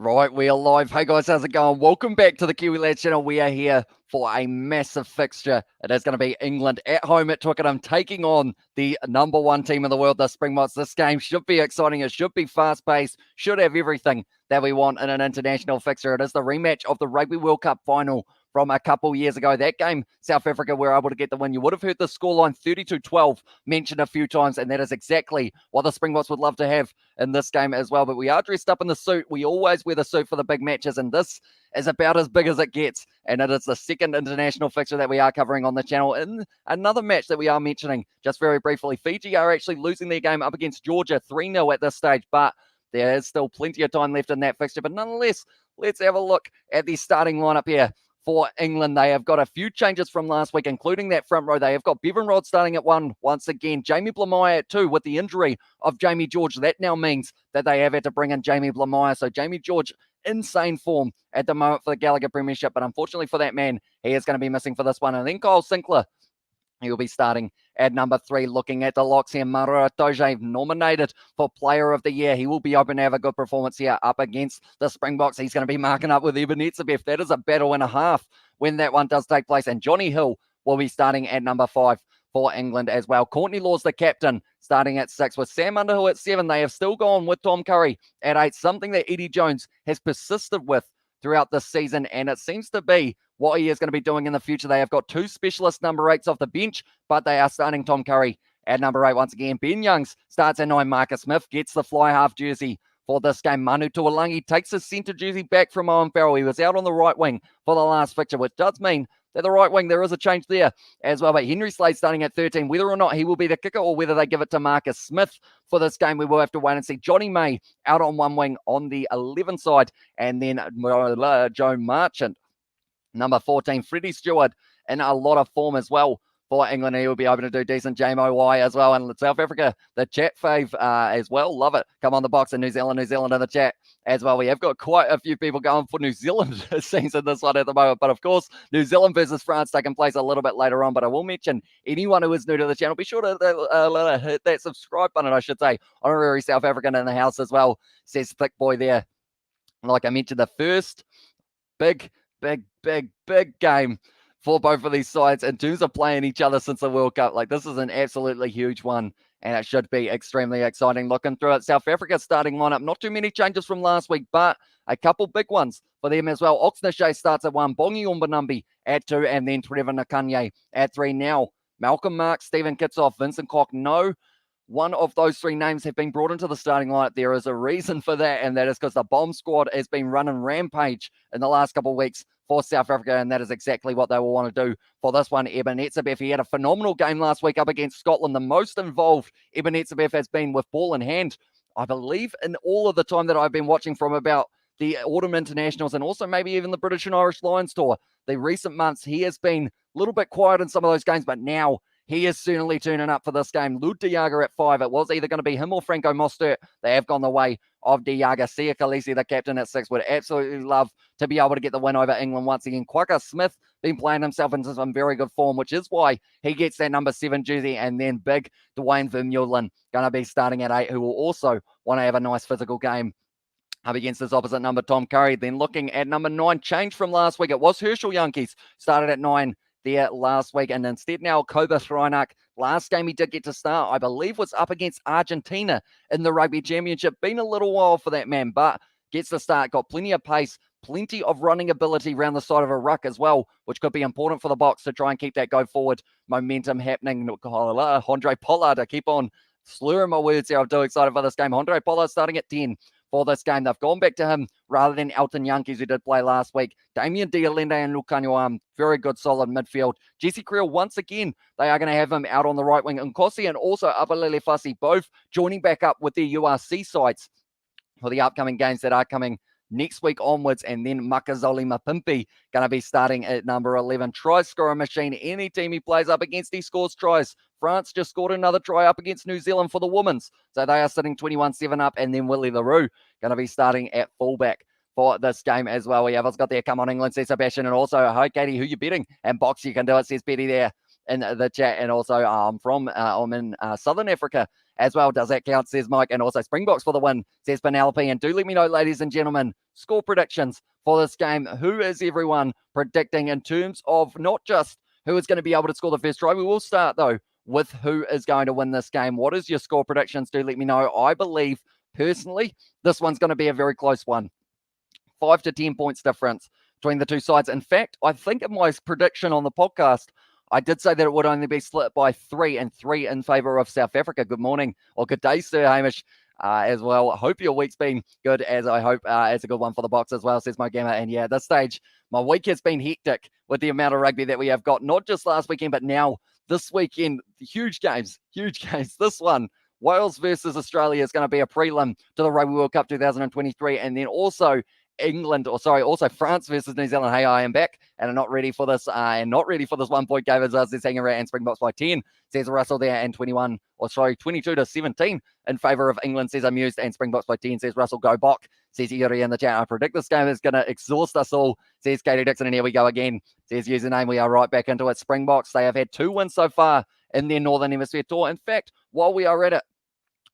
Right, we are live. Hey guys, how's it going? Welcome back to the Kiwi Lads channel. We are here for a massive fixture. It is going to be England at home at Twickenham taking on the number one team in the world, the Springboks. This game should be exciting. It should be fast-paced, should have everything that we want in an international fixture. It is the rematch of the Rugby World Cup final from a couple years ago. That game, South Africa were able to get the win. You would have heard the scoreline 32-12 mentioned a few times, and that is exactly what the Springboks would love to have in this game as well. But we are dressed up in the suit. We always wear the suit for the big matches, and this is about as big as it gets. And it is the second international fixture that we are covering on the channel. In another match that we are mentioning just very briefly, Fiji are actually losing their game up against Georgia 3-0 at this stage, but there is still plenty of time left in that fixture. But nonetheless, let's have a look at the starting lineup here. For England, they have got a few changes from last week, including that front row. They have got Bevan Rod starting at 1 once again. Jamie Blamire at 2 with the injury of Jamie George. That now means that they have had to bring in Jamie Blamire. So Jamie George, insane form at the moment for the Gallagher Premiership. But unfortunately for that man, he is going to be missing for this one. And then Kyle Sinclair, he will be starting at number 3. Looking at the locks here, Mara Toje nominated for Player of the Year. He will be open to have a good performance here up against the Springboks. He's going to be marking up with Eben Etzebeth. That is a battle and a half when that one does take place. And Johnny Hill will be starting at number 5 for England as well. Courtney Law's the captain, starting at 6 with Sam Underhill at 7. They have still gone with Tom Curry at 8, something that Eddie Jones has persisted with throughout this season, and it seems to be what he is going to be doing in the future. They have got 2 specialist number 8s off the bench, but they are starting Tom Curry at number 8 once again. Ben Youngs starts at 9. Marcus Smith gets the fly half jersey for this game. Manu Tuolangi takes his centre jersey back from Owen Farrell. He was out on the right wing for the last fixture, which does mean that the right wing, there is a change there as well. But Henry Slade starting at 13. Whether or not he will be the kicker or whether they give it to Marcus Smith for this game, we will have to wait and see. Johnny May out on one wing on the 11 side. And then Joe Marchant, number 14. Freddie Stewart in a lot of form as well for England. He will be able to do decent. JMOY as well. And South Africa, the chat fave as well. Love it. Come on the box in New Zealand in the chat as well. We have got quite a few people going for New Zealand it seems in this one at the moment. But of course, New Zealand versus France taking place a little bit later on. But I will mention anyone who is new to the channel, be sure to hit that subscribe button, I should say. Honorary South African in the house as well, says Thick Boy there. Like I mentioned, the first big game for both of these sides in terms of playing each other since the World Cup. Like, this is an absolutely huge one, and it should be extremely exciting. Looking through it, South Africa's starting lineup, not too many changes from last week, but a couple big ones for them as well. Oxnashay starts at 1, Bongi Umbanumbi at 2, and then Trevor Nakanye at 3. Now, Malcolm Marks, Stephen Kitsoff, Vincent Koch, no one of those 3 names have been brought into the starting lineup. There is a reason for that, and that is because the bomb squad has been running rampage in the last couple of weeks for South Africa, and that is exactly what they will want to do for this one. Eben Etzebeth, he had a phenomenal game last week up against Scotland. The most involved Eben Etzebeth has been with ball in hand, I believe, in all of the time that I've been watching from about the autumn internationals and also maybe even the British and Irish Lions tour. The recent months, he has been a little bit quiet in some of those games, but now he is certainly turning up for this game. Lud de Jager at 5. It was either going to be him or Franco Mostert. They have gone the way of de Jager. Sia Khaleesi, the captain at 6, would absolutely love to be able to get the win over England once again. Quagga Smith been playing himself into some very good form, which is why he gets that number 7 jersey. And then big Dwayne Vermeulen going to be starting at 8, who will also want to have a nice physical game up against his opposite number, Tom Curry. Then looking at number 9, change from last week. It was Herschel Yankees, started at 9 there last week, and instead now Kobus Reinach. Last game he did get to start, I believe, was up against Argentina in the Rugby Championship. Been a little while for that man, but gets the start. Got plenty of pace, plenty of running ability around the side of a ruck as well, which could be important for the Boks to try and keep that go forward momentum happening. Andre Pollard, I keep on slurring my words here. I'm too excited for this game. Andre Pollard starting at 10 for this game. They've gone back to him rather than Elton Yankees, who did play last week. Damien Dialende and Lucanio, very good, solid midfield. Jesse Creel, once again, they are going to have him out on the right wing. Nkosi and also Apalele Fassi, both joining back up with their URC sides for the upcoming games that are coming next week onwards. And then Makazole Mapimpi going to be starting at number 11. Try scorer machine. Any team he plays up against, he scores tries. France just scored another try up against New Zealand for the women's. So they are sitting 21-7 up. And then Willie LaRue going to be starting at fullback for this game as well. We have us got there. Come on, England, says Sebastian. And also, hi, Katie, who you betting? And Box, you can do it, says Betty there in the chat. And also I'm in Southern Africa as well. Does that count, says Mike? And also Springboks for the win, says Penelope. And do let me know, ladies and gentlemen, score predictions for this game. Who is everyone predicting in terms of not just who is going to be able to score the first try? We will start, though, with who is going to win this game. What is your score predictions? Do let me know. I believe, personally, this one's going to be a very close one. 5 to 10 points difference between the two sides. In fact, I think in my prediction on the podcast, I did say that it would only be split by 3 and 3 in favour of South Africa. Good morning, or good day, Sir Hamish, as well. I hope your week's been good, as I hope it's a good one for the Box as well, says Mo Gamma. And yeah, at this stage, my week has been hectic with the amount of rugby that we have got, not just last weekend, but now this weekend. Huge games, huge games. This one, Wales versus Australia, is going to be a prelim to the Rugby World Cup 2023, and then also also France versus New Zealand. Hey, I am back and I'm not ready for this, and not ready for this 1 point game as well, says hanging around, and Springboks by 10, says Russell there, and 22 to 17 in favour of England, says Amused, and Springboks by 10, says Russell. Go Bok, says Yuri in the chat. I predict this game is going to exhaust us all, says Katie Dixon, and here we go again, says username. We are right back into it. Springboks, they have had 2 wins so far in their Northern Hemisphere tour. In fact, while we are at it,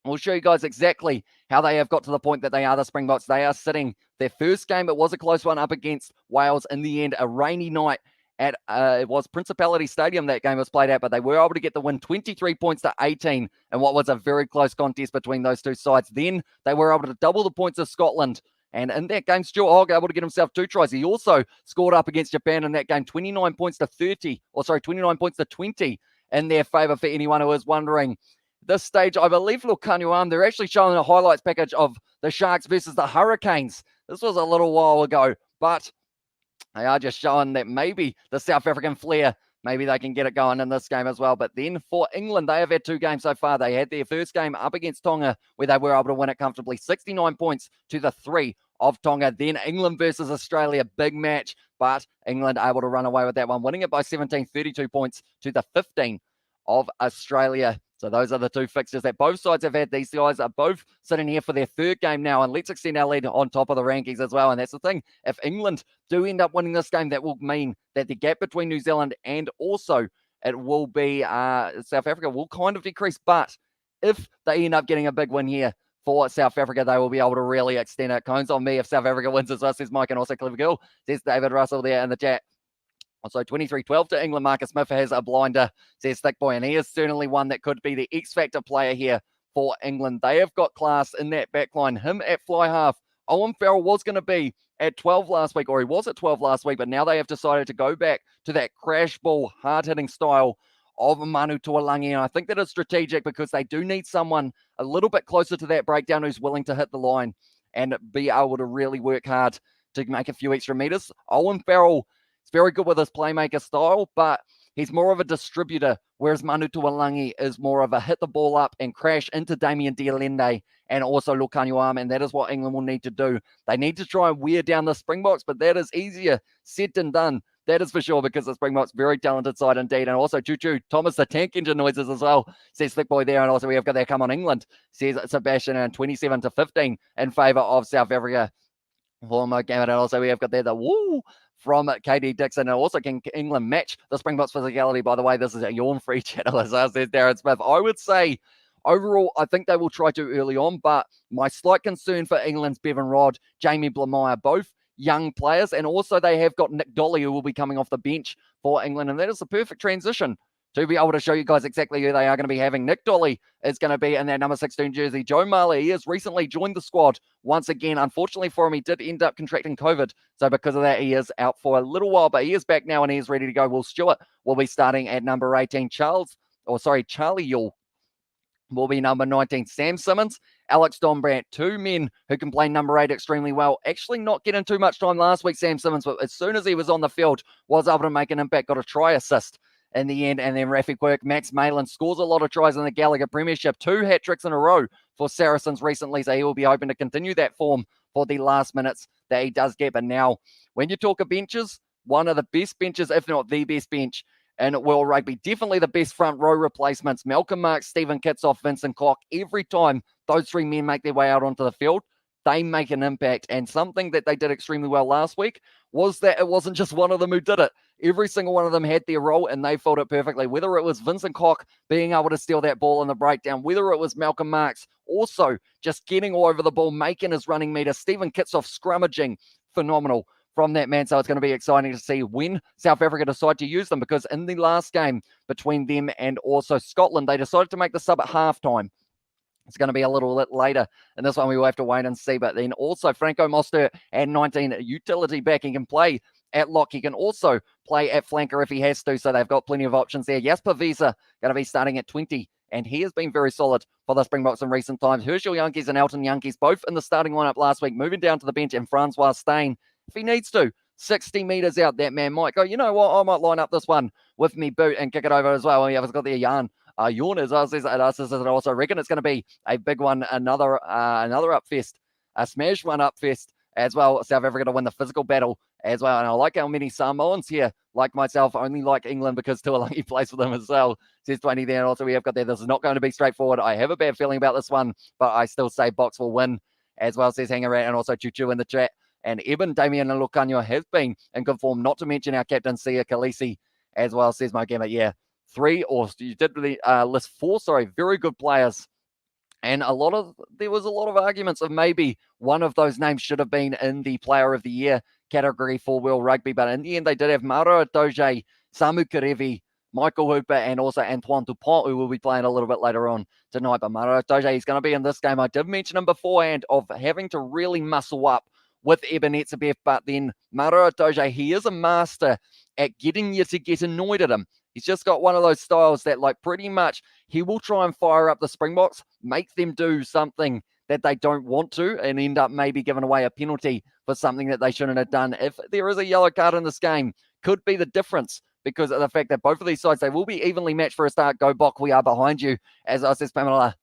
we'll show you guys exactly how they have got to the point that they are the Springboks. They are sitting their first game. It was a close one up against Wales. In the end, a rainy night at it was Principality Stadium that game was played at, but they were able to get the win 23 points to 18 in what was a very close contest between those two sides. Then they were able to double the points of Scotland. And in that game, Stuart Hogg able to get himself 2 tries. He also scored up against Japan in that game, 29 points to 20 in their favour, for anyone who is wondering. This stage, I believe, Lukanyuam, they're actually showing a highlights package of the Sharks versus the Hurricanes. This was a little while ago, but they are just showing that maybe the South African flair, maybe they can get it going in this game as well. But then for England, they have had 2 games so far. They had their first game up against Tonga, where they were able to win it comfortably, 69 points to the 3 of Tonga. Then England versus Australia, big match, but England able to run away with that one, winning it by 17, 32 points to the 15 of Australia. So those are the 2 fixtures that both sides have had. These guys are both sitting here for their 3rd game now, and let's extend our lead on top of the rankings as well. And that's the thing. If England do end up winning this game, that will mean that the gap between New Zealand and also it will be South Africa will kind of decrease. But if they end up getting a big win here for South Africa, they will be able to really extend it. Cones on me if South Africa wins as well, says Mike, and also Clever Girl, says David Russell there in the chat. So 23-12 to England. Marcus Smith has a blinder, says Thick Boy, and he is certainly one that could be the X-Factor player here for England. They have got class in that backline. Him at fly half. Owen Farrell was going to be at 12 last week, or he was at 12 last week, but now they have decided to go back to that crash ball, hard-hitting style of Manu Tuolangi. And I think that is strategic because they do need someone a little bit closer to that breakdown who's willing to hit the line and be able to really work hard to make a few extra meters. Owen Farrell is very good with his playmaker style, but he's more of a distributor, whereas Manu Tuolangi is more of a hit the ball up and crash into Damien Dialende and also Lukanyuam, and that is what England will need to do. They need to try and wear down the Springboks, but that is easier said than done. That is for sure, because the Springboks very talented side indeed. And also Choo-Choo, Thomas the tank engine noises as well, says Thick Boy there. And also we have got that come on England, says Sebastian, and 27-15 in favour of South Africa. And also we have got there the woo from KD Dixon. And also can England match the Springboks physicality? By the way, this is a yawn-free channel, as says Darren Smith. I would say overall, I think they will try to early on, but my slight concern for England's Bevan Rodd, Jamie Blamire, both young players, and also they have got Nick Dolly, who will be coming off the bench for England, and that is the perfect transition to be able to show you guys exactly who they are going to be having. Nick Dolly is going to be in that number 16 jersey. Joe Marley, he has recently joined the squad once again. Unfortunately for him, he did end up contracting COVID, so because of that, he is out for a little while, but he is back now and he is ready to go. Will Stewart will be starting at number 18. Charlie Yule will be number 19. Sam Simmons, Alex Donbrandt, 2 men who can play number 8 extremely well. Actually not getting too much time last week, Sam Simmons, but as soon as he was on the field, was able to make an impact, got a try assist in the end. And then Rafi Quirk, Max Malin scores a lot of tries in the Gallagher Premiership, 2 hat-tricks in a row for Saracens recently, so he will be hoping to continue that form for the last minutes that he does get. But now, when you talk of benches, one of the best benches, if not the best bench in World Rugby, definitely the best front row replacements. Malcolm Marks, Stephen Kitsoff, Vincent Koch. Every time those 3 men make their way out onto the field, they make an impact. And something that they did extremely well last week was that it wasn't just one of them who did it. Every single one of them had their role and they filled it perfectly. Whether it was Vincent Koch being able to steal that ball in the breakdown, whether it was Malcolm Marx also just getting all over the ball, making his running meter, Stephen Kitsoff scrummaging, phenomenal from that man. So it's going to be exciting to see when South Africa decide to use them, because in the last game between them and also Scotland, they decided to make the sub at halftime. It's going to be a little bit later in this one. We will have to wait and see. But then also Franco Mostert at 19, utility back. He can play at lock. He can also play at flanker if he has to. So they've got plenty of options there. Jasper Wiese going to be starting at 20. And he has been very solid for the Springboks in recent times. Herschel Yankees and Elton Yankees, both in the starting lineup last week, moving down to the bench. And Francois Steyn, if he needs to, 60 metres out, that man might go, you know what, I might line up this one with me boot and kick it over as well. It's got the yarn. Yawn as I also reckon it's going to be a big one, another up fest, a smash one up fest as well. South Africa to win the physical battle as well. And I like how many Samoans here, like myself, only like England because Tuolangi plays for them as well. Says 20 there. And also we have got there. This is not going to be straightforward. I have a bad feeling about this one, but I still say Box will win as well, says Hangarat, and also Choo in the chat. And Eben, Damien and Lucanio have been in good form, not to mention our captain, Sia Khaleesi, as well, says Mo Gamma. Yeah. You did really list four, very good players. And there was a lot of arguments of maybe one of those names should have been in the Player of the Year category for World Rugby. But in the end, they did have Maro Itoje, Samu Kerevi, Michael Hooper, and also Antoine Dupont, who will be playing a little bit later on tonight. But Maro Itoje is going to be in this game. I did mention him beforehand of having to really muscle up with Eben Etzebeth, but then Maro Itoje, he is a master at getting you to get annoyed at him. He's just got one of those styles that, like, pretty much he will try and fire up the Springboks, make them do something that they don't want to, and end up maybe giving away a penalty for something that they shouldn't have done. If there is a yellow card in this game, could be the difference because of the fact that both of these sides, they will be evenly matched for a start. Go Bok, we are behind you, as I says Pamela.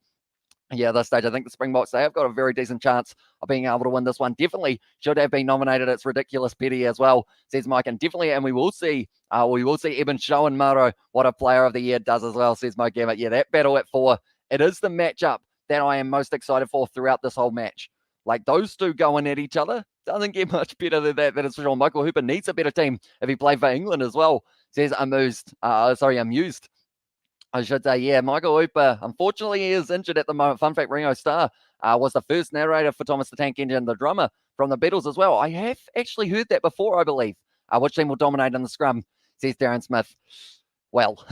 Yeah, at this stage, I think the Springboks, they have got a very decent chance of being able to win this one. Definitely should have been nominated. It's ridiculous petty as well, says Mike. And definitely, and we will see Eben showing Maro what a Player of the Year does as well, says Mike Gammett. Yeah, that battle at 4, it is the matchup that I am most excited for throughout this whole match. Like, those two going at each other doesn't get much better than that is for sure. Michael Hooper needs a better team if he played for England as well, says amused. I should say, yeah, Michael Hooper, unfortunately, he is injured at the moment. Fun fact, Ringo Starr was the first narrator for Thomas the Tank Engine, the drummer from the Beatles as well. I have actually heard that before, I believe. Which team will dominate in the scrum, says Darren Smith. Well,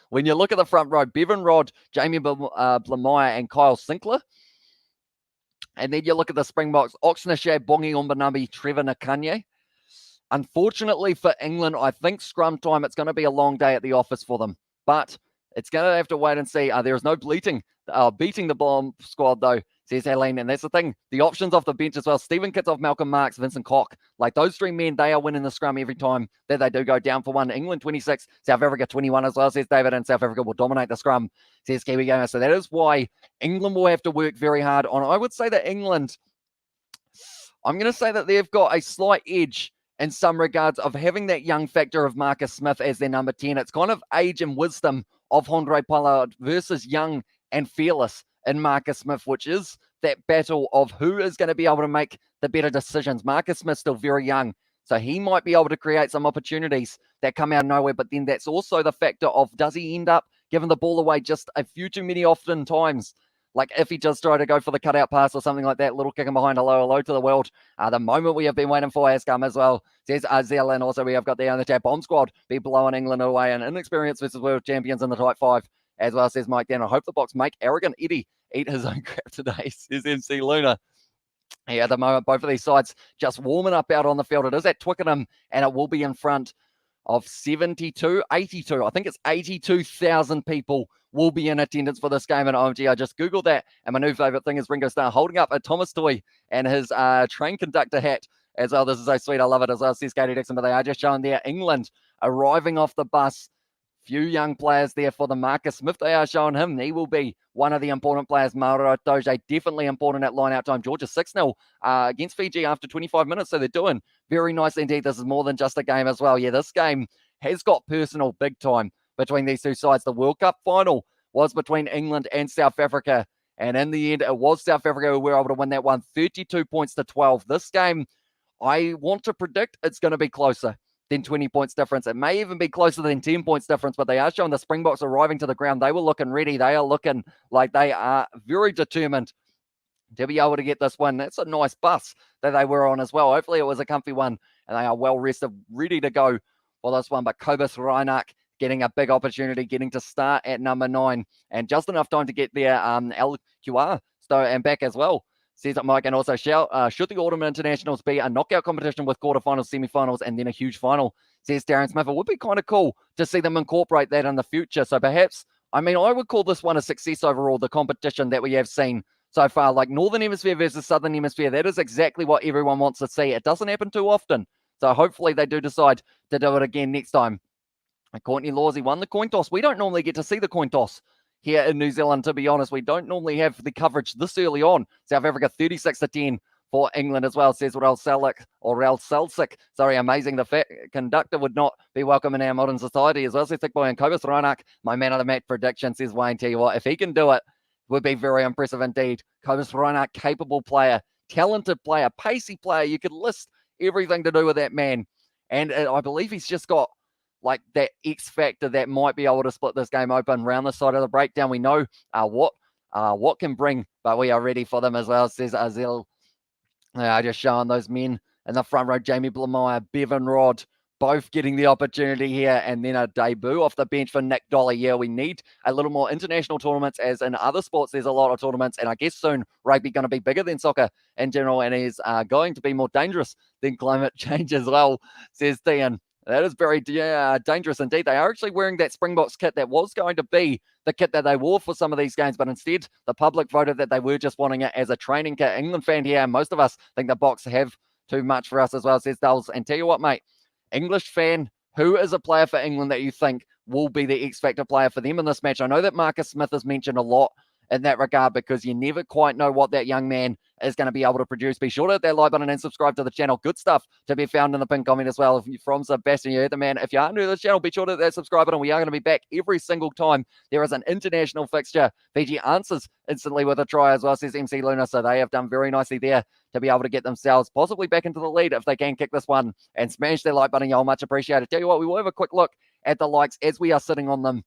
when you look at the front row, Bevan Rodd, Jamie Blamire, and Kyle Sinclair. And then you look at the Springboks, Oxnashad, Bongi Umbanambi, Trevor Nakanye. Unfortunately for England, I think scrum time, it's going to be a long day at the office for them. But it's going to have to wait and see. There is no beating the bomb squad, though, says Helene. And that's the thing. The options off the bench as well. Stephen Kitsoff, Malcolm Marx, Vincent Koch. Like, those three men, they are winning the scrum every time that they do go down for one. England 26, South Africa 21 as well, says David. And South Africa will dominate the scrum, says Kiwi Gamer. So that is why England will have to work very hard on. I would say that England, I'm going to say that they've got a slight edge in some regards of having that young factor of Marcus Smith as their number 10. It's kind of age and wisdom of Andre Pollard versus young and fearless in Marcus Smith, which is that battle of who is going to be able to make the better decisions. Marcus Smith's still very young, so he might be able to create some opportunities that come out of nowhere, but then that's also the factor of, does he end up giving the ball away just a few too many often times? Like, if he just tried to go for the cutout pass or something like that, little kick him behind, hello to the world. The moment we have been waiting for has come as well, says Zell. And also we have got there on the chat, Bomb Squad be blowing England away, and inexperienced versus world champions in the type 5 as well, says Mike Dan. I hope the Box make arrogant Eddie eat his own crap today, says MC Luna. Yeah, at the moment, both of these sides just warming up out on the field. It is at Twickenham, and it will be in front of 82. I think it's 82,000 people will be in attendance for this game at OMG. I just Googled that, and my new favorite thing is Ringo Starr holding up a Thomas Toy and his train conductor hat as well. This is so sweet. I love it as well, says Katie Dixon. But they are just showing there England arriving off the bus. Few young players there for the Marcus Smith. They are showing him. He will be one of the important players. Maro Itoje, definitely important at line-out time. Georgia 6-0 against Fiji after 25 minutes. So they're doing very nicely indeed. This is more than just a game as well. Yeah, this game has got personal big time between these two sides. The World Cup final was between England and South Africa. And in the end, it was South Africa who were able to win that one, 32 points to 12. This game, I want to predict it's going to be closer than 20 points difference. It may even be closer than 10 points difference, but they are showing the Springboks arriving to the ground. They were looking ready. They are looking like they are very determined to be able to get this one. That's a nice bus that they were on as well. Hopefully it was a comfy one, and they are well rested, ready to go for this one. But Kobus Reinach getting a big opportunity, getting to start at number 9, and just enough time to get there. LQR and back as well. Says it, Mike, and also should the Autumn Internationals be a knockout competition with quarterfinals, semifinals, and then a huge final? Says Darren Smith. It would be kind of cool to see them incorporate that in the future. So perhaps, I would call this one a success overall, the competition that we have seen so far, like Northern Hemisphere versus Southern Hemisphere. That is exactly what everyone wants to see. It doesn't happen too often. So hopefully they do decide to do it again next time. Courtney Lawsey won the coin toss. We don't normally get to see the coin toss here in New Zealand, to be honest. We don't normally have the coverage this early on. South Africa 36-10 for England as well, says Rel Selsick. Sorry, amazing. The conductor would not be welcome in our modern society as well, says Thick Boy. And Kobus Reinach, my man of the match prediction, says Wayne. Tell you what, if he can do it, would be very impressive indeed. Kobus Reinach, capable player, talented player, pacey player. You could list everything to do with that man. And I believe he's just got like that X factor that might be able to split this game open around the side of the breakdown. We know what can bring, but we are ready for them as well, says Azil. Just showing those men in the front row, Jamie Blamire, Bevan Rod, both getting the opportunity here, and then a debut off the bench for Nick Dolly. Yeah, we need a little more international tournaments, as in other sports there's a lot of tournaments, and I guess soon rugby going to be bigger than soccer in general, and is going to be more dangerous than climate change as well, says Tian. That is very dangerous indeed. They are actually wearing that Springboks kit that was going to be the kit that they wore for some of these games, but instead the public voted that they were just wanting it as a training kit. England fan here, and most of us think the Boks have too much for us as well, says Dulles. And tell you what, mate, English fan, who is a player for England that you think will be the X-Factor player for them in this match? I know that Marcus Smith is mentioned a lot in that regard, because you never quite know what that young man is going to be able to produce. Be sure to hit that like button and subscribe to the channel. Good stuff to be found in the pinned comment as well. If you're from Sebastian, you heard the man. If you are new to the channel, be sure to hit that subscribe button. We are going to be back every single time there is an international fixture. Fiji answers instantly with a try as well, says MC Luna. So they have done very nicely there to be able to get themselves possibly back into the lead if they can kick this one. And smash that like button, y'all. Much appreciated. Tell you what, we will have a quick look at the likes as we are sitting on them,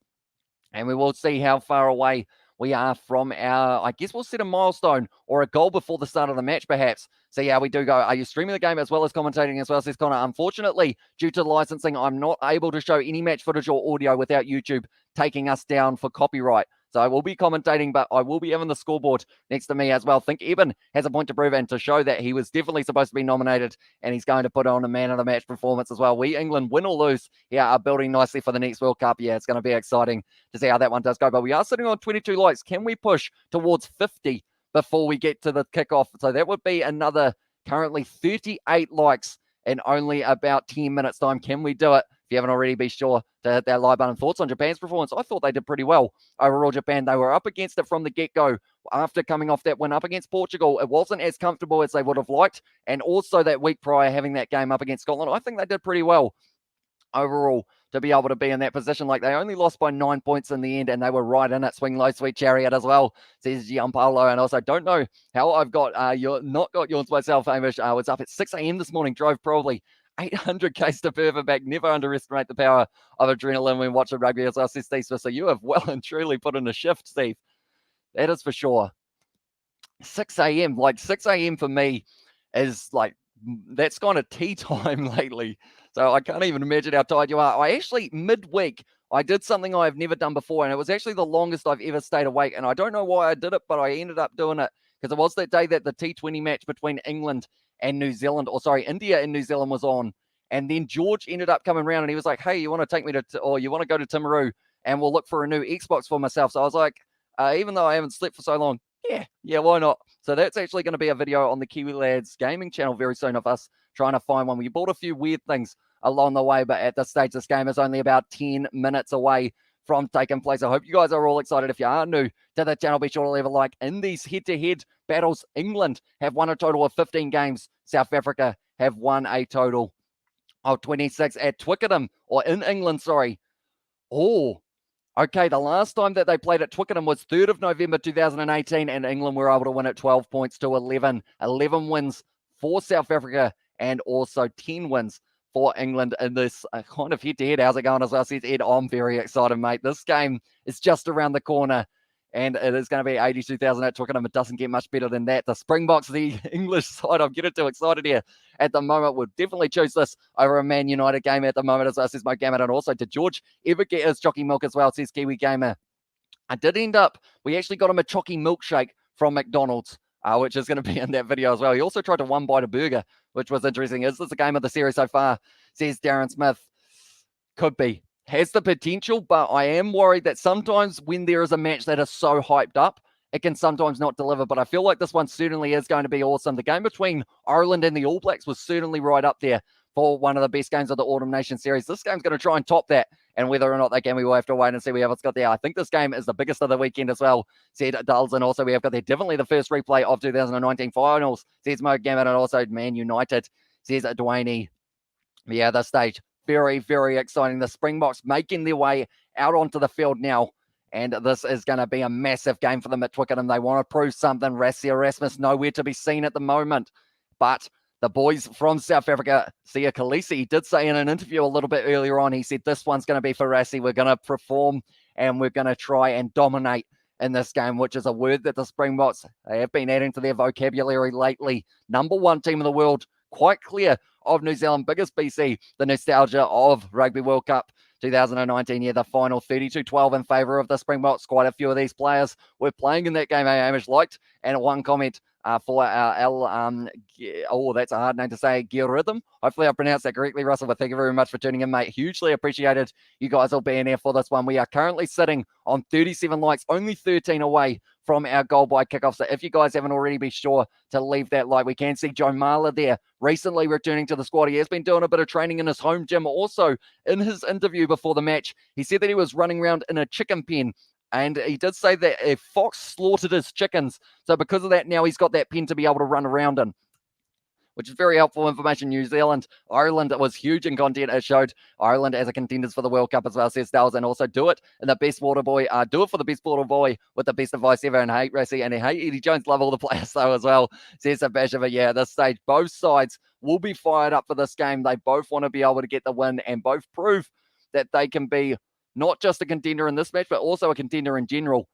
and we will see how far away we are from our, I guess we'll set a milestone or a goal before the start of the match, perhaps. See how we do go. Are you streaming the game as well as commentating as well, says Connor? Unfortunately, due to licensing, I'm not able to show any match footage or audio without YouTube taking us down for copyright. So I will be commentating, but I will be having the scoreboard next to me as well. I think Eben has a point to prove and to show that he was definitely supposed to be nominated, and he's going to put on a man of the match performance as well. We, England, win or lose, are building nicely for the next World Cup. Yeah, it's going to be exciting to see how that one does go. But we are sitting on 22 likes. Can we push towards 50 before we get to the kickoff? So that would be another currently 38 likes in only about 10 minutes time. Can we do it? If you haven't already, be sure to hit that like button. Thoughts on Japan's performance? I thought they did pretty well overall. Japan, they were up against it from the get-go after coming off that win up against Portugal. It wasn't as comfortable as they would have liked, and also that week prior having that game up against Scotland. I think they did pretty well overall to be able to be in that position. Like, they only lost by 9 points in the end, and they were right in it. Swing low, sweet chariot as well, says Gianpaolo. And also, don't know how I've got not got yawns myself, Hamish. I was up at 6 a.m. this morning, drove probably 800 k's to further back. Never underestimate the power of adrenaline when watching rugby as well, says Steve Smith. So you have well and truly put in a shift, Steve. That is for sure. 6 a.m. Like, 6 a.m. for me is like, that's kind of tea time lately. So I can't even imagine how tired you are. I actually, midweek, I did something I've never done before, and it was actually the longest I've ever stayed awake. And I don't know why I did it, but I ended up doing it because it was that day that the T20 match between England and New Zealand, or sorry, India and New Zealand was on. And then George ended up coming around and he was like, hey, you want to take me to, or you want to go to Timaru and we'll look for a new Xbox for myself. So I was like, even though I haven't slept for so long, yeah, why not? So that's actually going to be a video on the Kiwi Lads gaming channel very soon of us trying to find one. We bought a few weird things along the way, but at this stage, this game is only about 10 minutes away from taking place. I hope you guys are all excited. If you are new to the channel, be sure to leave a like. In these head-to-head battles, England have won a total of 15 games. South Africa have won a total of 26 at Twickenham, or in England, sorry. Oh, Okay, the last time that they played at Twickenham was 3rd of November 2018, and England were able to win at 12 points to 11. 11 wins for South Africa and also 10 wins for England in this kind of head-to-head. How's it going as well, says Ed? I'm very excited, mate. This game is just around the corner, and it is going to be 82,000 at Twickenham. It doesn't get much better than that. The Springboks, the English side, I'm getting too excited here at the moment. Would definitely choose this over a Man United game at the moment, as well, says Mo Gammon. And also, did George ever get his Jockey Milk as well, says Kiwi Gamer. I did end up, we actually got him a Jockey Milkshake from McDonald's, which is going to be in that video as well. He also tried to one bite a burger, which was interesting. Is this a game of the series so far, says Darren Smith? Could be. Has the potential, but I am worried that sometimes when there is a match that is so hyped up, it can sometimes not deliver. But I feel like this one certainly is going to be awesome. The game between Ireland and the All Blacks was certainly right up there for one of the best games of the Autumn Nation Series. This game's going to try and top that, and whether or not that game, we will have to wait and see what's got there. I think this game is the biggest of the weekend as well, said Dulles. And also we have got there definitely the first replay of 2019 finals, says Mo Gammon. And also Man United, says Dwayne. Yeah, this stage, very, very exciting. The Springboks making their way out onto the field now, and this is going to be a massive game for them at Twickenham. They want to prove something. Rassie Erasmus nowhere to be seen at the moment, but the boys from South Africa, Sia Khaleesi, did say in an interview a little bit earlier on, he said, this one's going to be for Rassie. We're going to perform and we're going to try and dominate in this game, which is a word that the Springboks, they have been adding to their vocabulary lately. Number one team in the world, quite clear of New Zealand, biggest BC, the nostalgia of Rugby World Cup 2019. Yeah, the final 32-12 in favour of the Springboks. Quite a few of these players were playing in that game, Hamish liked. And one comment for that's a hard name to say, Gear Rhythm. Hopefully I pronounced that correctly, Russell, but thank you very much for tuning in, mate. Hugely appreciated you guys all being here for this one. We are currently sitting on 37 likes, only 13 away from our goal by kickoff. So if you guys haven't already, be sure to leave that like. We can see Joe Marler there recently returning to the squad. He has been doing a bit of training in his home gym. Also, in his interview before the match, he said that he was running around in a chicken pen. And he did say that a fox slaughtered his chickens. So because of that, now he's got that pen to be able to run around in, which is very helpful information. New Zealand, Ireland was huge in content. It showed Ireland as a contenders for the World Cup as well, says Dales. And also do it in the best water boy. Do it for the best water boy with the best advice ever. And hate Rassie and hate Eddie Jones. Love all the players though as well, says Sebastian. But yeah, at this stage, both sides will be fired up for this game. They both want to be able to get the win and both prove that they can be not just a contender in this match, but also a contender in general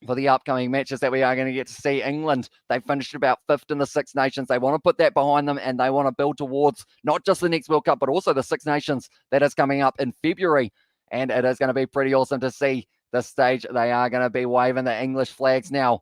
for the upcoming matches that we are going to get to see. England, they finished about 5th in the Six Nations. They want to put that behind them and they want to build towards not just the next World Cup, but also the Six Nations that is coming up in February. And it is going to be pretty awesome to see this stage. They are going to be waving the English flags now.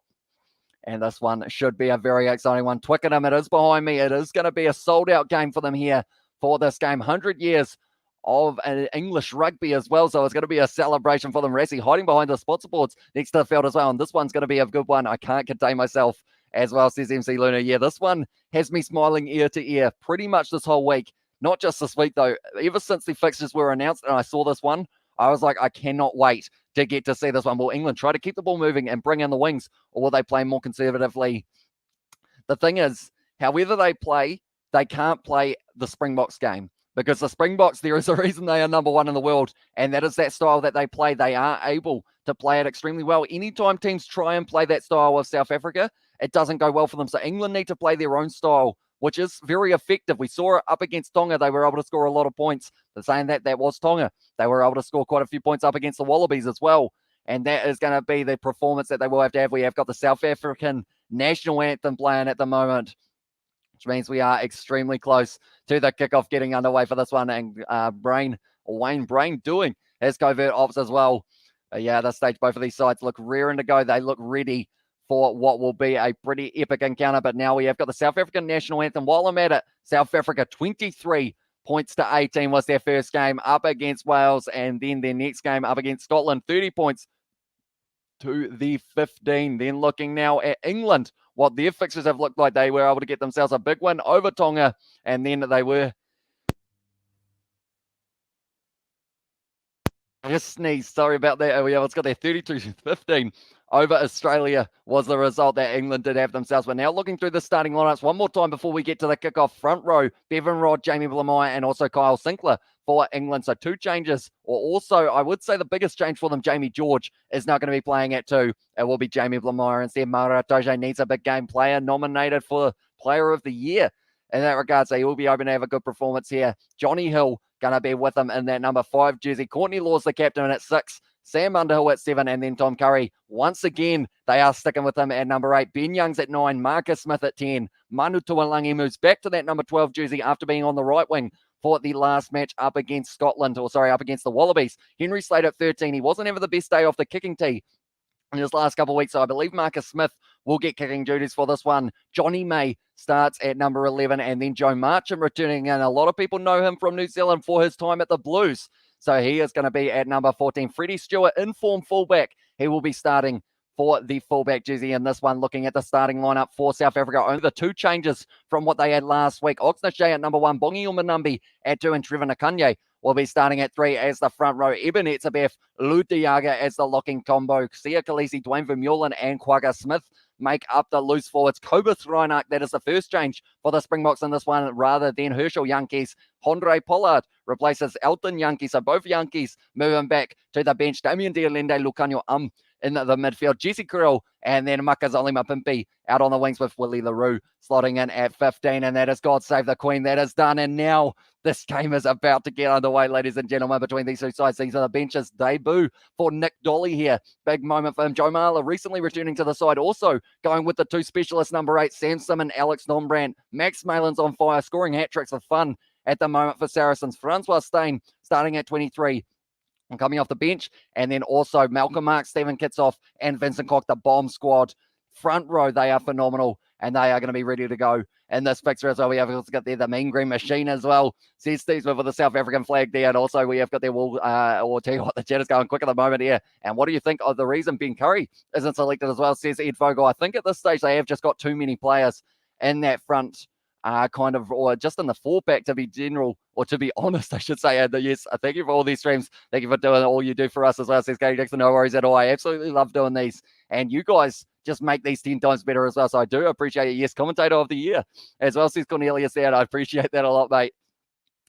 And this one should be a very exciting one. Twickenham, it is behind me. It is going to be a sold-out game for them here for this game. 100 years of English rugby as well, so it's going to be a celebration for them. Rassie hiding behind the sponsor boards next to the field as well, and this one's going to be a good one. I can't contain myself as well, says MC Luna. Yeah, this one has me smiling ear to ear pretty much this whole week. Not just this week though, ever since the fixtures were announced and I saw this one, I was like, I cannot wait to get to see this one. Will England try to keep the ball moving and bring in the wings, or will they play more conservatively? The thing is, however they play, they can't play the Springboks game. Because the Springboks, there is a reason they are number one in the world, and that is that style that they play. They are able to play it extremely well. Anytime teams try and play that style of South Africa, it doesn't go well for them. So England need to play their own style, which is very effective. We saw it up against Tonga. They were able to score a lot of points. They're saying that was Tonga. They were able to score quite a few points up against the Wallabies as well. And that is going to be the performance that they will have to have. We have got the South African national anthem playing at the moment, which means we are extremely close to the kickoff getting underway for this one. And Wayne Brain doing his covert ops as well. Yeah, at this stage, both of these sides look rearing to go. They look ready for what will be a pretty epic encounter. But now we have got the South African national anthem. While I'm at it, South Africa 23 points to 18 was their first game up against Wales. And then their next game up against Scotland, 30 points to the 15. Then looking now at England, what their fixtures have looked like. They were able to get themselves a big win over Tonga, and then they were just sneeze. Sorry about that. Yeah, it's got their 32-15 over Australia was the result that England did have themselves. But now looking through the starting lineups one more time before we get to the kickoff. Front row, Bevan Rodd, Jamie Blamire, and also Kyle Sinclair for England. So 2 changes, or also I would say the biggest change for them, Jamie George is not going to be playing at 2. It will be Jamie Blamire instead. Mara Toje needs a big game player, nominated for Player of the Year. In that regard, so he will be hoping to have a good performance here. Johnny Hill going to be with him in that number 5 jersey. Courtney Law's the captain at 6. Sam Underhill at 7, and then Tom Curry. Once again, they are sticking with him at number 8. Ben Young's at 9. Marcus Smith at 10. Manu Tuolangi moves back to that number 12 jersey after being on the right wing for the last match up against up against the Wallabies. Henry Slade at 13. He wasn't ever the best day off the kicking tee in his last couple of weeks, so I believe Marcus Smith will get kicking duties for this one. Johnny May starts at number 11, and then Joe Marchant returning in. A lot of people know him from New Zealand for his time at the Blues. So he is going to be at number 14. Freddie Stewart, in-form fullback. He will be starting for the fullback jersey in this one. Looking at the starting lineup for South Africa, only the 2 changes from what they had last week. Oxnard at number 1, Bongi Umanumbi at 2, and Trevor Nakanye will be starting at 3 as the front row. Eben Etzebeth, Lou Diaga as the locking combo. Sia Khaleesi, Dwayne Vermeulen, and Quagga Smith make up the loose forwards. Kobus Reinach, that is the first change for the Springboks in this one, rather than Herschel Yankees. Andre Pollard replaces Elton Yankees. So both Yankees moving back to the bench. Damien Dialende, Lucanio in the midfield. Jesse Krill, and then Makazole Mapimpi out on the wings with Willie LaRue slotting in at 15. And that is God Save the Queen. That is done. And now this game is about to get underway, ladies and gentlemen, between these 2 sides. These are the benches. Debut for Nick Dolly here. Big moment for him. Joe Marler recently returning to the side. Also going with the 2 specialists, number 8, Sam Simon, Alex Nombrand. Max Malin's on fire, scoring hat-tricks of fun at the moment for Saracens. Francois Steyn starting at 23. And coming off the bench, and then also Malcolm Mark, Stephen Kitsoff, and Vincent Koch, the bomb squad. Front row, they are phenomenal, and they are going to be ready to go in this fixture as well. We have also got there the Mean Green Machine as well. Says Steve Smith with the South African flag there, and also we have got there, we'll tell you what, the chat is going quick at the moment here. And what do you think of the reason Ben Curry isn't selected as well, says Ed Vogel. I think at this stage they have just got too many players in that front or just in the 4-pack to be general, or to be honest, I should say. And yes, thank you for all these streams. Thank you for doing all you do for us as well, says Katie Dixon. No worries at all. I absolutely love doing these. And you guys just make these 10 times better as well. So I do appreciate it. Yes, commentator of the year as well, says Cornelius there. I appreciate that a lot, mate.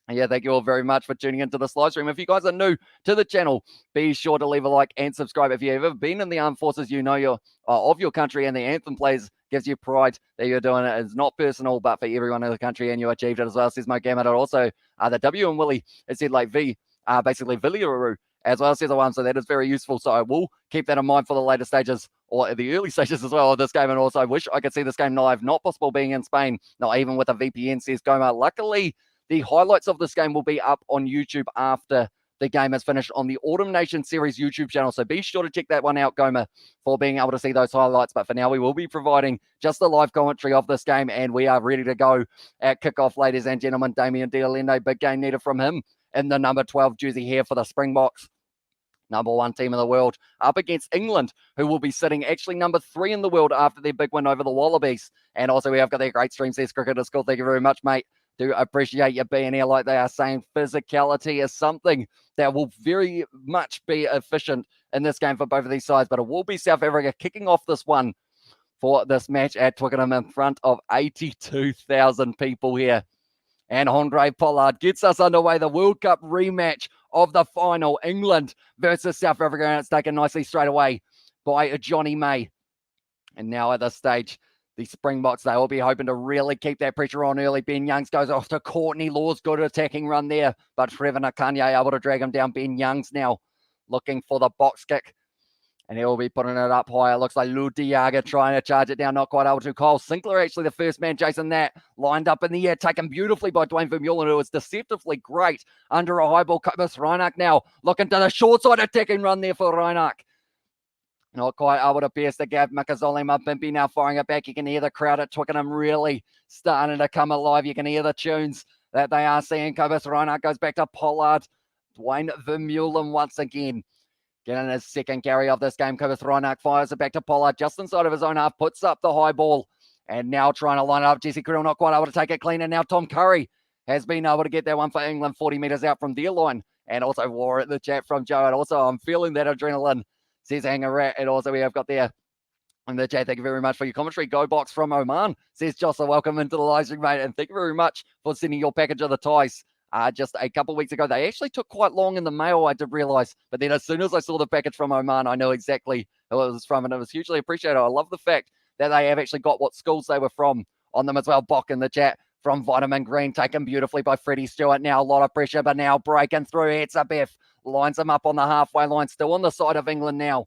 Yeah, thank you all very much for tuning into this live stream. If you guys are new to the channel, be sure to leave a like and subscribe. If you've ever been in the armed forces, you know of your country, and the anthem plays gives you pride that you're doing it. It's not personal, but for everyone in the country, and you achieved it as well, says Mo Gammett. Also, the W and Willie, it said like V, basically Villiaroo as well, says the one. So that is very useful. So I will keep that in mind for the later stages, or the early stages as well of this game. And also, I wish I could see this game live. Not possible being in Spain, not even with a VPN, says Goma. Luckily, the highlights of this game will be up on YouTube after the game is finished on the Autumn Nation Series YouTube channel. So be sure to check that one out, Goma, for being able to see those highlights. But for now, we will be providing just the live commentary of this game, and we are ready to go at kickoff, ladies and gentlemen. Damien Dialende, big game needed from him in the number 12 jersey here for the Springboks. Number 1 team in the world, up against England, who will be sitting actually number 3 in the world after their big win over the Wallabies. And also, we have got their great stream, says Cricket School. Thank you very much, mate. Do appreciate you being here. Like they are saying, physicality is something that will very much be efficient in this game for both of these sides. But it will be South Africa kicking off this one for this match at Twickenham in front of 82,000 people here. And Andre Pollard gets us underway. The World Cup rematch of the final, England versus South Africa, and it's taken nicely straight away by Johnny May. And now at this stage, the Springboks, they will be hoping to really keep that pressure on early. Ben Youngs goes off to Courtney Law's good attacking run there, but Trevor Nakanye able to drag him down. Ben Youngs now looking for the box kick, and he will be putting it up high. It looks like Lou Diaga trying to charge it down, not quite able to. Kyle Sinclair, actually the first man chasing that, lined up in the air, taken beautifully by Dwayne Vermeulen, who was deceptively great under a high ball. Kobus Reinach now looking to the short side attacking run there for Reinach. Not quite able to pierce the gap. Makazole Mapimpi now firing it back. You can hear the crowd at Twickenham really starting to come alive. You can hear the tunes that they are seeing. Kobus Reinach goes back to Pollard. Dwayne Vermeulen once again getting his second carry of this game. Kobus Reinach fires it back to Pollard just inside of his own half, puts up the high ball, and now trying to line it up. Jesse Krill not quite able to take it clean, and now Tom Curry has been able to get that one for England 40 metres out from their line. And also war at the chat from Joe. And also, I'm feeling that adrenaline says Hanger Rat. And also we have got there in the chat, thank you very much for your commentary. Go Box from Oman, says Jocelyn, welcome into the live stream, mate. And thank you very much for sending your package of the ties. Just a couple of weeks ago. They actually took quite long in the mail, I did realize. But then as soon as I saw the package from Oman, I knew exactly who it was from, and it was hugely appreciated. I love the fact that they have actually got what schools they were from on them as well. Bok in the chat from Vitamin Green, taken beautifully by Freddie Stewart. Now a lot of pressure, but now breaking through. Etzebeth lines him up on the halfway line, still on the side of England now.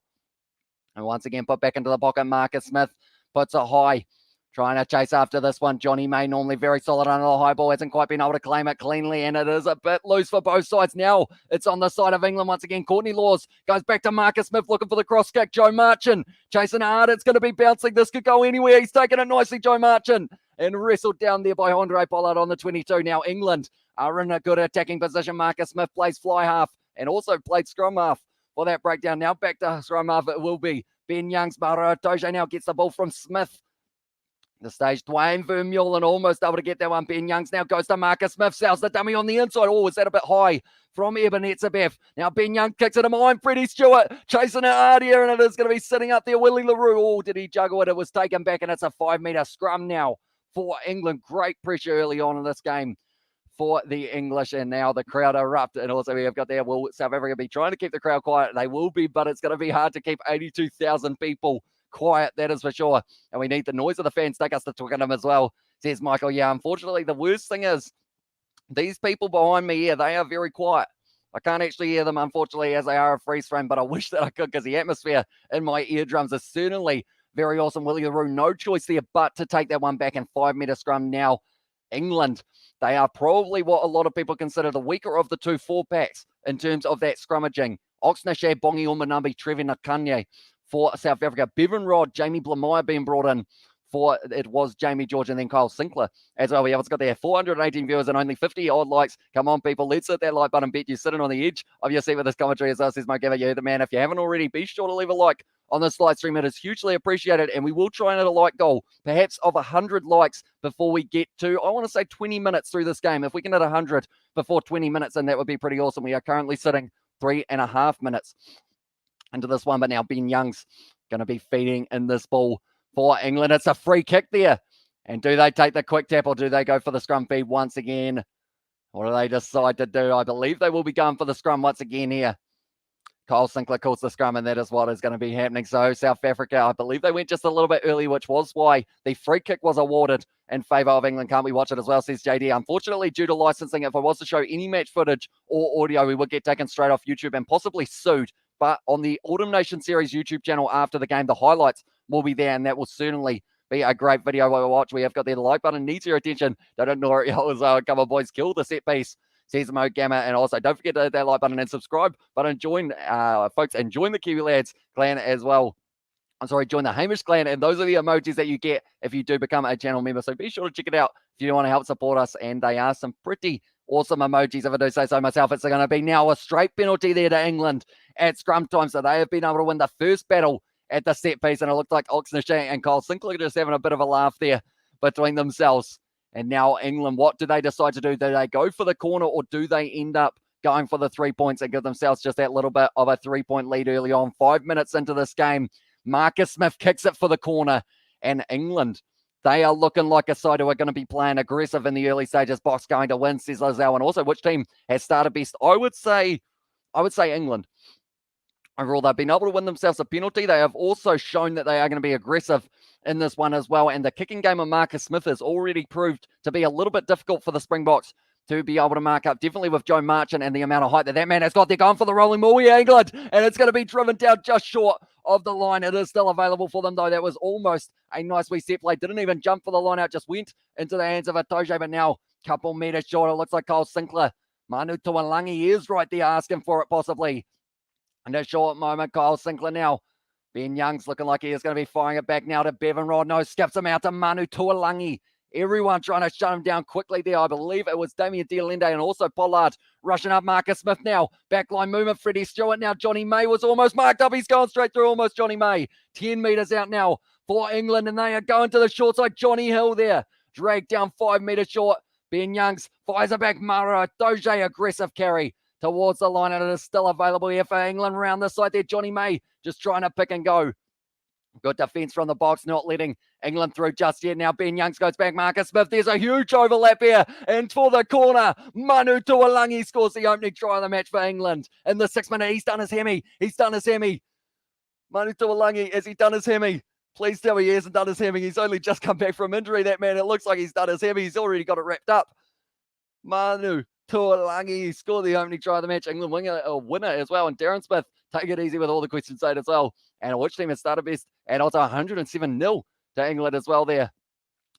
And once again, put back into the pocket. Marcus Smith puts it high. Trying to chase after this one. Johnny May, normally very solid under the high ball, hasn't quite been able to claim it cleanly, and it is a bit loose for both sides. Now it's on the side of England once again. Courtney Laws goes back to Marcus Smith, looking for the cross kick. Joe Marchant chasing hard. It's going to be bouncing. This could go anywhere. He's taking it nicely, Joe Marchant, and wrestled down there by Andre Pollard on the 22. Now England are in a good attacking position. Marcus Smith plays fly half and also played scrum half for that breakdown. Now back to scrum half it will be. Ben Youngs, Mara Toje now gets the ball from Smith. The stage, Dwayne Vermeulen almost able to get that one. Ben Youngs now goes to Marcus Smith, sells the dummy on the inside. Oh, was that a bit high from Eben Etzebeth? Now Ben Young kicks it in behind. Freddie Stewart chasing it hard here, and it is going to be sitting up there. Willie LaRue, oh, did he juggle it? It was taken back, and it's a 5-metre scrum now for England. Great pressure early on in this game for the English, and now the crowd erupt. And also we have got there, will South Africa be trying to keep the crowd quiet? They will be, but it's going to be hard to keep 82,000 people quiet, that is for sure. And we need the noise of the fans take us to Twickenham as well, says Michael. Yeah, unfortunately, the worst thing is these people behind me here, they are very quiet. I can't actually hear them, unfortunately, as they are a freeze frame, but I wish that I could, because the atmosphere in my eardrums is certainly very awesome. Willie LaRue, no choice there but to take that one back in 5-metre scrum now. England, they are probably what a lot of people consider the weaker of the two 4-packs in terms of that scrummaging. Oxnashad, Bongi Umanumbi, Trevor Nakanye for South Africa. Bevan Rod, Jamie Blamire being brought in for, it was Jamie George and then Kyle Sinclair as well. We have got there 418 viewers and only 50 odd likes. Come on, people, let's hit that like button. Bet you're sitting on the edge of your seat with this commentary as well, says Mo Gavin. You the man. If you haven't already, be sure to leave a like on this live stream. It is hugely appreciated, and we will try and hit a like goal, perhaps of 100 likes before we get to, I want to say 20 minutes through this game. If we can hit 100 before 20 minutes, then that would be pretty awesome. We are currently sitting 3.5 minutes into this one, but now Ben Youngs going to be feeding in this ball for England. It's a free kick there. And do they take the quick tap, or do they go for the scrum feed once again? What do they decide to do? I believe they will be going for the scrum once again here. Kyle Sinclair calls the scrum, and that is what is going to be happening. So South Africa, I believe they went just a little bit early, which was why the free kick was awarded in favour of England. Can't we watch it as well, says JD. Unfortunately, due to licensing, if I was to show any match footage or audio, we would get taken straight off YouTube and possibly sued. But on the Autumn Nation Series YouTube channel after the game, the highlights will be there, and that will certainly be a great video to watch. We have got there. The like button needs your attention. Don't ignore it. Come on, boys, kill the set piece, says Mo Gamma. And also, don't forget to hit that like button and subscribe button. Join, folks, and join the Kiwi Lads clan as well. I'm sorry, join the Hamish clan. And those are the emojis that you get if you do become a channel member. So be sure to check it out if you want to help support us. And they are some pretty awesome emojis, if I do say so myself. It's going to be now a straight penalty there to England at scrum time. So they have been able to win the first battle at the set piece, and it looked like Oxnashad and Kyle Sinclair just having a bit of a laugh there between themselves. And now England, what do they decide to do? Do they go for the corner, or do they end up going for the 3 points and give themselves just that little bit of a 3-point lead early on? 5 minutes into this game, Marcus Smith kicks it for the corner, and England, they are looking like a side who are going to be playing aggressive in the early stages. Box going to win, says Lozelle. And also, which team has started best? I would say England. Overall, they've been able to win themselves a penalty. They have also shown that they are going to be aggressive in this one as well. And the kicking game of Marcus Smith has already proved to be a little bit difficult for the Springboks to be able to mark up, definitely with Joe Marchant and the amount of height that man has got. They're going for the rolling ball here, England, and it's going to be driven down just short of the line. It is still available for them, though. That was almost a nice wee set play. Didn't even jump for the line out, just went into the hands of Atoje, but now a couple metres short. It looks like Kyle Sinclair. Manu Tuolangi is right there asking for it, possibly. In a short moment, Kyle Sinclair now. Ben Youngs looking like he is going to be firing it back now to Bevan Rod. No, skips him out to Manu Tuolangi. Everyone trying to shut him down quickly there. I believe it was Damien Dialende and also Pollard rushing up. Marcus Smith now. Backline movement. Freddie Stewart now. Johnny May was almost marked up. He's going straight through almost Johnny May. 10 metres out now for England, and they are going to the short side. Johnny Hill there. Dragged down 5 metres short. Ben Youngs fires it back. Mara Doge, aggressive carry towards the line, and it is still available here for England around the side there. Johnny May just trying to pick and go. Good defence from the box, not letting England through just yet. Now Ben Youngs goes back. Marcus Smith, there's a huge overlap here. And for the corner, Manu Tuolangi scores the opening try of the match for England. In the 6th minute, he's done his hemi. Manu Tuolangi, has he done his hemi? Please tell me he hasn't done his hemi. He's only just come back from injury, that man. It looks like he's done his hemi. He's already got it wrapped up. Manu Tuolangi scored the opening try of the match. England winner as well. And Darren Smith, take it easy with all the questions said as well. And which team has started best? And also 107-0 to England as well there.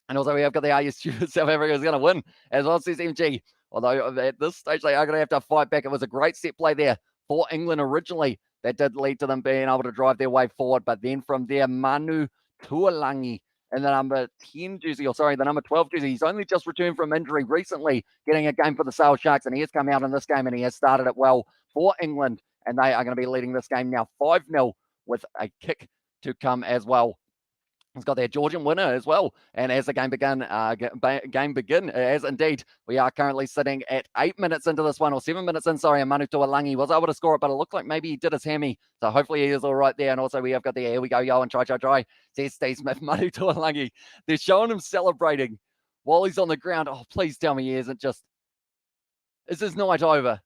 And also we have got the RU South Africa is going to win as well, says MG. Although at this stage they are going to have to fight back. It was a great set play there for England originally. That did lead to them being able to drive their way forward. But then from there, Manu Tuolangi in the number 10 jersey, the number 12 jersey. He's only just returned from injury recently, getting a game for the Sale Sharks, and he has come out in this game and he has started it well for England. And they are going to be leading this game now 5-0 with a kick to come as well. He's got their Georgian winner as well. And as the game begin, as indeed, we are currently sitting at 8 minutes into this one, or 7 minutes in, and Manu Tuolangi was able to score it, but it looked like maybe he did his hammy. So hopefully he is all right there. And also we have got the, here we go, yo, and try, says Steve Smith. Manu Tuolangi, they're showing him celebrating while he's on the ground. Oh, please tell me he isn't just, is his night over?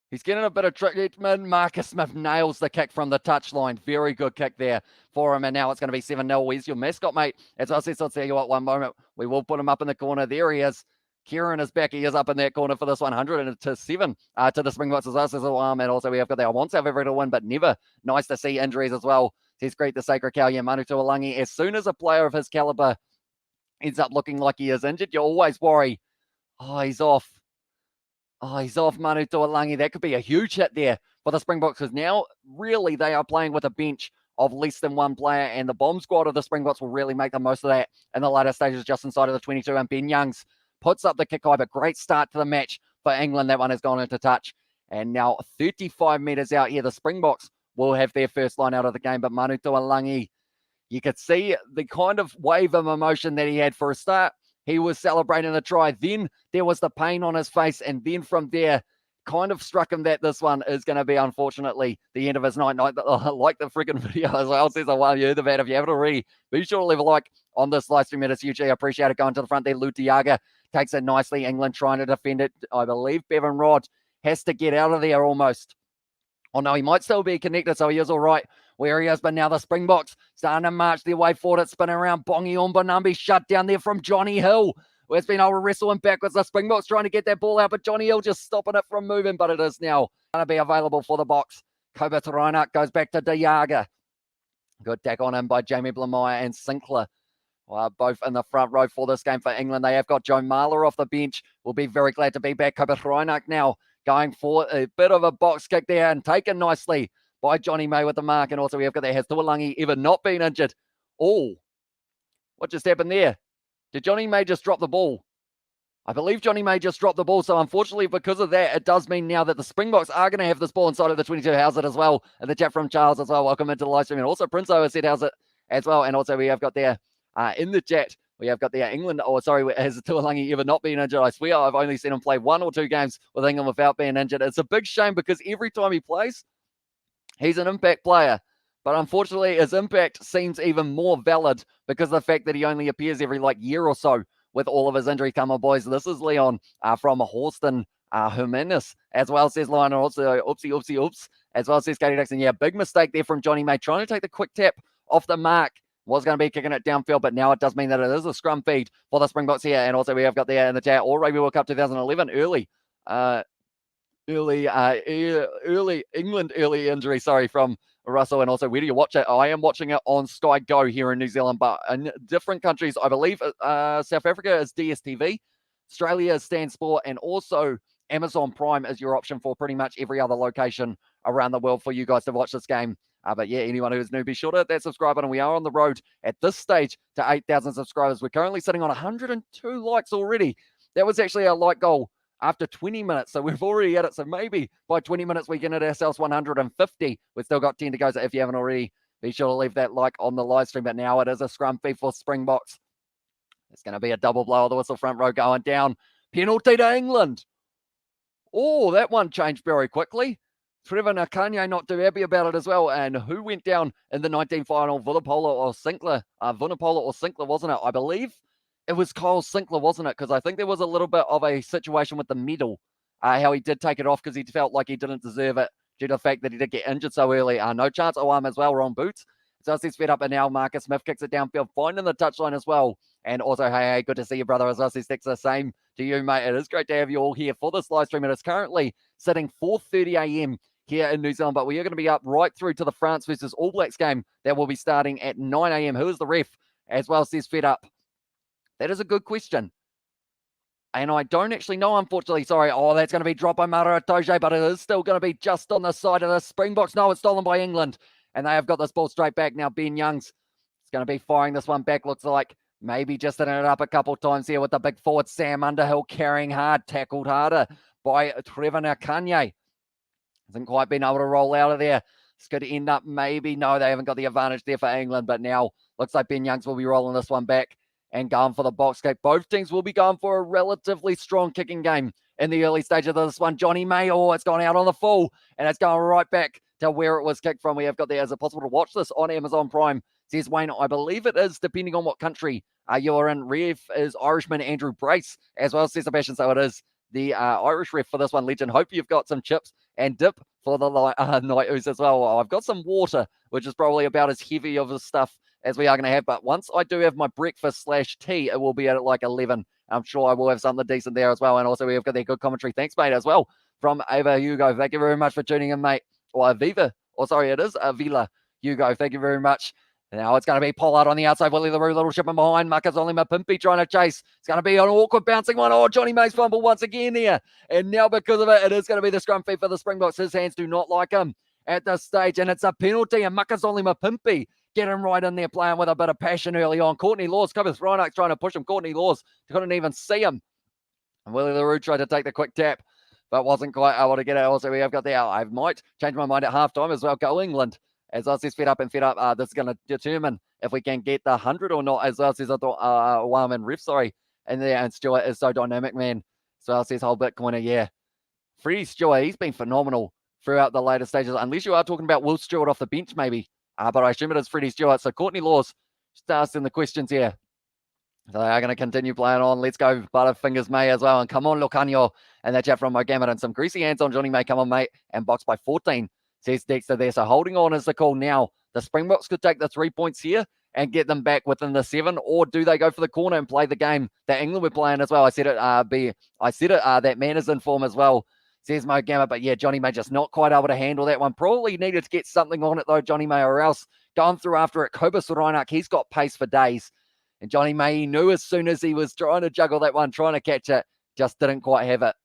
He's getting a bit of treatment. Marcus Smith nails the kick from the touchline. Very good kick there for him. And now it's going to be 7-0. Where's your mascot, mate? As I said, so I'll tell you what, one moment. We will put him up in the corner. There he is. Kieran is back. He is up in that corner for this 100-7 to the Springboks as well. And also we have got the, I want South Africa to win, but never nice to see injuries as well. Says great the sacred cow. Yeah, Manu Tuolangi. As soon as a player of his caliber ends up looking like he is injured, you always worry. Oh, he's off. Manu Tuolangi. That could be a huge hit there for the Springboks, because now really they are playing with a bench of less than one player, and the bomb squad of the Springboks will really make the most of that in the later stages, just inside of the 22. And Ben Youngs puts up the kick high, but great start to the match for England. That one has gone into touch. And now 35 metres out here, the Springboks will have their first line out of the game, but Manu Tuolangi, you could see the kind of wave of emotion that he had for a start. He was celebrating the try. Then there was the pain on his face. And then from there, kind of struck him that this one is going to be, unfortunately, the end of his night. Like the freaking video as well. Says, well, you heard about it. If you haven't already, be sure to leave a like on this live stream. It's hugely appreciate it. Going to the front there, Lutiaga takes it nicely. England trying to defend it. I believe Bevan Rod has to get out of there almost. Oh, no, he might still be connected, so he is all right where he is. But now the Springboks starting to march their way forward. It's spinning around. Bongi Umbanambi shut down there from Johnny Hill. It's been able to wrestle him backwards. The Springboks trying to get that ball out, but Johnny Hill just stopping it from moving. But it is now going to be available for the box. Kobus Reinach goes back to Diaga. Good tack on him by Jamie Blamire and Sinclair. Both in the front row for this game for England. They have got Joe Marler off the bench. We'll be very glad to be back. Kobus Reinach now going for a bit of a box kick there and taken nicely by Johnny May with the mark. And also we have got that, has Tuolangi ever not been injured? Oh, what just happened there? Did Johnny May just drop the ball? I believe Johnny May just dropped the ball. So unfortunately, because of that, it does mean now that the Springboks are going to have this ball inside of the 22. How's it as well? And the chat from Charles as well. Welcome into the live stream. And also Prince has said how's it as well. And also we have got there in the chat, we have got there England. Oh, sorry, has Tuolangi ever not been injured? I swear I've only seen him play 1 or 2 games with England without being injured. It's a big shame because every time he plays, he's an impact player. But unfortunately, his impact seems even more valid because of the fact that he only appears every year or so with all of his injury. Come on, boys. This is Leon from Horston Jimenez as well, says Lionel. Also, oops. As well, says Katie Dixon. Yeah, big mistake there from Johnny May. Trying to take the quick tap off the mark. Was going to be kicking it downfield, but now it does mean that it is a scrum feed for the Springboks here. And also we have got there in the chat, all Rugby World Cup 2011, early England injury, from Russell. And also, where do you watch it? I am watching it on Sky Go here in New Zealand, but in different countries, I believe South Africa is DSTV, Australia is Stan Sport, and also Amazon Prime is your option for pretty much every other location around the world for you guys to watch this game. But yeah, anyone who's new, be sure to hit that subscribe button. We are on the road at this stage to 8,000 subscribers. We're currently sitting on 102 likes already. That was actually our like goal after 20 minutes. So we've already at it. So maybe by 20 minutes, we can hit ourselves 150. We've still got 10 to go. So if you haven't already, be sure to leave that like on the live stream. But now it is a scrum feed for Springboks. It's going to be a double blow of the whistle, front row going down. Penalty to England. Oh, that one changed very quickly. Trevor Nakanye not too happy about it as well. And who went down in the 19 final? Vunipola or Sinclair? Vunipola or Sinclair, wasn't it? I believe it was Kyle Sinclair, wasn't it? Because I think there was a little bit of a situation with the medal, how he did take it off because he felt like he didn't deserve it due to the fact that he did get injured so early. No chance Oam as well, wrong boots. So he's fed up, and now Marcus Smith kicks it downfield, finding the touchline as well. And also, hey, good to see you, brother, as well. He sticks the same to you, mate. It is great to have you all here for this live stream. It is currently sitting 4:30 a.m. here in New Zealand, but we are going to be up right through to the France versus All Blacks game that will be starting at 9 a.m. Who is the ref? As well, says fed up. That is a good question. And I don't actually know, unfortunately. Sorry. Oh, that's going to be dropped by Mara Itoje, but it is still going to be just on the side of the Springboks. No, it's stolen by England. And they have got this ball straight back now. Ben Youngs is going to be firing this one back, looks like. Maybe just hitting it up a couple times here with the big forward, Sam Underhill, carrying hard, tackled harder by Trevor Nakanye. Hasn't quite been able to roll out of there. This could end up maybe. No, they haven't got the advantage there for England, but now looks like Ben Youngs will be rolling this one back and going for the box kick. Both teams will be going for a relatively strong kicking game in the early stage of this one. Johnny May, oh, it's gone out on the full, and it's going right back to where it was kicked from. We have got there. Is it possible to watch this on Amazon Prime? Says Wayne, I believe it is, depending on what country you're in. Ref is Irishman Andrew Brace, as well as Sebastian, so it is the Irish ref for this one. Legend, hope you've got some chips and dip for the night ooze as well. I've got some water, which is probably about as heavy of a stuff as we are going to have. But once I do have my breakfast/tea, it will be at like 11. I'm sure I will have something decent there as well. And also, we've got that good commentary. Thanks, mate, as well, from Ava Hugo. Thank you very much for tuning in, mate. Or Aviva. Or sorry, it is Avila Hugo. Thank you very much. Now it's going to be Pollard on the outside. Willie LaRue, little shipping behind. Makazole Mapimpi trying to chase. It's going to be an awkward bouncing one. Oh, Johnny May's fumble once again there. And now because of it, it is going to be the scrum feed for the Springboks. His hands do not like him at this stage. And it's a penalty. And Makazole Mapimpi getting right in there, playing with a bit of passion early on. Courtney Laws, Cobus Reinach trying to push him. Courtney Laws couldn't even see him. And Willie LaRue tried to take the quick tap, but wasn't quite able to get it. Also, we have got there. I might change my mind at halftime as well. Go England. As Aussie's fed up and fed up, this is going to determine if we can get the 100 or not. As well says, I thought, Wildman Ref, sorry. And there, and Stewart is so dynamic, man. So I'll says, whole Bitcoiner, yeah. Freddie Stewart, he's been phenomenal throughout the later stages, unless you are talking about Will Stewart off the bench, maybe. But I assume it is Freddie Stewart. So Courtney Laws just asking the questions here. So they are going to continue playing on. Let's go, Butterfingers May as well. And come on, Lucanio. And that chat from Mogammed. And some greasy hands on Johnny May. Come on, mate. And box by 14. Says Dexter there. So holding on is the call now. The Springboks could take the 3 points here and get them back within the 7, or do they go for the corner and play the game that England were playing as well? I said it. That man is in form as well. Says Mo Gamma, but yeah, Johnny May just not quite able to handle that one. Probably needed to get something on it though, Johnny May, or else going through after it. Kobus Reinach, he's got pace for days, and Johnny May, he knew as soon as he was trying to juggle that one, trying to catch it, just didn't quite have it.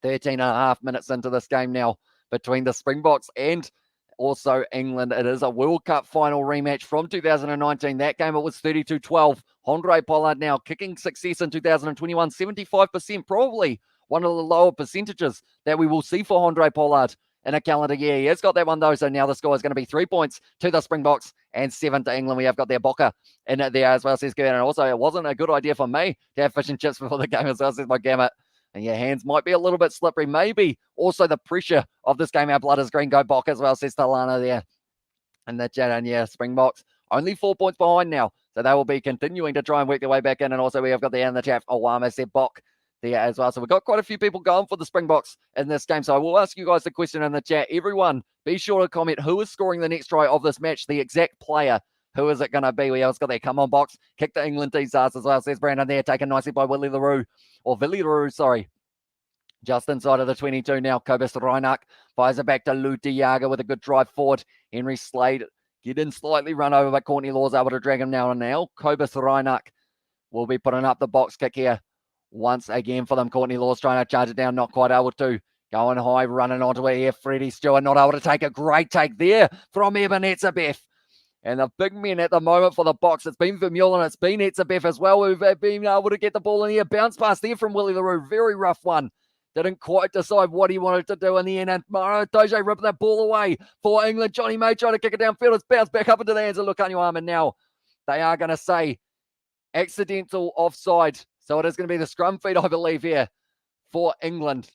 13 and a half minutes into this game now between the Springboks and also England. It is a World Cup final rematch from 2019. That game, it was 32-12. Andre Pollard now kicking success in 2021, 75%, probably one of the lower percentages that we will see for Andre Pollard in a calendar year. He has got that one though, so now the score is going to be 3 points to the Springboks and 7 to England. We have got their Bocker in it there as well, says Gavin. And also, it wasn't a good idea for me to have fish and chips before the game as well, says my Gamut. And your hands might be a little bit slippery. Maybe also the pressure of this game. Our blood is green. Go Bock as well, says Talana there. And the chat, and yeah, Springboks only 4 points behind now. So they will be continuing to try and work their way back in. And also we have got there in the chat, Owama said Bock there as well. So we've got quite a few people going for the Springboks in this game. So I will ask you guys the question in the chat. Everyone, be sure to comment who is scoring the next try of this match, the exact player. Who is it going to be? We also got there. Come on, Box. Kick the England team's ass as well, says Brandon there. Taken nicely by Willie LaRue. Or Villy LaRue, sorry. Just inside of the 22 now. Kobus Reinach fires it back to Lou Diaga with a good drive forward. Henry Slade getting slightly run over, but Courtney Law's able to drag him down. And now Kobus Reinach will be putting up the box kick here once again for them. Courtney Law's trying to charge it down, not quite able to. Going high, running onto it here. Freddie Stewart not able to take a great take there from Eben Etzebeth. And the big men at the moment for the box, it's been Vermeulen, it's been Etzebeth as well, who've been able to get the ball in here. Bounce pass there from Willie LaRue. Very rough one. Didn't quite decide what he wanted to do in the end. And Mara Doge ripped that ball away for England. Johnny May trying to kick it downfield. It's bounced back up into the hands of Lucanio Armin. Now they are going to say accidental offside. So it is going to be the scrum feed, I believe, here for England.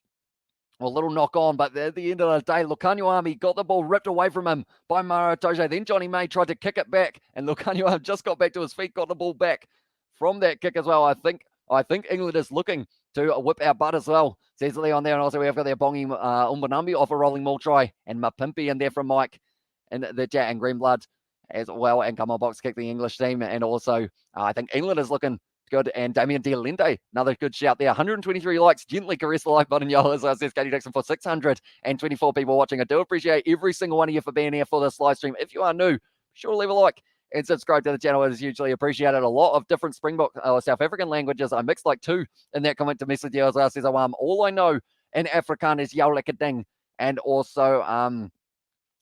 a little knock on, but at the end of the day, Lukanyuami got the ball ripped away from him by Maratoje. Then Johnny May tried to kick it back, and Lukanyuami just got back to his feet, got the ball back from that kick as well. I think England is looking to whip our butt as well. Says Leon there, and also we have got their Bongi Umbanambi off a rolling maul try, and Mapimpi in there from Mike, and the chat, and Greenblood as well, and come on box kick the English team, and also I think England is looking good, and Damien Dialende, another good shout there. 123 likes, gently caress the like button, y'all, as I says Katie Dixon for 624 people watching. I do appreciate every single one of you for being here for this live stream. If you are new, sure leave a like and subscribe to the channel. It is hugely appreciated. A lot of different Springbok South African languages. I mixed like 2 in that comment to message you as well. Says all I know in Afrikaans is Yau Lekker Ding, and also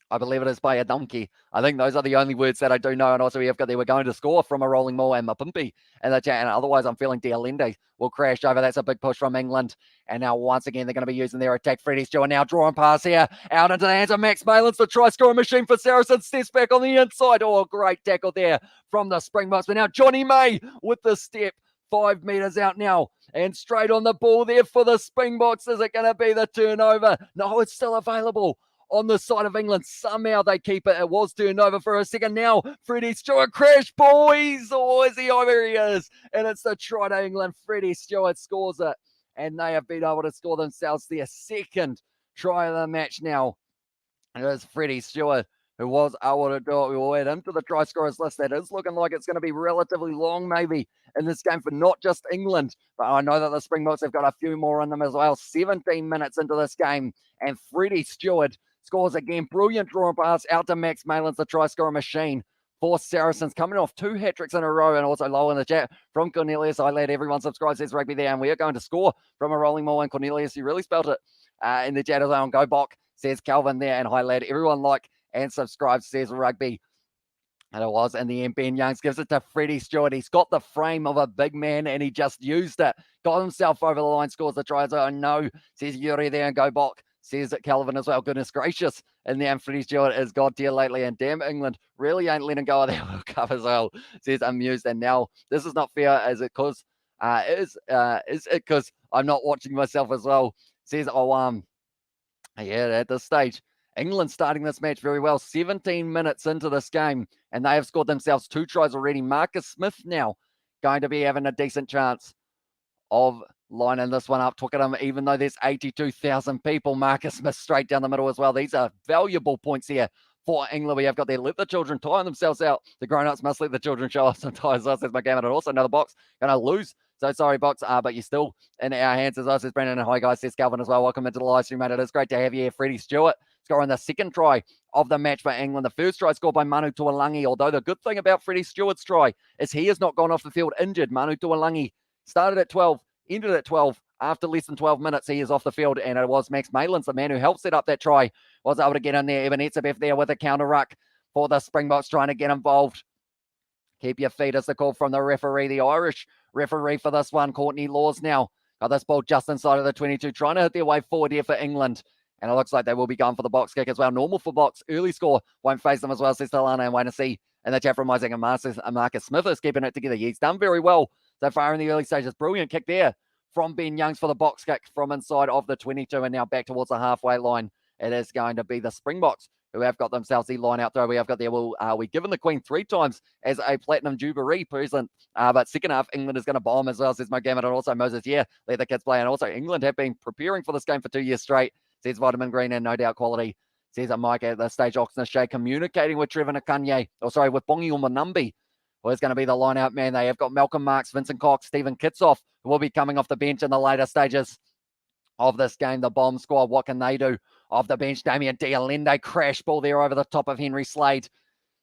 I believe it is by a donkey. I think those are the only words that I do know. And also we have got there, we're going to score from a rolling maul and Mapimpi in the chat. And otherwise I'm feeling Dialende will crash over. That's a big push from England. And now once again, they're going to be using their attack. Freddie Stewart now drawing pass here out into the hands of Max Malins, the try scoring machine for Saracen. Steps back on the inside. Oh, great tackle there from the Springboks. But now Johnny May with the step. 5 meters out now and straight on the ball there for the Springboks. Is it going to be the turnover? No, it's still available on the side of England. Somehow they keep it. It was turned over for a second. Now Freddie Stewart crash, boys. Oh, is he over? He is. And it's the try to England. Freddie Stewart scores it. And they have been able to score themselves their second try of the match now. It is Freddie Stewart who was able to do it. We will add him to the try scorers list. That is looking like it's going to be relatively long maybe in this game for not just England, but I know that the Springboks have got a few more in them as well. 17 minutes into this game, and Freddie Stewart scores again. Brilliant draw and pass out to Max Malins, the try scorer machine for Saracens, coming off 2 hat-tricks in a row. And also low in the chat from Cornelius. I let everyone subscribe, says Rugby there, and we are going to score from a rolling maul. And Cornelius, you really spelt it in the chat as well. Go Bok, says Calvin there, and hi lad, everyone like and subscribe, says Rugby. And it was in the end. Ben Youngs gives it to Freddie Stewart. He's got the frame of a big man, and he just used it. Got himself over the line, scores the try. Oh no, says Yuri there, and Go Bok, says Calvin as well. Goodness gracious. And then Freddie Stewart is god tier lately, and damn, England really ain't letting go of their World Cup as well, says Amused. And now this is not fair, is it because is it because I'm not watching myself as well, says yeah, at this stage England starting this match very well. 17 minutes into this game, and they have scored themselves 2 tries already. Marcus Smith now going to be having a decent chance of lining this one up. Twickenham, even though there's 82,000 people, Marcus Smith straight down the middle as well. These are valuable points here for England. We have got there, let the children tire themselves out. The grown-ups must let the children show off some tires. Says my game, and also another box. Going to lose. So sorry, Box, but you're still in our hands as well, says Brandon. And hi, guys, says Calvin as well. Welcome into the live stream, mate. It is great to have you here. Freddie Stewart scoring the second try of the match for England. The first try scored by Manu Tuolangi, although the good thing about Freddie Stewart's try is he has not gone off the field injured. Manu Tuolangi started at 12, ended at 12. After less than 12 minutes, he is off the field, and it was Max Malins, the man who helped set up that try, was able to get in there. Evan Etzebeth there with a counter ruck for the Springboks, trying to get involved. Keep your feet is the call from the referee. The Irish referee for this one, Courtney Laws, now got this ball just inside of the 22, trying to hit their way forward here for England. And it looks like they will be going for the box kick as well. Normal for box. Early score won't face them as well, says Talana. And wait to see in the chat from Isaac and Marcus Smith is keeping it together. He's done very well so far in the early stages. Brilliant kick there from Ben Youngs for the box kick from inside of the 22. And now back towards the halfway line. It is going to be the Springboks who have got themselves the line out throw. We have got there, we've given the Queen 3 times as a Platinum Jubilee present. But second half, England is going to bomb as well, says Mogammed. And also Moses, yeah, let the kids play. And also England have been preparing for this game for 2 years straight, says Vitamin Green, and no doubt quality, says Mike at the stage. Oxner Shea communicating with Trevor Nakanye, with Bongi Umanambi, who is going to be the line out man. They have got Malcolm Marks, Vincent Cox, Stephen Kitsoff, who will be coming off the bench in the later stages of this game. The bomb squad, what can they do off the bench? Damien Dialende, crash ball there over the top of Henry Slade.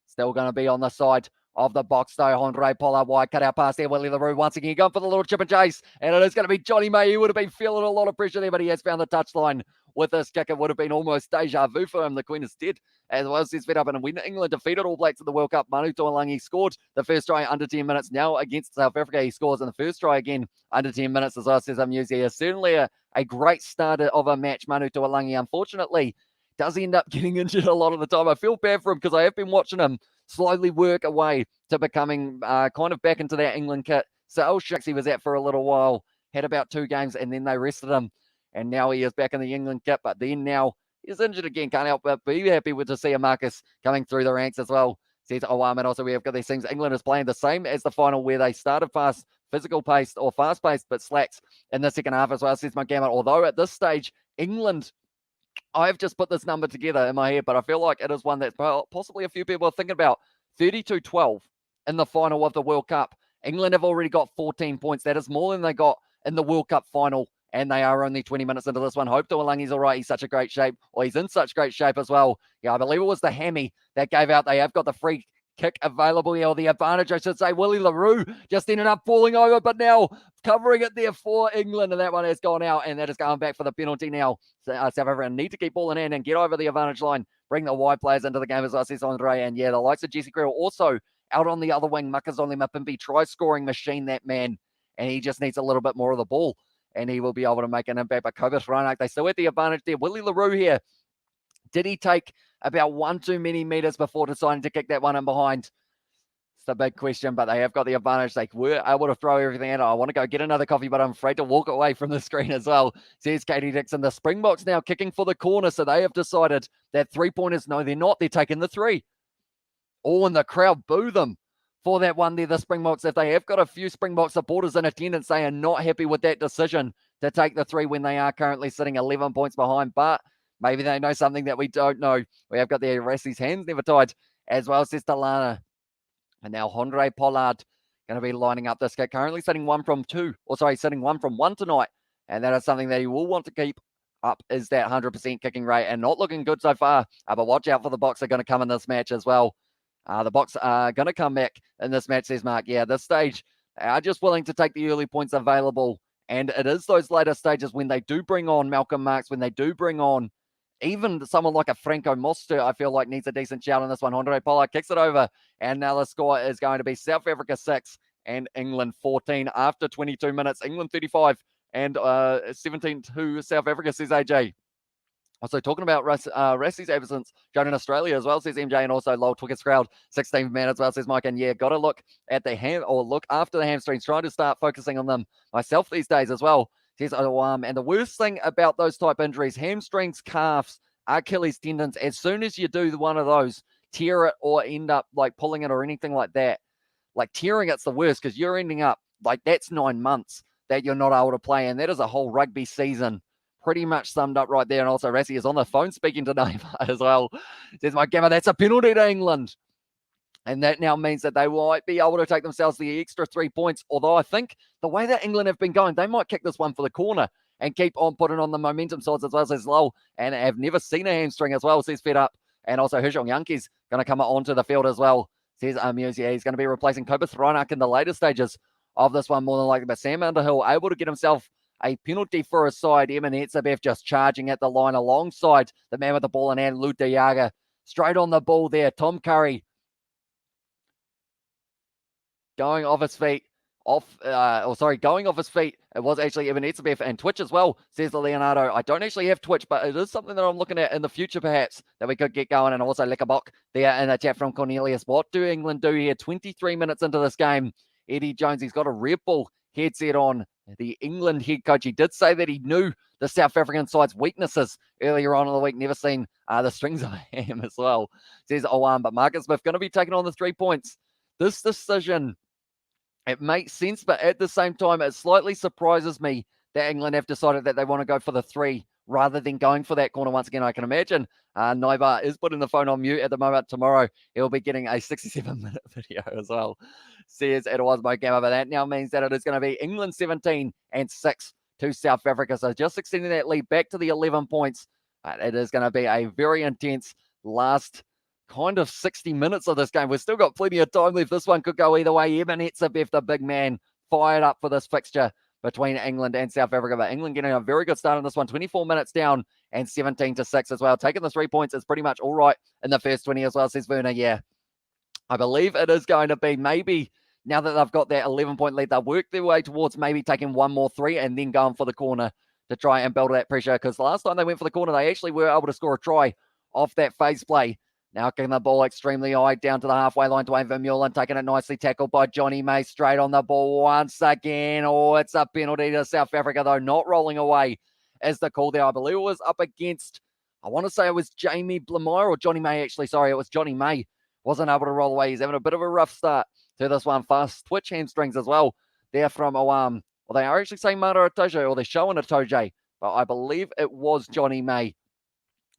Still going to be on the side of the box though. Andre Pollard wide cut out past there. Willie LaRue once again going for the little chip and chase. And it is going to be Johnny May. He would have been feeling a lot of pressure there, but he has found the touchline with this kick. It would have been almost deja vu for him. The Queen is dead as well as he's fed up. And when England defeated All Blacks at the World Cup, Manu Tuolangi scored the first try under 10 minutes. Now against South Africa, he scores in the first try again under 10 minutes as well, says Amusia. Certainly a great start of a match. Manu Tuolangi, unfortunately, does end up getting injured a lot of the time. I feel bad for him because I have been watching him slowly work away to becoming kind of back into that England kit. So Shucks he was out for a little while, had about 2 games, and then they rested him. and now he is back in the England kit, but then now he's injured again. Can't help but be happy with to see a Marcus coming through the ranks as well. Says and also we have got these things. England is playing the same as the final where they started fast, physical paced or fast paced, but slacks in the second half as well, says McGammon. Although at this stage, England, I've just put this number together in my head, but I feel like it is one that possibly a few people are thinking about. 32-12 in the final of the World Cup. England have already got 14 points. That is more than they got in the World Cup final, and they are only 20 minutes into this one. Hope Tuolangi's all right. He's such a great shape, or he's in such great shape as well. Yeah, I believe it was the hammy that gave out. They have got the free kick available here, or the advantage, I should say. Willie LaRue just ended up falling over, but now covering it there for England, and that one has gone out, and that is going back for the penalty now. South Africa need to keep ball in hand and get over the advantage line, bring the wide players into the game, as I said, Andre, and yeah, the likes of Jesse Creel also out on the other wing. Makazole Mapimpi, try-scoring machine, that man, and he just needs a little bit more of the ball, and he will be able to make an impact. But Kobus Reinach, they still at the advantage there. Willie LaRue here, did he take about one too many meters before deciding to kick that one in behind? It's the big question, but they have got the advantage. They were able to throw everything at it. I want to go get another coffee, but I'm afraid to walk away from the screen as well. Says Katie Dixon. The Springboks now kicking for the corner, so they have decided that three-pointers, no, they're not. They're taking the three. Oh, and the crowd boo them for that one there, the Springboks. If they have got a few Springbok supporters in attendance, they are not happy with that decision to take the three when they are currently sitting 11 points behind, but maybe they know something that we don't know. We have got the Rassie's hands never tied, as well, says Talana. And now Andre Pollard going to be lining up this kick. Currently sitting one from one tonight. And that is something that he will want to keep up, is that 100% kicking rate. And not looking good so far. But watch out for the Boks are going to come in this match as well. The Boks are going to come back in this match, says Mark. Yeah, this stage, they are just willing to take the early points available. And it is those later stages when they do bring on Malcolm Marx, when they do bring on even someone like a Franco Moster, I feel like needs a decent shout on this one. Andre Pollard kicks it over, and now the score is going to be South Africa 6 and England 14 after 22 minutes. England 35 and 17 to South Africa, says AJ. Also talking about Rassie's absence, shown in Australia as well, says MJ, and also Lowell Twickett's crowd, 16th man as well, says Mike. And yeah, got to look at the look after the hamstrings, trying to start focusing on them myself these days as well. Says, and the worst thing about those type injuries, hamstrings, calves, Achilles tendons, as soon as you do one of those, tear it or end up like pulling it or anything like that, like tearing it's the worst, because you're ending up like that's 9 months that you're not able to play, and that is a whole rugby season pretty much summed up right there. And also Rassie is on the phone speaking to Neymar as well. Says, my Gamma, that's a penalty to England. And that now means that they might be able to take themselves the extra 3 points. Although I think the way that England have been going, they might kick this one for the corner and keep on putting on the momentum sides as well, says Lowell. And have never seen a hamstring as well, says Fed Up. And also Hujong Yankee's going to come onto the field as well, says Muse. Yeah, he's going to be replacing Kobus Reinach in the later stages of this one more than likely. But Sam Underhill able to get himself a penalty for his side. Eamon Etzebeth just charging at the line alongside the man with the ball in hand, Lou Diaga. Straight on the ball there. Tom Curry going off his feet. Going off his feet. It was actually Eamon Etzebeth, and Twitch as well, says Leonardo. I don't actually have Twitch, but it is something that I'm looking at in the future, perhaps, that we could get going. And also Lekabok there in the chat from Cornelius. What do England do here? 23 minutes into this game. Eddie Jones, he's got a Red Bull headset on. The England head coach, he did say that he knew the South African side's weaknesses earlier on in the week. Never seen the strings of him as well, says Owan. But Marcus Smith going to be taking on the 3 points. This decision, it makes sense, but at the same time, it slightly surprises me that England have decided that they want to go for the 3 rather than going for that corner once again. I can imagine Noibar is putting the phone on mute at the moment. Tomorrow, he'll be getting a 67-minute video as well. Says it was my game over. That now means that it is going to be England 17 and 6 to South Africa. So just extending that lead back to the 11 points. It is going to be a very intense last kind of 60 minutes of this game. We've still got plenty of time left. This one could go either way. Eamon Etzebeth, the big man, fired up for this fixture between England and South Africa. But England getting a very good start on this one. 24 minutes down and 17 to 6 as well. Taking the 3 points is pretty much all right in the first 20 as well, says Werner. Yeah, I believe it is going to be maybe now that they've got that 11-point lead, they'll work their way towards maybe taking one more 3 and then going for the corner to try and build that pressure. Because last time they went for the corner, they actually were able to score a try off that phase play. Now kicking the ball extremely high down to the halfway line. Dwayne Vermeulen taking it nicely, tackled by Johnny May, straight on the ball once again. Oh, it's a penalty to South Africa, though, not rolling away. as the call there. I believe it was up against, I want to say it was Jamie Blamire or Johnny May, actually. Sorry, it was Johnny May. Wasn't able to roll away. He's having a bit of a rough start to this one. Fast twitch hamstrings as well. They're from Well, they are actually saying Mara Atoje, or they're showing Atoje, but I believe it was Johnny May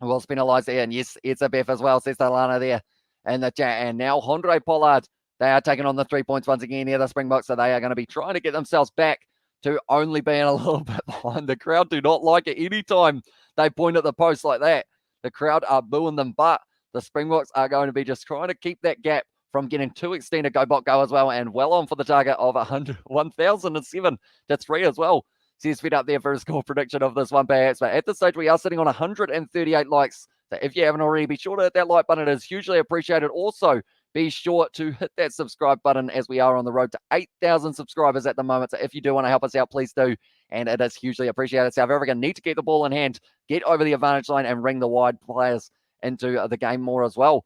who was penalised there. And yes, it's a Beth as well, says Talana there in the chat. And now Andre Pollard, they are taking on the 3 points once again here, the Springboks. So they are going to be trying to get themselves back to only being a little bit behind. The crowd do not like it anytime they point at the post like that. The crowd are booing them, but the Springboks are going to be just trying to keep that gap from getting too extended. Go Bot Go as well, and well on for the target of 1,007 to 3 as well. Says Fed up there for a score prediction of this one, perhaps. But at this stage, we are sitting on 138 likes. So if you haven't already, be sure to hit that like button. It is hugely appreciated. Also, be sure to hit that subscribe button, as we are on the road to 8,000 subscribers at the moment. So if you do want to help us out, please do. And it is hugely appreciated. South Africa need to get the ball in hand, get over the advantage line, and ring the wide players into the game more as well.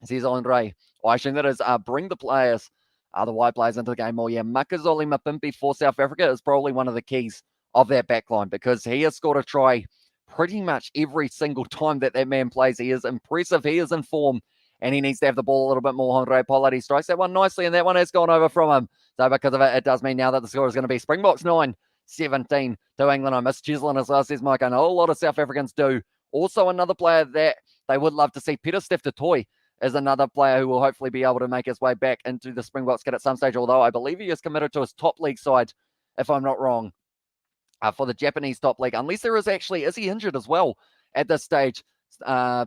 Says Andre. Well, I assume that is bring the players, the wide players into the game more. Yeah, Makazole Mapimpi for South Africa is probably one of the keys of that backline, because he has scored a try pretty much every single time that man plays. He is impressive. He is in form, and he needs to have the ball a little bit more. Andre Pollard, he strikes that one nicely, and that one has gone over from him. So because of it, it does mean now that the score is going to be Springboks 9-17 to England. I miss Cheslin as well, says Mike. I know a lot of South Africans do. Also, another player that they would love to see, Peter Steph-Toy, is another player who will hopefully be able to make his way back into the Springboks kit at some stage, although I believe he is committed to his top league side, if I'm not wrong, for the Japanese top league, unless there is he injured as well at this stage,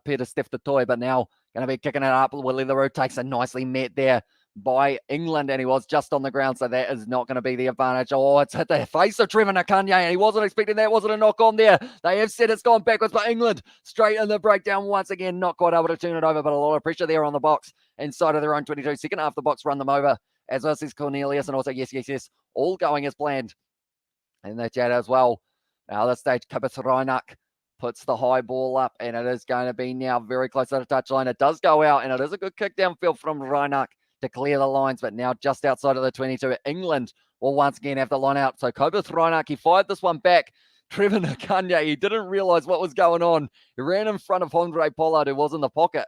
Peter Steph-Toy, but now going to be kicking it up. Willie LaRue takes a nicely met there by England, and he was just on the ground, so that is not going to be the advantage. Oh, it's hit the face of Trevor Nakanye, and he wasn't expecting that. Wasn't a knock on there. They have said it's gone backwards, but England straight in the breakdown once again, not quite able to turn it over, but a lot of pressure there on the box inside of their own 22. Second half, the box run them over, as well as Cornelius, and also yes, all going as planned in the chat as well. Now this stage, Kibitz Reinach puts the high ball up, and it is going to be now very close to the touchline. It does go out, and it is a good kick downfield from Reinach to clear the lines, but now just outside of the 22, England will once again have the line out. So Kobus Reinach, he fired this one back. Trevor Nakanye, he didn't realize what was going on. He ran in front of Andre Pollard, who was in the pocket.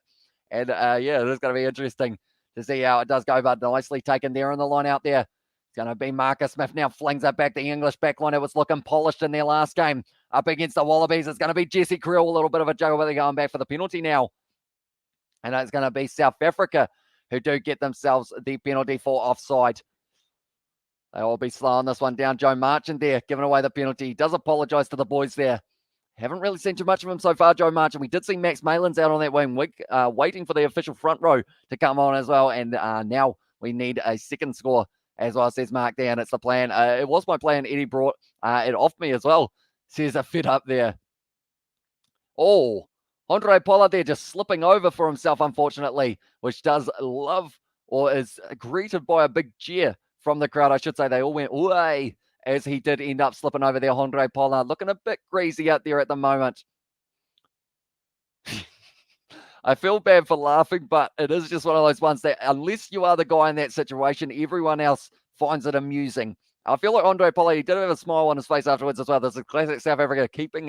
And yeah, it is going to be interesting to see how it does go, but nicely taken there on the line out there. It's going to be Marcus Smith now flings it back. The English backline, it was looking polished in their last game up against the Wallabies. It's going to be Jesse Creel, a little bit of a juggle, but they're going back for the penalty now. And it's going to be South Africa who do get themselves the penalty for offside. They will be slowing this one down. Joe Marchant there, giving away the penalty. He does apologise to the boys there. Haven't really seen too much of him so far, Joe Marchant. We did see Max Malins out on that wing, waiting for the official front row to come on as well. And now we need a second score as well, says Mark there, and it's the plan. It was my plan. Eddie brought it off me as well, says a fit up there. Oh, Andre Pollard there just slipping over for himself, unfortunately, which does love, or is greeted by a big cheer from the crowd. I should say they all went away as he did end up slipping over there. Andre Pollard looking a bit greasy out there at the moment. I feel bad for laughing, but it is just one of those ones that unless you are the guy in that situation, everyone else finds it amusing. I feel like Andre Pollard, he did have a smile on his face afterwards as well. There's a classic South Africa keeping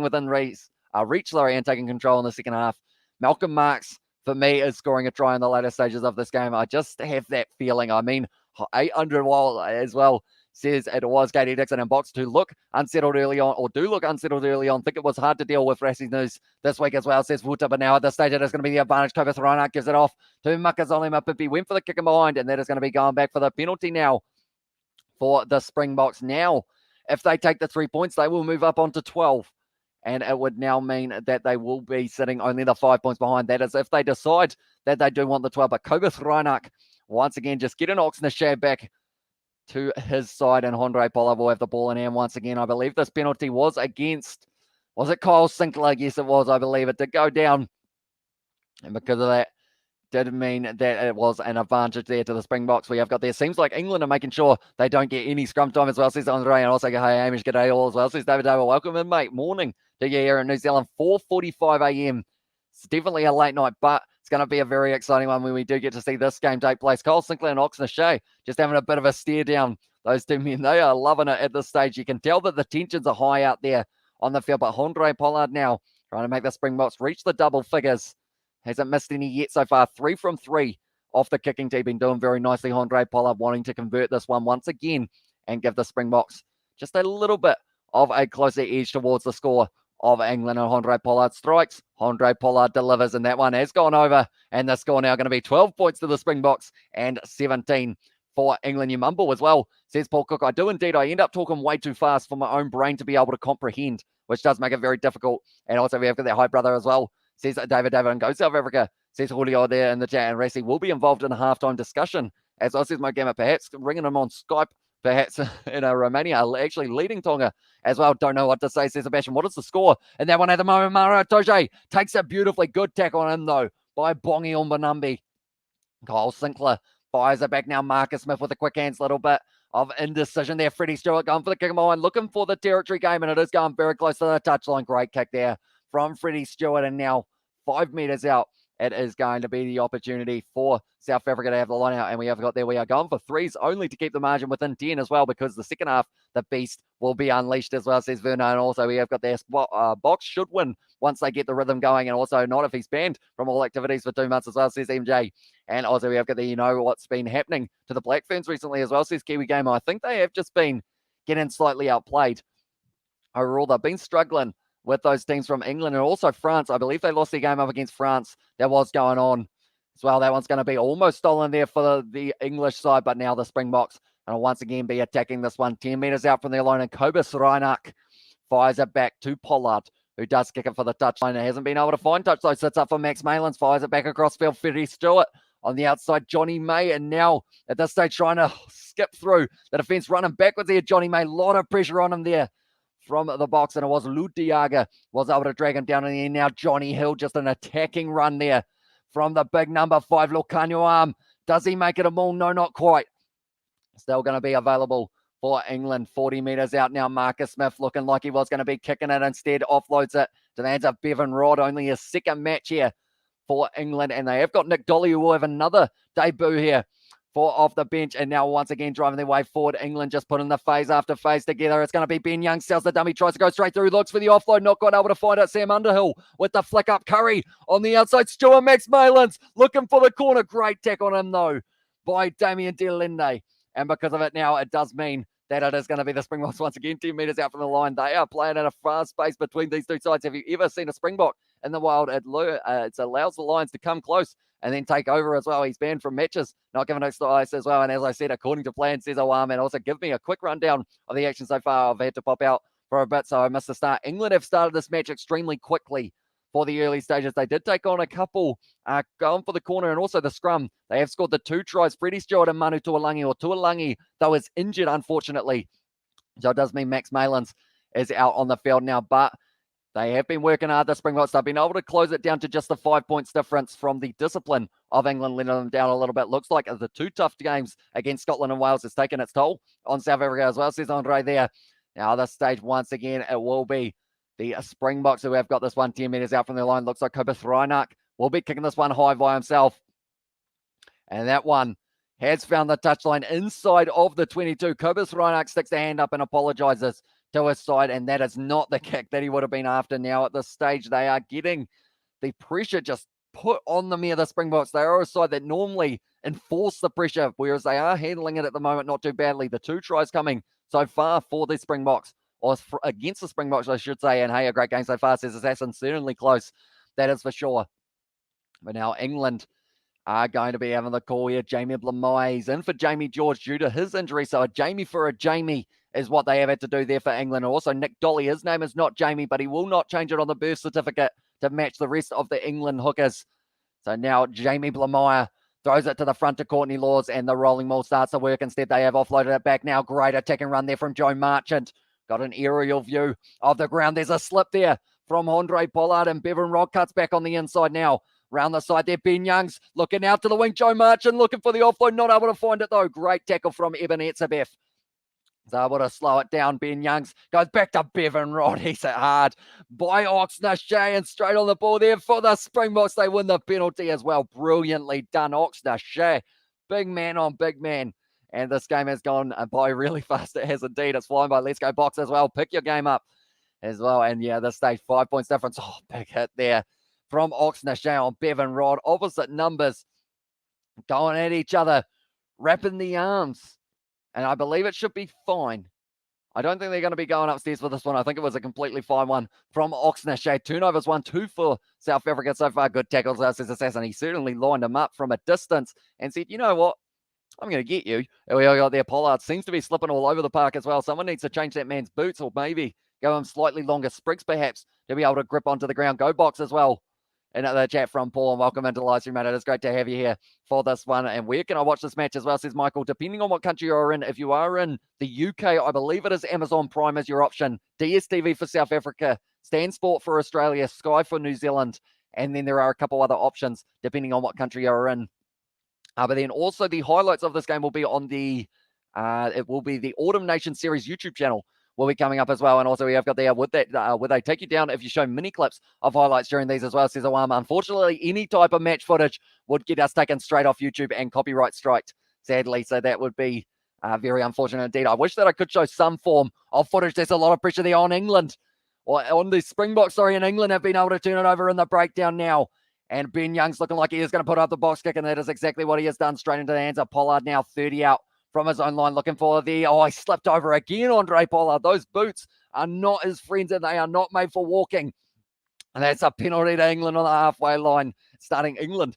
within reach, and taking control in the second half. Malcolm Marx, for me, is scoring a try in the later stages of this game. I just have that feeling. I mean, 800 while as well says it was Katie Dixon and Box to look unsettled early on, or do look unsettled early on. Think it was hard to deal with Rassie's news this week as well, says Wuta, but now at this stage it is going to be the advantage. Kobus Reinach gives it off to Makazole Mapimpi, went for the kick in behind, and that is going to be going back for the penalty now for the Springboks. Now, if they take the 3 points, they will move up onto 12. And it would now mean that they will be sitting only the 5 points behind. That is if they decide that they do want the 12. But Kobus Reinach, once again, just getting Oxnashad back to his side. And Andre Pollard will have the ball in hand once again. I believe this penalty was against, was it Kyle Sinclair? Yes, it was. I believe it did go down. And because of that, did mean that it was an advantage there to the Springboks. We have got there. Seems like England are making sure they don't get any scrum time as well, says Andre. And also, hey, Hamish, g'day all as well, says David David. Welcome in, mate. Morning to you here in New Zealand. 4:45 a.m. It's definitely a late night, but it's going to be a very exciting one when we do get to see this game take place. Cole Sinclair and Oxnashad just having a bit of a stare down Those two men, they are loving it at this stage. You can tell that the tensions are high out there on the field, but Handré Pollard now trying to make the Springboks reach the double figures. Hasn't missed any yet so far. 3 from 3 off the kicking tee. Been doing very nicely. Handré Pollard wanting to convert this one once again and give the Springboks just a little bit of a closer edge towards the score of England. And Handré Pollard strikes. Handré Pollard delivers, and that one has gone over. And the score now going to be 12 points to the Springboks and 17 for England. You mumble as well, says Paul Cook. I do indeed. I end up talking way too fast for my own brain to be able to comprehend, which does make it very difficult. And also we have got that high brother as well, says David, and go South Africa, says Julio there in the chat. And Rassi will be involved in a halftime discussion, as I says Mogama, perhaps ringing him on Skype, perhaps in Romania, actually leading Tonga as well. Don't know what to say, says Sebastian. What is the score? And that one at the moment, Mara Toje takes a beautifully good tackle on him, though, by Bongi Umbanambi. Kyle Sinclair fires it back now. Marcus Smith with a quick hands, little bit of indecision there. Freddie Stewart going for the kick line, looking for the territory game, and it is going very close to the touchline. Great kick there from Freddie Stewart, and now 5 meters out, it is going to be the opportunity for South Africa to have the line out, and we have got there. We are going for threes only to keep the margin within 10 as well, because the second half, the beast will be unleashed as well, says Vernon. And also we have got their box should win once they get the rhythm going, and also not if he's banned from all activities for 2 months as well, says MJ. And also we have got the, you know what's been happening to the Black Ferns recently as well, says Kiwi Gamer. I think they have just been getting slightly outplayed. Overall, they've been struggling with those teams from England and also France. I believe they lost their game up against France. That was going on as well. That one's going to be almost stolen there for the English side, but now the Springboks will once again be attacking this one 10 meters out from their line, and Kobus Reinach fires it back to Pollard, who does kick it for the touchline. It hasn't been able to find touch, though. Sits up for Max Malins, fires it back across field. Freddie Stewart on the outside, Johnny May, and now at this stage trying to skip through the defense, running backwards there. Johnny May, a lot of pressure on him there from the box, and it was Ludiaga was able to drag him down in the end. Now Johnny Hill, just an attacking run there from the big number 5, Lukanyo. Does he make it a maul? No, not quite. Still going to be available for England. 40 meters out now. Marcus Smith looking like he was going to be kicking it. Instead, offloads it to the hands of Bevan Rod. Only his second match here for England, and they have got Nick Dolly, who will have another debut here for off the bench, and now once again driving their way forward. England just putting the phase after phase together. It's going to be Ben Young, sells the dummy, tries to go straight through, looks for the offload, not quite able to find it. Sam Underhill with the flick up. Curry on the outside. Stuart Max Malins looking for the corner. Great tack on him though by Damien Delende, and because of it now, it does mean that it is going to be the Springboks once again 10 meters out from the line. They are playing at a fast pace between these two sides. Have you ever seen a Springbok in the wild? It allows the Lions to come close and then take over as well. He's banned from matches, not given extra ice as well. And as I said, according to plan, says Owam, and also give me a quick rundown of the action so far. I've had to pop out for a bit, so I missed the start. England have started this match extremely quickly for the early stages. They did take on a couple going for the corner and also the scrum. They have scored the 2 tries. Freddie Stewart and Manu Tuolangi, though, is injured, unfortunately. So it does mean Max Malins is out on the field now, but they have been working hard, the Springboks. They've been able to close it down to just the 5 points difference from the discipline of England, letting them down a little bit. Looks like the 2 tough games against Scotland and Wales has taken its toll on South Africa as well, says Andre there. Now, this stage, once again, it will be the Springboks who have got this one 10 meters out from their line. Looks like Kobus Reinach will be kicking this one high by himself. And that one has found the touchline inside of the 22. Kobus Reinach sticks the hand up and apologizes to his side, and that is not the kick that he would have been after. Now at this stage, they are getting the pressure just put on them here, the Springboks. They are a side that normally enforce the pressure, whereas they are handling it at the moment not too badly. The 2 tries coming so far for the Springboks, or against the Springboks, I should say. And hey, a great game so far, says Assassin. Certainly close, that is for sure. But now England are going to be having the call here. Jamie Blamai is in for Jamie George due to his injury. So a Jamie for a Jamie is what they have had to do there for England. And also Nick Dolly, his name is not Jamie, but he will not change it on the birth certificate to match the rest of the England hookers. So now Jamie Blamire throws it to the front to Courtney Laws, and the rolling maul starts to work. Instead, they have offloaded it back now. Great attack and run there from Joe Marchant. Got an aerial view of the ground. There's a slip there from Handré Pollard, and Bevan Rod cuts back on the inside now. Round the side there, Ben Youngs looking out to the wing. Joe Marchant looking for the offload, not able to find it though. Great tackle from Eben Etzebeth. He's able to slow it down. Ben Youngs goes back to Bevan Rod. He's hit hard by Oxnashay, and straight on the ball there for the Springboks. They win the penalty as well. Brilliantly done, Oxnashay. Big man on big man. And this game has gone by really fast. It has indeed. It's flying by. Let's go Boks as well. Pick your game up as well. And yeah, this stage, 5 points difference. Oh, big hit there from Oxnashare on Bevan Rod. Opposite numbers going at each other, wrapping the arms. And I believe it should be fine. I don't think they're going to be going upstairs for this one. I think it was a completely fine one from Oxnashare. Turnovers 1-2 for South Africa so far. Good tackles, says Assassin. He certainly lined him up from a distance and said, you know what? I'm going to get you. And we got there. Pollard seems to be slipping all over the park as well. Someone needs to change that man's boots or maybe go him slightly longer sprigs perhaps to be able to grip onto the ground. Go Boks as well. Another chat from Paul, and welcome into Livestream, mate. It is great to have you here for this one. And where can I watch this match as well, says Michael, depending on what country you're in. If you are in the UK, I believe it is Amazon Prime as your option. DSTV for South Africa, Stan Sport for Australia, Sky for New Zealand, and then there are a couple other options depending on what country you're in. But then also the highlights of this game will be on the, it will be the Autumn Nation Series YouTube channel. Will be coming up as well. And also we have got there, would they take you down if you show mini clips of highlights during these as well, says Awam. Unfortunately, any type of match footage would get us taken straight off YouTube and copyright striked, sadly. So that would be very unfortunate indeed. I wish that I could show some form of footage. There's a lot of pressure there on England, or on the Springboks, sorry, and England have been able to turn it over in the breakdown now. And Ben Young's looking like he is going to put up the box kick, and that is exactly what he has done, straight into the hands of Pollard now, 30 out from his own line, looking for the, oh, he slipped over again, Andre Pollard. Those boots are not his friends, and they are not made for walking. And that's a penalty to England on the halfway line. It's starting England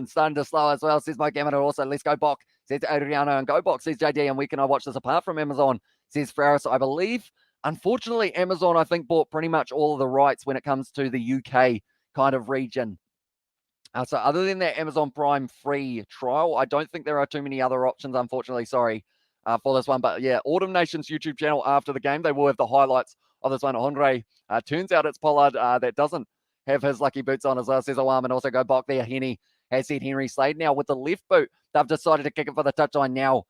starting to slow as well, says Mike Gammon. Also, let's go Boks, says Adriano, and go Boks, says JD, and where can I watch this apart from Amazon, says Ferris. I believe, unfortunately, Amazon, I think, bought pretty much all of the rights when it comes to the UK kind of region. So other than that Amazon Prime free trial, I don't think there are too many other options, unfortunately, sorry, for this one. But yeah, Autumn Nation's YouTube channel after the game, they will have the highlights of this one. Andre, turns out it's Pollard that doesn't have his lucky boots on as well, says Awam, and also go Boks there. Henny has said Henry Slade now with the left boot. They've decided to kick it for the touchline now.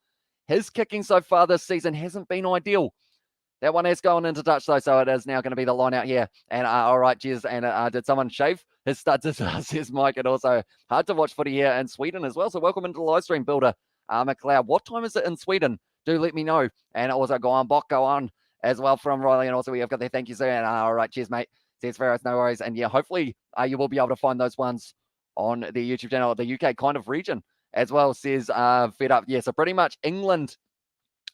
His kicking so far this season hasn't been ideal. That one has gone into touch, though, so it is now going to be the line out here. And all right, cheers. And did someone shave his studs as well, says Mike. And also hard to watch footy here in Sweden as well. So welcome into the live stream, Builder McLeod. What time is it in Sweden? Do let me know. And also go on, Bok, go on as well from Riley. And also we have got there. Thank you, sir. And all right, cheers, mate. Says Ferris, no worries. And yeah, hopefully you will be able to find those ones on the YouTube channel, the UK kind of region as well, says Fed Up. Yeah, so pretty much England.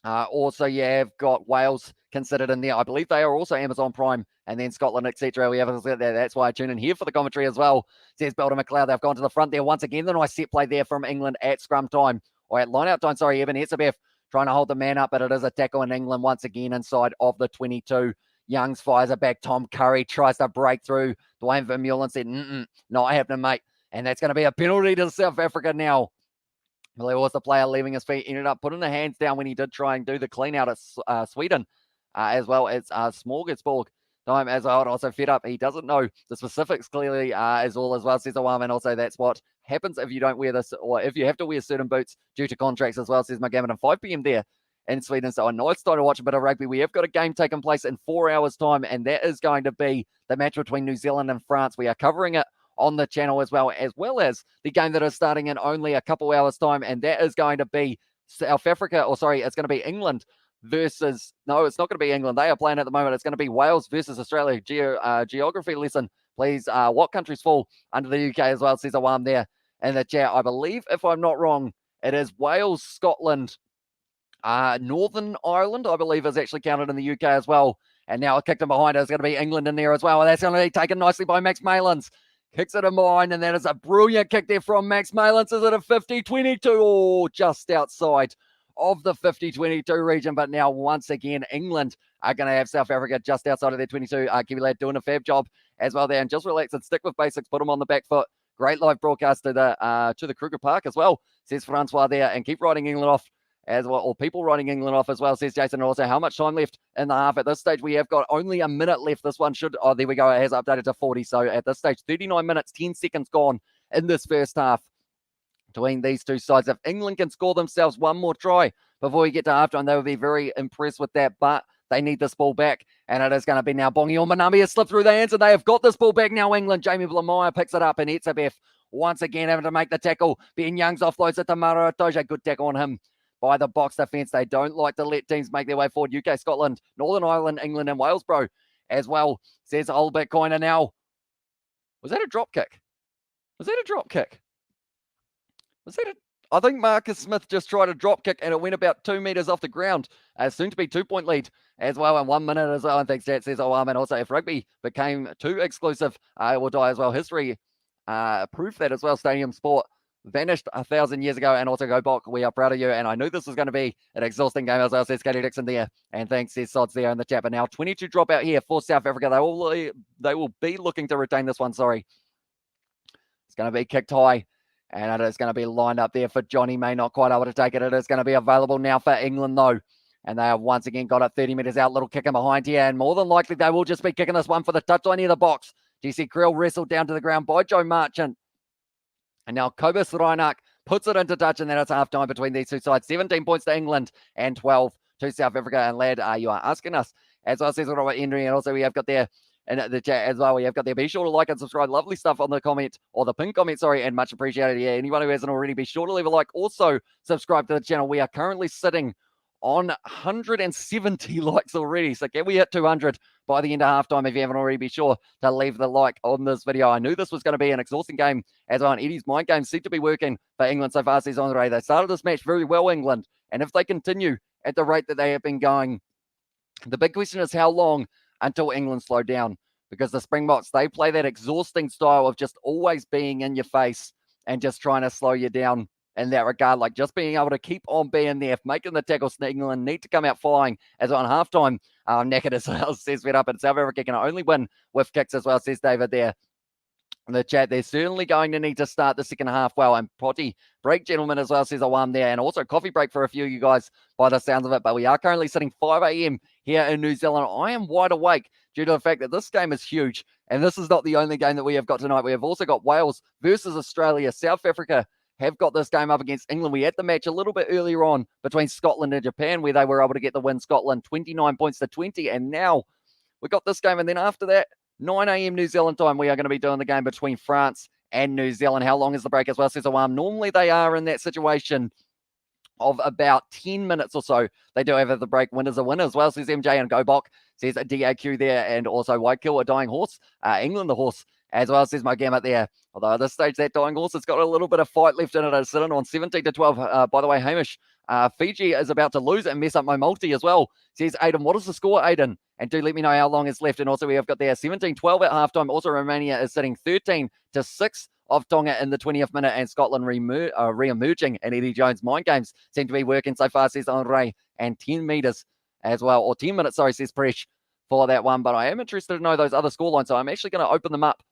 Also, yeah, I've got Wales considered in there. I believe they are also Amazon Prime, and then Scotland, etc. We have that. That's why I tune in here for the commentary as well, says Belder McLeod. They've gone to the front there once again. The nice set play there from England at scrum time, or at line out time, sorry. Evan Hetzebeth trying to hold the man up, but it is a tackle in England once again inside of the 22. Youngs fires it back. Tom Curry tries to break through. Dwayne Vermeulen said, not happening, mate. And that's going to be a penalty to South Africa now. I believe it was the player leaving his feet, ended up putting the hands down when he did try and do the clean out at Sweden, as well as Smorgasburg time as well. Also Fed Up, he doesn't know the specifics clearly as all as well, says Awam. And also that's what happens if you don't wear this, or if you have to wear certain boots due to contracts as well, says McGavin. And 5 p.m. there in Sweden. So a nice time to watch a bit of rugby. We have got a game taking place in 4 hours time, and that is going to be the match between New Zealand and France. We are covering it on the channel as well as the game that is starting in only a couple hours time, and that is going to be South Africa, or sorry, it's going to be England versus, no, it's not going to be England. They are playing at the moment. It's going to be Wales versus Australia. Geography lesson, please. What countries fall under the UK as well, says Awam there in the chat. I believe, if I'm not wrong, it is Wales, Scotland, Northern Ireland, I believe, is actually counted in the UK as well. And now a kick to behind it is going to be England in there as well. And that's going to be taken nicely by Max Malins. Kicks it in behind, and that is a brilliant kick there from Max Malins. Is it a 50-22? Oh, just outside of the 50-22 region. But now, once again, England are going to have South Africa just outside of their 22. Kiwi lad doing a fab job as well there. And just relax and stick with basics. Put them on the back foot. Great live broadcast to the Kruger Park as well, says Francois there. And keep riding England off as well, or people riding England off as well, says Jason. And also, how much time left in the half? At this stage, we have got only a minute left. This one should, oh, there we go. It has updated to 40. So at this stage, 39 minutes, 10 seconds gone in this first half between these two sides. If England can score themselves one more try before we get to halftime, they would be very impressed with that. But they need this ball back, and it is going to be now Bongi Omanambi has slipped through the hands, and they have got this ball back now, England. Jamie Blamire picks it up, and Etzebeth once again having to make the tackle. Ben Youngs offloads it to Mara Atoja. Good tackle on him by the Boks defence. They don't like to let teams make their way forward. UK, Scotland, Northern Ireland, England, and Wales, bro, as well. Says Old Bitcoiner now. Was that a drop kick? Was that a drop kick? Was that a... I think Marcus Smith just tried a drop kick and it went about 2 meters off the ground. Soon to be 2-point lead as well in 1 minute as well. And thanks, chat, says, and also if rugby became too exclusive, it will die as well. History proof that as well. Stadium sport vanished 1,000 years ago. And also go Bok, we are proud of you. And I knew this was going to be an exhausting game as well, says Katie Dixon there. And thanks, says Sods there in the chat. But now 22 dropout here for South Africa. They will be looking to retain this one, sorry. It's going to be kicked high. And it is going to be lined up there for Johnny May, not quite able to take it. It is going to be available now for England, though. And they have once again got it 30 meters out. Little kick in behind here. And more than likely, they will just be kicking this one for the touchline near the box. GC Creel wrestled down to the ground by Joe Marchant. And now Kobus Reinach puts it into touch. And then it's halftime between these two sides. 17 points to England and 12 to South Africa. And lad, you are asking us, as well, says Robert Henry. And also we have got there in the chat as well. We have got there. Be sure to like and subscribe. Lovely stuff on the comment, or the pinned comment, sorry, and much appreciated. Yeah, anyone who hasn't already, be sure to leave a like. Also, subscribe to the channel. We are currently sitting on 170 likes already. So can we hit 200 by the end of halftime? If you haven't already, be sure to leave the like on this video. I knew this was going to be an exhausting game as well. And Eddie's mind game seemed to be working for England so far, says Andre. They started this match very well, England. And if they continue at the rate that they have been going, the big question is how long until England slow down, because the Springboks, they play that exhausting style of just always being in your face and just trying to slow you down in that regard, like just being able to keep on being there, making the tackles. England need to come out flying as well. On halftime, naked as well, says Fed Up, and South Africa can only win with kicks as well, says David there in the chat. They're certainly going to need to start the second half well. And potty break, gentlemen, as well, says Awam there. And also coffee break for a few of you guys by the sounds of it. But we are currently sitting 5 a.m. here in New Zealand. I am wide awake due to the fact that this game is huge. And this is not the only game that we have got tonight. We have also got Wales versus Australia. South Africa have got this game up against England. We had the match a little bit earlier on between Scotland and Japan, where they were able to get the win. Scotland 29 points to 20. And now we got this game. And then after that, 9 a.m. New Zealand time, we are going to be doing the game between France and New Zealand. How long is the break as well, says Awam? Normally they are in that situation of about 10 minutes or so. They do have the break. Winners a win as well, says MJ. And Go Bok, says a DAQ there. And also Whitekill, a dying horse. England, the horse, as well, says my Gamut there. Although at this stage, that dying horse has got a little bit of fight left in it. It's sitting on 17 to 12. By the way, Hamish, Fiji is about to lose and mess up my multi as well, says Aiden. What is the score, Aiden? And do let me know how long is left. And also we have got there 17-12 at halftime. Also Romania is sitting 13-6 of Tonga in the 20th minute. And Scotland re-emerging. And Eddie Jones' mind games seem to be working so far, says Andre. And 10 meters as well. Or 10 minutes, sorry, says Presh for that one. But I am interested to know those other scorelines. So I'm actually going to open them up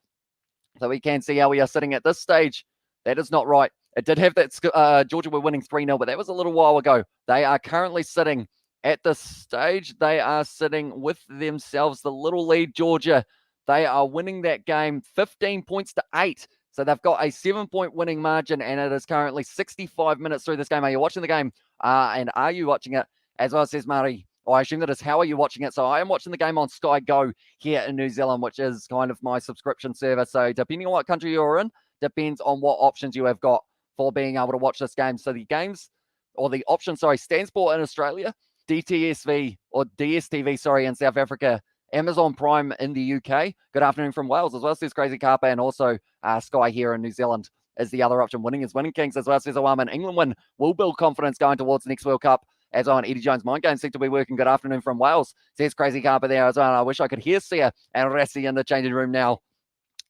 so we can see how we are sitting at this stage. That is not right. It did have that Georgia were winning 3-0, but that was a little while ago. They are currently sitting at this stage. They are sitting with themselves the little lead, Georgia. They are winning that game 15 points to 8. So they've got a 7-point winning margin, and it is currently 65 minutes through this game. Are you watching the game? And are you watching it? As well, says Murray. Oh, I assume that is how are you watching it? So I am watching the game on Sky Go here in New Zealand, which is kind of my subscription service. So depending on what country you're in, depends on what options you have got for being able to watch this game. So the games, or the option, sorry, Stansport in Australia, DTSV or DSTV, sorry, in South Africa, Amazon Prime in the UK. Good afternoon from Wales as well, says Crazy Carpa, and also Sky here in New Zealand is the other option. Winning is winning, Kings, as well, says Awam. England win will build confidence going towards the next World Cup. As well, and Eddie Jones' mind games seem to be working. Good afternoon from Wales, says Crazy Carpa there as well. I wish I could hear Sia and Rassi in the changing room now.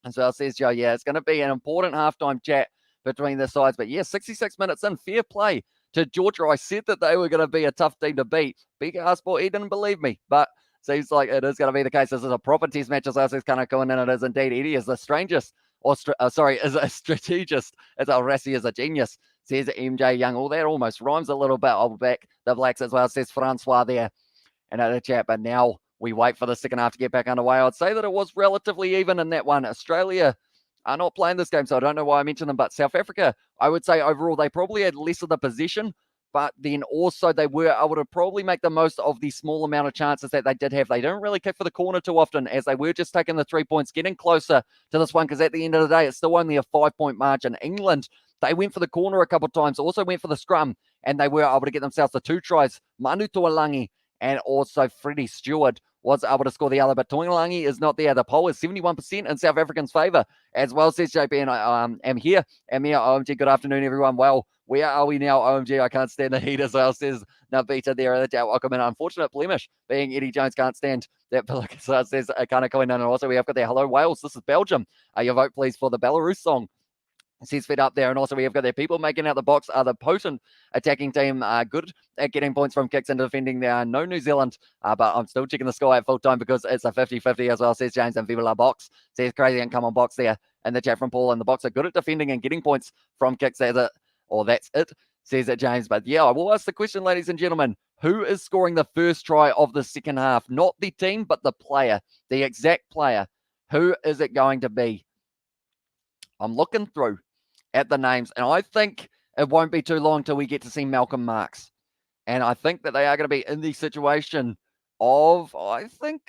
As well, says Joe, yeah, it's going to be an important halftime chat between the sides. But yeah, 66 minutes in, fair play to Georgia. I said that they were going to be a tough team to beat. Big Sport, he didn't believe me, but seems like it is going to be the case. This is a proper test match, as well, says Kanako, and it is indeed. Eddie is the strangest, or is a strategist, as well, Rassi is a genius, says MJ Young. All that almost rhymes a little bit. I'll back the Blacks as well, says Francois there in the chat. But now we wait for the second half to get back underway. I'd say that it was relatively even in that one. Australia are not playing this game, so I don't know why I mentioned them. But South Africa, I would say overall, they probably had less of the possession, but then also they were able to probably make the most of the small amount of chances that they did have. They didn't really kick for the corner too often, as they were just taking the 3 points, getting closer to this one, because at the end of the day, it's still only a 5-point margin. England, they went for the corner a couple of times, also went for the scrum, and they were able to get themselves the 2 tries. Manu Tuolangi and also Freddie Stewart was able to score the other, but Tuolangi is not there. The poll is 71% in South Africans' favour, as well, says JP, and I am here. I'm here, OMG. Good afternoon, everyone. Well, where are we now, OMG? I can't stand the heat as well, says Navita there. Welcome, an unfortunate blemish being Eddie Jones can't stand that. So says Kana Koinan. And also we have got there, hello, Wales. This is Belgium. Your vote, please, for the Belarus song. Says fed up there. And also we have got their people making out the box are the potent attacking team, good at getting points from kicks and defending there. No New Zealand, but I'm still checking the score at full time because it's a 50-50 as well, says James. And Viva la Box says crazy and come on box there in the chat from Paul. And the box are good at defending and getting points from kicks. That's it, says it, James. But yeah, I will ask the question, ladies and gentlemen, who is scoring the first try of the second half? Not the team, but the player, the exact player. Who is it going to be? I'm looking through at the names, and I think it won't be too long till we get to see Malcolm Marx. And I think that they are going to be in the situation of, I think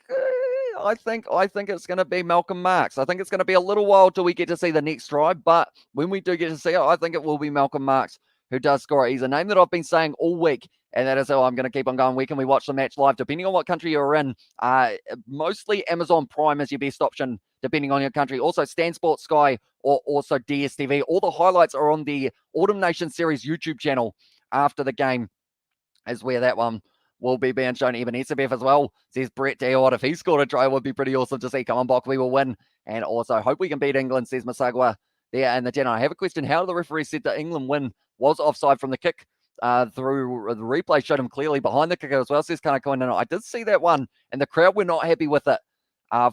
it's going to be Malcolm Marx. I think it's going to be a little while till we get to see the next try, but when we do get to see it, I think it will be Malcolm Marx who does score it. He's a name that I've been saying all week, and that is how I'm going to keep on going. Where can we watch the match live? Depending on what country you're in, mostly Amazon Prime is your best option, depending on your country. Also, Stan Sport, Sky, or also DSTV. All the highlights are on the Autumn Nation Series YouTube channel after the game, is where that one will be being shown. Even SBF as well, says Brett. Tell you what, if he scored a try, it would be pretty awesome to see. Come on, Bok, we will win. And also, hope we can beat England, says Masagwa there in the channel. I have a question. How the referee said the England win was offside from the kick through the replay showed him clearly behind the kicker as well, says Kanakoin. And I did see that one, and the crowd were not happy with it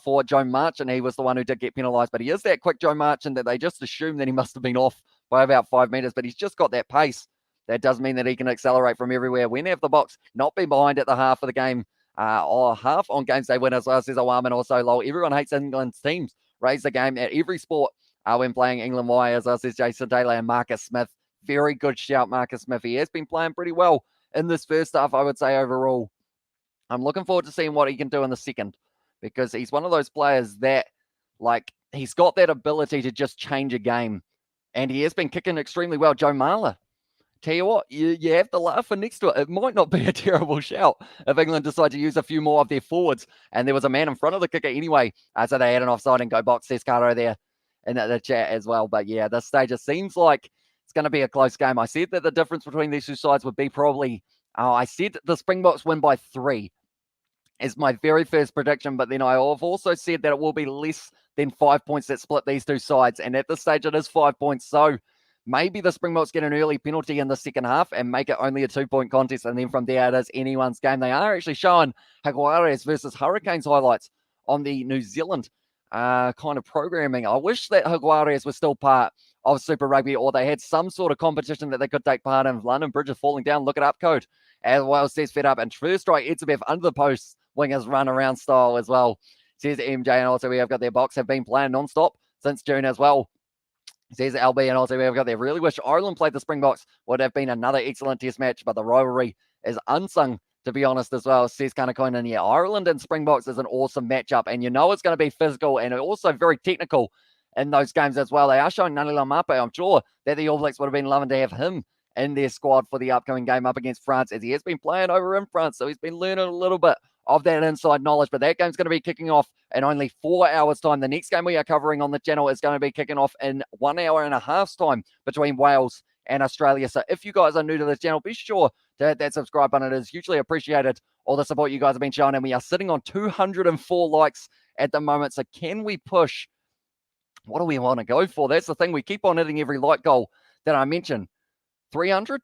for Joe Marchant. He was the one who did get penalised, but he is that quick, Joe Marchant, that they just assume that he must have been off by about 5 metres, but he's just got that pace. That does mean that he can accelerate from everywhere. When have the Box not been behind at the half of the game, or half on games they win as well, says Awam. And also, lol, everyone hates England's teams. Raise the game at every sport when playing England Y, as well, says Jason Taylor. And Marcus Smith, very good shout, Marcus Smith. He has been playing pretty well in this first half, I would say, overall. I'm looking forward to seeing what he can do in the second, because he's one of those players that, like, he's got that ability to just change a game. And he has been kicking extremely well. Joe Marler, tell you what, you have to laugh for next to it. It might not be a terrible shout if England decide to use a few more of their forwards. And there was a man in front of the kicker anyway. So they had an offside and go Box, says Carter there in the chat as well. But yeah, this stage, it seems like it's going to be a close game. I said that the difference between these two sides would be probably, I said the Springboks win by 3 is my very first prediction. But then I have also said that it will be less than 5 points that split these two sides. And at this stage, it is 5 points. So maybe the Springboks get an early penalty in the second half and make it only a 2-point contest. And then from there, it is anyone's game. They are actually showing Jaguares versus Hurricanes highlights on the New Zealand kind of programming. I wish that Jaguares was still part of Super Rugby, or they had some sort of competition that they could take part in. London Bridge is falling down. Look it up, code. As well, says fed up. And first strike, Etzebeth under the posts, wingers run around style as well, says MJ. And also we have got their Box have been playing non-stop since June as well, says LB. And also we've got there. Really wish Ireland played the Springboks. Would have been another excellent test match, but the rivalry is unsung, to be honest, as well, says Kanakoin. And yeah, Ireland and Springboks is an awesome matchup, and you know it's going to be physical and also very technical in those games as well. They are showing Nani Lamape. I'm sure that the All Blacks would have been loving to have him in their squad for the upcoming game up against France, as he has been playing over in France, so he's been learning a little bit of that inside knowledge. But that game's going to be kicking off in only 4 hours' time. The next game we are covering on the channel is going to be kicking off in 1 hour and a half's time between Wales and Australia. So if you guys are new to this channel, be sure to hit that subscribe button. It is hugely appreciated, all the support you guys have been showing, and we are sitting on 204 likes at the moment. So can we push? What do we want to go for? That's the thing. We keep on hitting every like goal that I mentioned. 300?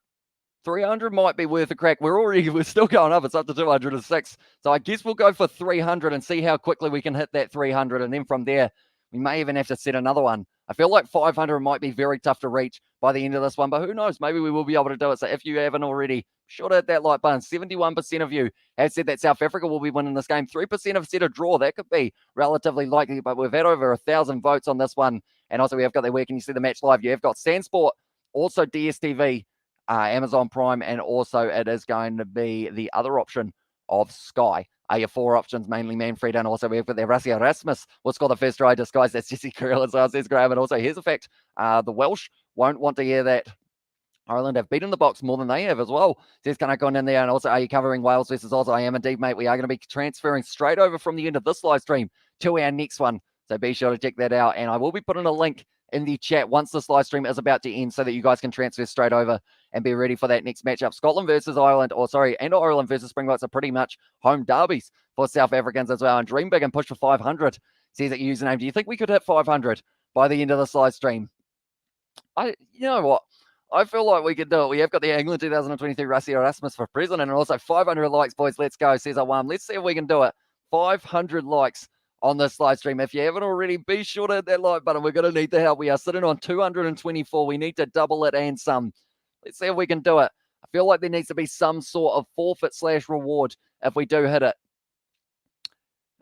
300 might be worth a crack. We're still going up. It's up to 206. So I guess we'll go for 300 and see how quickly we can hit that 300. And then from there, we may even have to set another one. I feel like 500 might be very tough to reach by the end of this one, but who knows? Maybe we will be able to do it. So if you haven't already, be sure to hit that like button. 71% of you have said that South Africa will be winning this game. 3% have said a draw. That could be relatively likely, but we've had over 1,000 votes on this one. And also we have got there, where can you see the match live? You have got Stan Sport, also DSTV, Amazon Prime, and also it is going to be the other option of Sky. Your 4 options, mainly Manfred, and also we've got there Rassi Erasmus will score the first try disguised. That's Jesse Krill as well, says Graham. And also here's a fact, the Welsh won't want to hear that Ireland have beaten the Boks more than they have as well. Says, can I go in there? And also, are you covering Wales versus Oz? I am indeed, mate. We are going to be transferring straight over from the end of this live stream to our next one. So be sure to check that out. And I will be putting a link in the chat once this live stream is about to end so that you guys can transfer straight over and be ready for that next matchup. Scotland versus Ireland, and Ireland versus Springboks are pretty much home derbies for South Africans as well. And dream big and push for 500. Says that username. Do you think we could hit 500 by the end of this live stream? You know what? I feel like we could do it. We have got the England 2023 Rusty Erasmus for president, and also 500 likes, boys. Let's go, says Awam. Let's see if we can do it. 500 likes on this live stream. If you haven't already, be sure to hit that like button. We're going to need the help. We are sitting on 224. We need to double it and some. Let's see if we can do it. I feel like there needs to be some sort of forfeit/reward if we do hit it.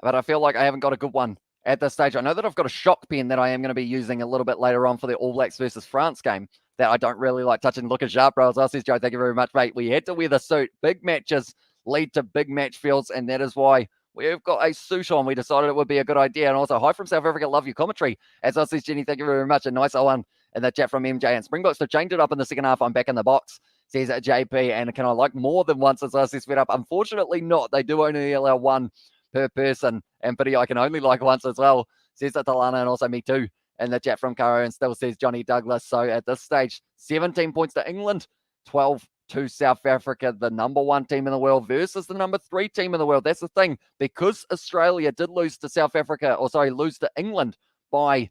But I feel like I haven't got a good one at this stage. I know that I've got a shock pen that I am going to be using a little bit later on for the All Blacks versus France game that I don't really like touching. Look at Sharp, bro. As well, says Joe, thank you very much, mate. We had to wear the suit. Big matches lead to big match fields, and that is why we've got a suit on. We decided it would be a good idea. And also, hi from South Africa. Love your commentary. As well, says Jenny, thank you very much. A nice one in the chat from MJ. And Springboks to change it up in the second half. I'm back in the box, says JP. And can I like more than once as well, says Fed Up? Unfortunately not. They do only allow one per person. And Pity, I can only like once as well, says that Talana, and also me too in the chat from Caro, and still says Johnny Douglas. So at this stage, 17 points to England, 12 to South Africa, the number 1 team in the world versus the number 3 team in the world. That's the thing, because Australia did lose to South Africa, lose to England it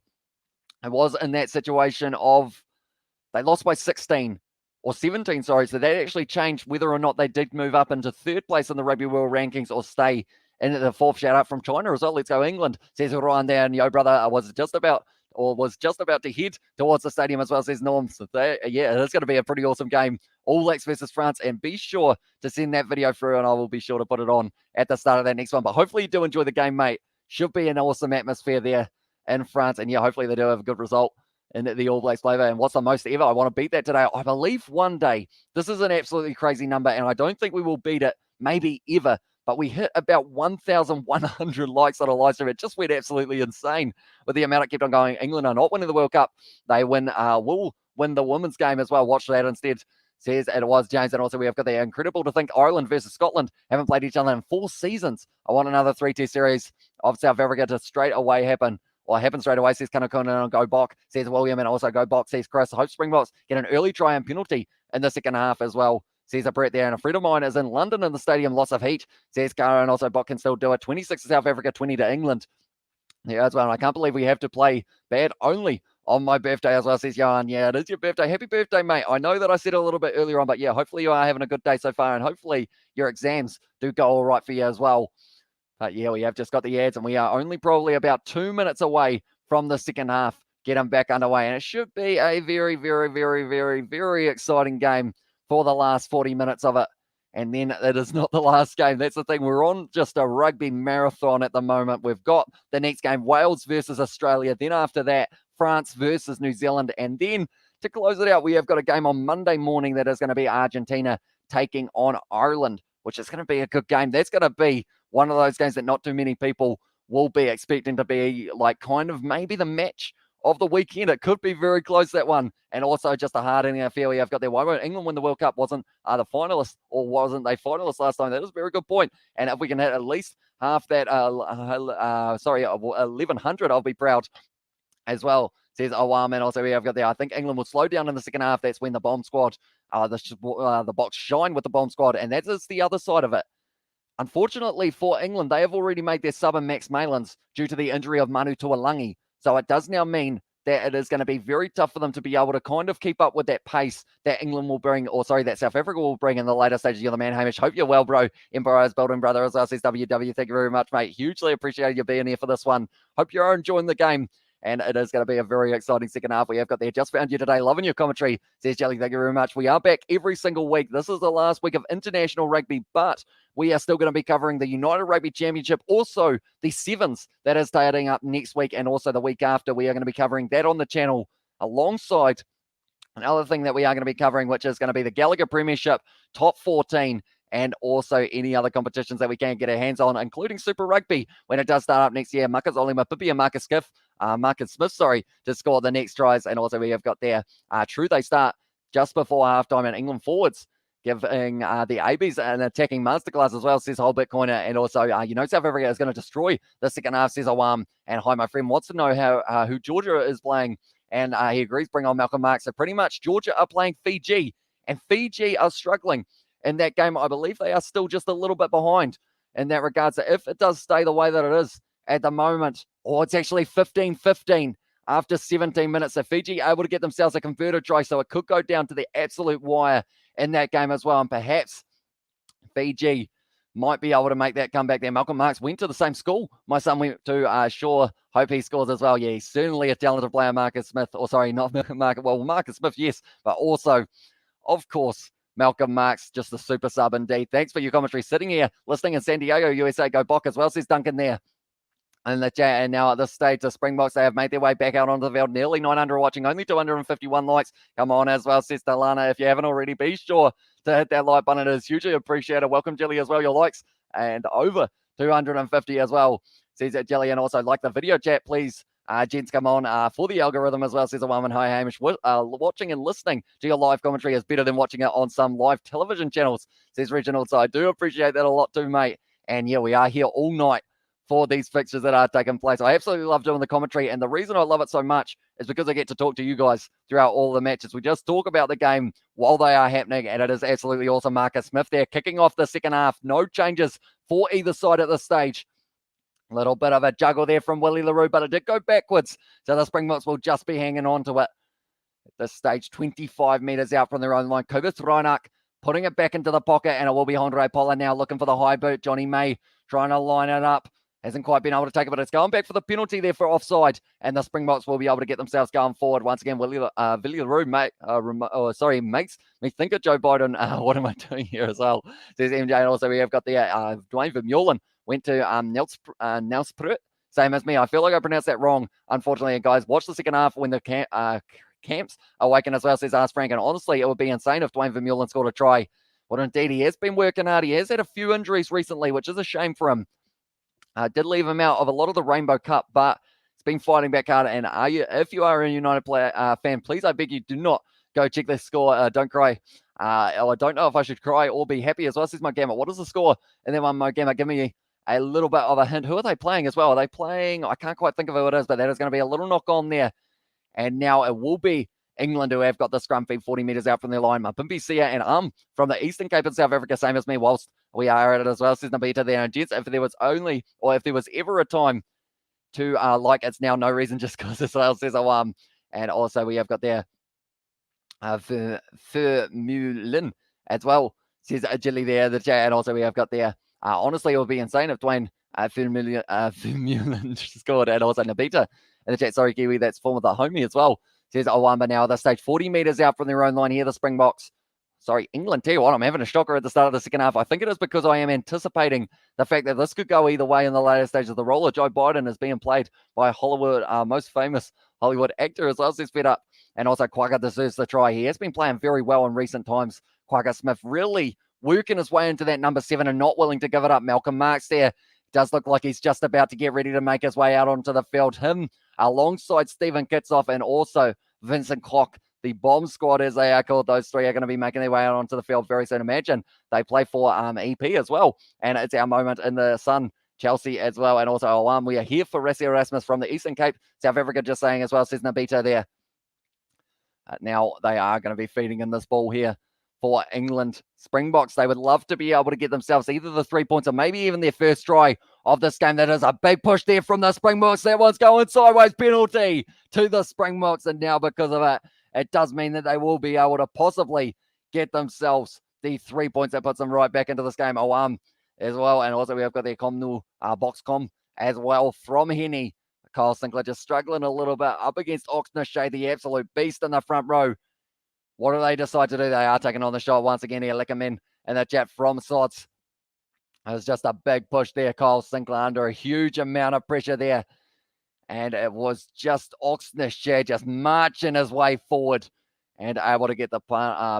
was in that situation of they lost by 16 or 17, sorry. So that actually changed whether or not they did move up into 3rd place in the Rugby World rankings or stay in the 4th. Shout out from China as well. Let's go England, says Ryan there. And yo, brother, I was just about to head towards the stadium as well, says Norm. So yeah, it is going to be a pretty awesome game. All Blacks versus France. And be sure to send that video through, and I will be sure to put it on at the start of that next one. But hopefully you do enjoy the game, mate. Should be an awesome atmosphere there in France. And yeah, hopefully they do have a good result in the All Blacks flavor. And what's the most ever? I want to beat that today. I believe one day. This is an absolutely crazy number, and I don't think we will beat it, maybe ever. But we hit about 1,100 likes on a live stream. It just went absolutely insane with the amount it kept on going. England are not winning the World Cup. They will win the women's game as well. Watch that instead, says it was James. And also we have got the incredible to think Ireland versus Scotland haven't played each other in 4 seasons. I want another 3-test series of South Africa to straight away happen. Well, it happened straight away, says Kanakona, and go Bok, says William, and also go Bok, says Chris. I hope Springboks get an early try and penalty in the second half as well, says a Brett there. And a friend of mine is in London in the stadium, lots of heat, says Cara, and also Bok can still do it. 26 to South Africa, 20 to England. Yeah, as well. And I can't believe we have to play bad only on my birthday as well, says Johan. Yeah, it is your birthday. Happy birthday, mate. I know that I said it a little bit earlier on, but yeah, hopefully you are having a good day so far, and hopefully your exams do go all right for you as well. But yeah, we have just got the ads, and we are only probably about 2 minutes away from the second half. Get them back underway, and it should be a very, very, very, very, very exciting game for the last 40 minutes of it. And then it is not the last game. That's the thing. We're on just a rugby marathon at the moment. We've got the next game, Wales versus Australia. Then after that, France versus New Zealand. And then to close it out, we have got a game on Monday morning that is going to be Argentina taking on Ireland, which is going to be a good game. That's going to be one of those games that not too many people will be expecting to be like kind of maybe the match of the weekend. It could be very close, that one. And also just a hard inning affair we have got there. Why won't England win the World Cup? Wasn't the finalists, or wasn't they finalists last time? That is a very good point. And if we can hit at least half that, 1,100, I'll be proud as well, says Awam. And also we have got there, I think England will slow down in the second half. That's when the bomb squad, the box shine with the bomb squad. And that is the other side of it. Unfortunately for England, they have already made their sub in Max Malins due to the injury of Manu Tuolangi. So it does now mean that it is going to be very tough for them to be able to kind of keep up with that pace that England will bring, that South Africa will bring in the later stages. You're the man, Hamish. Hope you're well, bro. Empire's building, brother, as well, says WW. Thank you very much, mate. Hugely appreciate you being here for this one. Hope you're enjoying the game. And it is going to be a very exciting second half. We have got there. Just found you today. Loving your commentary, says Jelly. Thank you very much. We are back every single week. This is the last week of international rugby, but we are still going to be covering the United Rugby Championship, also the Sevens that is starting up next week, and also the week after. We are going to be covering that on the channel alongside another thing that we are going to be covering, which is going to be the Gallagher Premiership, Top 14, and also any other competitions that we can get our hands on, including Super Rugby when it does start up next year. Marcus Olimapipi and Marcus Smith, to score the next tries. And also we have got there, True They Start just before halftime, and England forwards giving the ABs an attacking masterclass as well, says Whole Bitcoiner. And also, South Africa is going to destroy the second half, says Awam. And hi, my friend wants to know who Georgia is playing. And he agrees, bring on Malcolm Marx. So pretty much Georgia are playing Fiji, and Fiji are struggling in that game. I believe they are still just a little bit behind in that regard. So if it does stay the way that it is at the moment, it's actually 15-15 after 17 minutes. So Fiji able to get themselves a converted try. So it could go down to the absolute wire in that game as well. And perhaps Fiji might be able to make that comeback there. Malcolm Marx went to the same school my son went to. Sure, hope he scores as well. Yeah, he's certainly a talented player, Marcus Smith. Or sorry, not Marcus. Well, Marcus Smith, yes. But also, of course, Malcolm Marx, just a super sub indeed. Thanks for your commentary. Sitting here, listening in San Diego, USA. Go Bok as well, says Duncan there in the chat. And now at this stage, the Springboks, they have made their way back out onto the field. Nearly 900 watching, only 251 likes. Come on as well, says Delana. If you haven't already, be sure to hit that like button. It is hugely appreciated. Welcome, Jelly, as well. Your likes and over 250 as well, says Jelly. And also like the video chat, please. Gents, come on for the algorithm as well, says a woman. Hi, Hamish. Watching and listening to your live commentary is better than watching it on some live television channels, says Reginald. So I do appreciate that a lot too, mate. And yeah, we are here all night for these fixtures that are taking place. I absolutely love doing the commentary, and the reason I love it so much is because I get to talk to you guys throughout all the matches. We just talk about the game while they are happening, and it is absolutely awesome. Marcus Smith there kicking off the second half. No changes for either side at this stage. A little bit of a juggle there from Willie LaRue, but it did go backwards, so the Springboks will just be hanging on to it at this stage, 25 metres out from their own line. Kobus Reinach putting it back into the pocket, and it will be Andre Pollard now looking for the high boot. Johnny May trying to line it up. Hasn't quite been able to take it, but it's going back for the penalty there for offside, and the Springboks will be able to get themselves going forward. Once again, Willie LaRue, makes me think of Joe Biden. What am I doing here as well? Says MJ, and also we have got the Dwayne Vermeulen went to Nelspruit, same as me. I feel like I pronounced that wrong, unfortunately. And guys, watch the second half when the camps awaken as well, says Ask Frank. And honestly, it would be insane if Dwayne Vermeulen scored a try. Well, indeed, he has been working hard. He has had a few injuries recently, which is a shame for him. Did leave him out of a lot of the Rainbow Cup, but he's been fighting back hard. And if you are a United player fan, please, I beg you, do not go check the score. Don't cry. I don't know if I should cry or be happy as well, says Mogamma. What is the score? And then Mogamma, give me a little bit of a hint. Who are they playing as well? Are they playing? I can't quite think of who it is, but that is going to be a little knock on there. And now it will be England who have got the scrum feed 40 metres out from their line. Mapimpi Sia and from the Eastern Cape in South Africa, same as me, whilst we are at it as well, says Nabita there. And gents, if there was ever a time to like, it's now, no reason, just because as well, says and also we have got there Vermeulen as well, says Agility there, the chat. And also we have got there, honestly, it would be insane if Dwayne Vermeulen scored. And also Nabita in the chat, sorry, Kiwi, that's former the homie as well, says Owamba now at the stage, 40 metres out from their own line here, the Springboks. Sorry, England, tell you what, I'm having a shocker at the start of the second half. I think it is because I am anticipating the fact that this could go either way in the later stages. The role of Joe Biden is being played by Hollywood, most famous Hollywood actor as well, says Fed Up. And also Quagga deserves the try. He has been playing very well in recent times. Quagga Smith really working his way into that number 7 and not willing to give it up. Malcolm Marx there does look like he's just about to get ready to make his way out onto the field. Him alongside Stephen Kitsoff and also Vincent Koch, the bomb squad as they are called. Those three are going to be making their way out onto the field very soon. Imagine they play for EP as well. And it's our moment in the sun. Chelsea as well. And also we are here for Rassie Erasmus from the Eastern Cape. South Africa just saying as well, says Nabita there. Now they are going to be feeding in this ball here for England. Springboks, they would love to be able to get themselves either the 3 points or maybe even their first try of this game. That is a big push there from the Springboks. That one's going sideways, penalty to the Springboks. And now because of it, it does mean that they will be able to possibly get themselves the 3 points that puts them right back into this game. As well. And also we have got their Boxcom as well from Henny. Kyle Sinclair just struggling a little bit up against Oxnard, the absolute beast in the front row. What do they decide to do? They are taking on the shot once again here. Lickerman and the chat from Sots. It was just a big push there. Kyle Sinclair under a huge amount of pressure there. And it was just Oxnard just marching his way forward and able to get the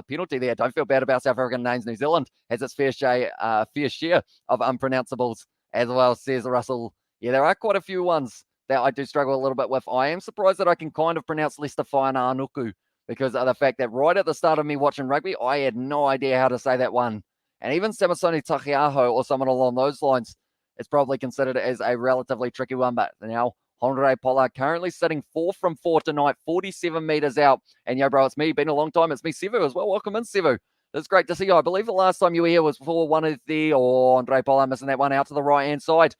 penalty there. Don't feel bad about South African names. New Zealand has its fair share of unpronounceables as well, says Russell. Yeah, there are quite a few ones that I do struggle a little bit with. I am surprised that I can kind of pronounce Lester Fine Anuku, because of the fact that right at the start of me watching rugby, I had no idea how to say that one. And even Samasoni Takiaho or someone along those lines is probably considered as a relatively tricky one. But now Honore Pollard currently sitting 4 from 4 tonight, 47 meters out. And yo, bro, it's me. Been a long time. It's me, Sivu, as well. Welcome in, Sivu. It's great to see you. I believe the last time you were here was for one of the, Andre Pollard missing that one out to the right-hand side.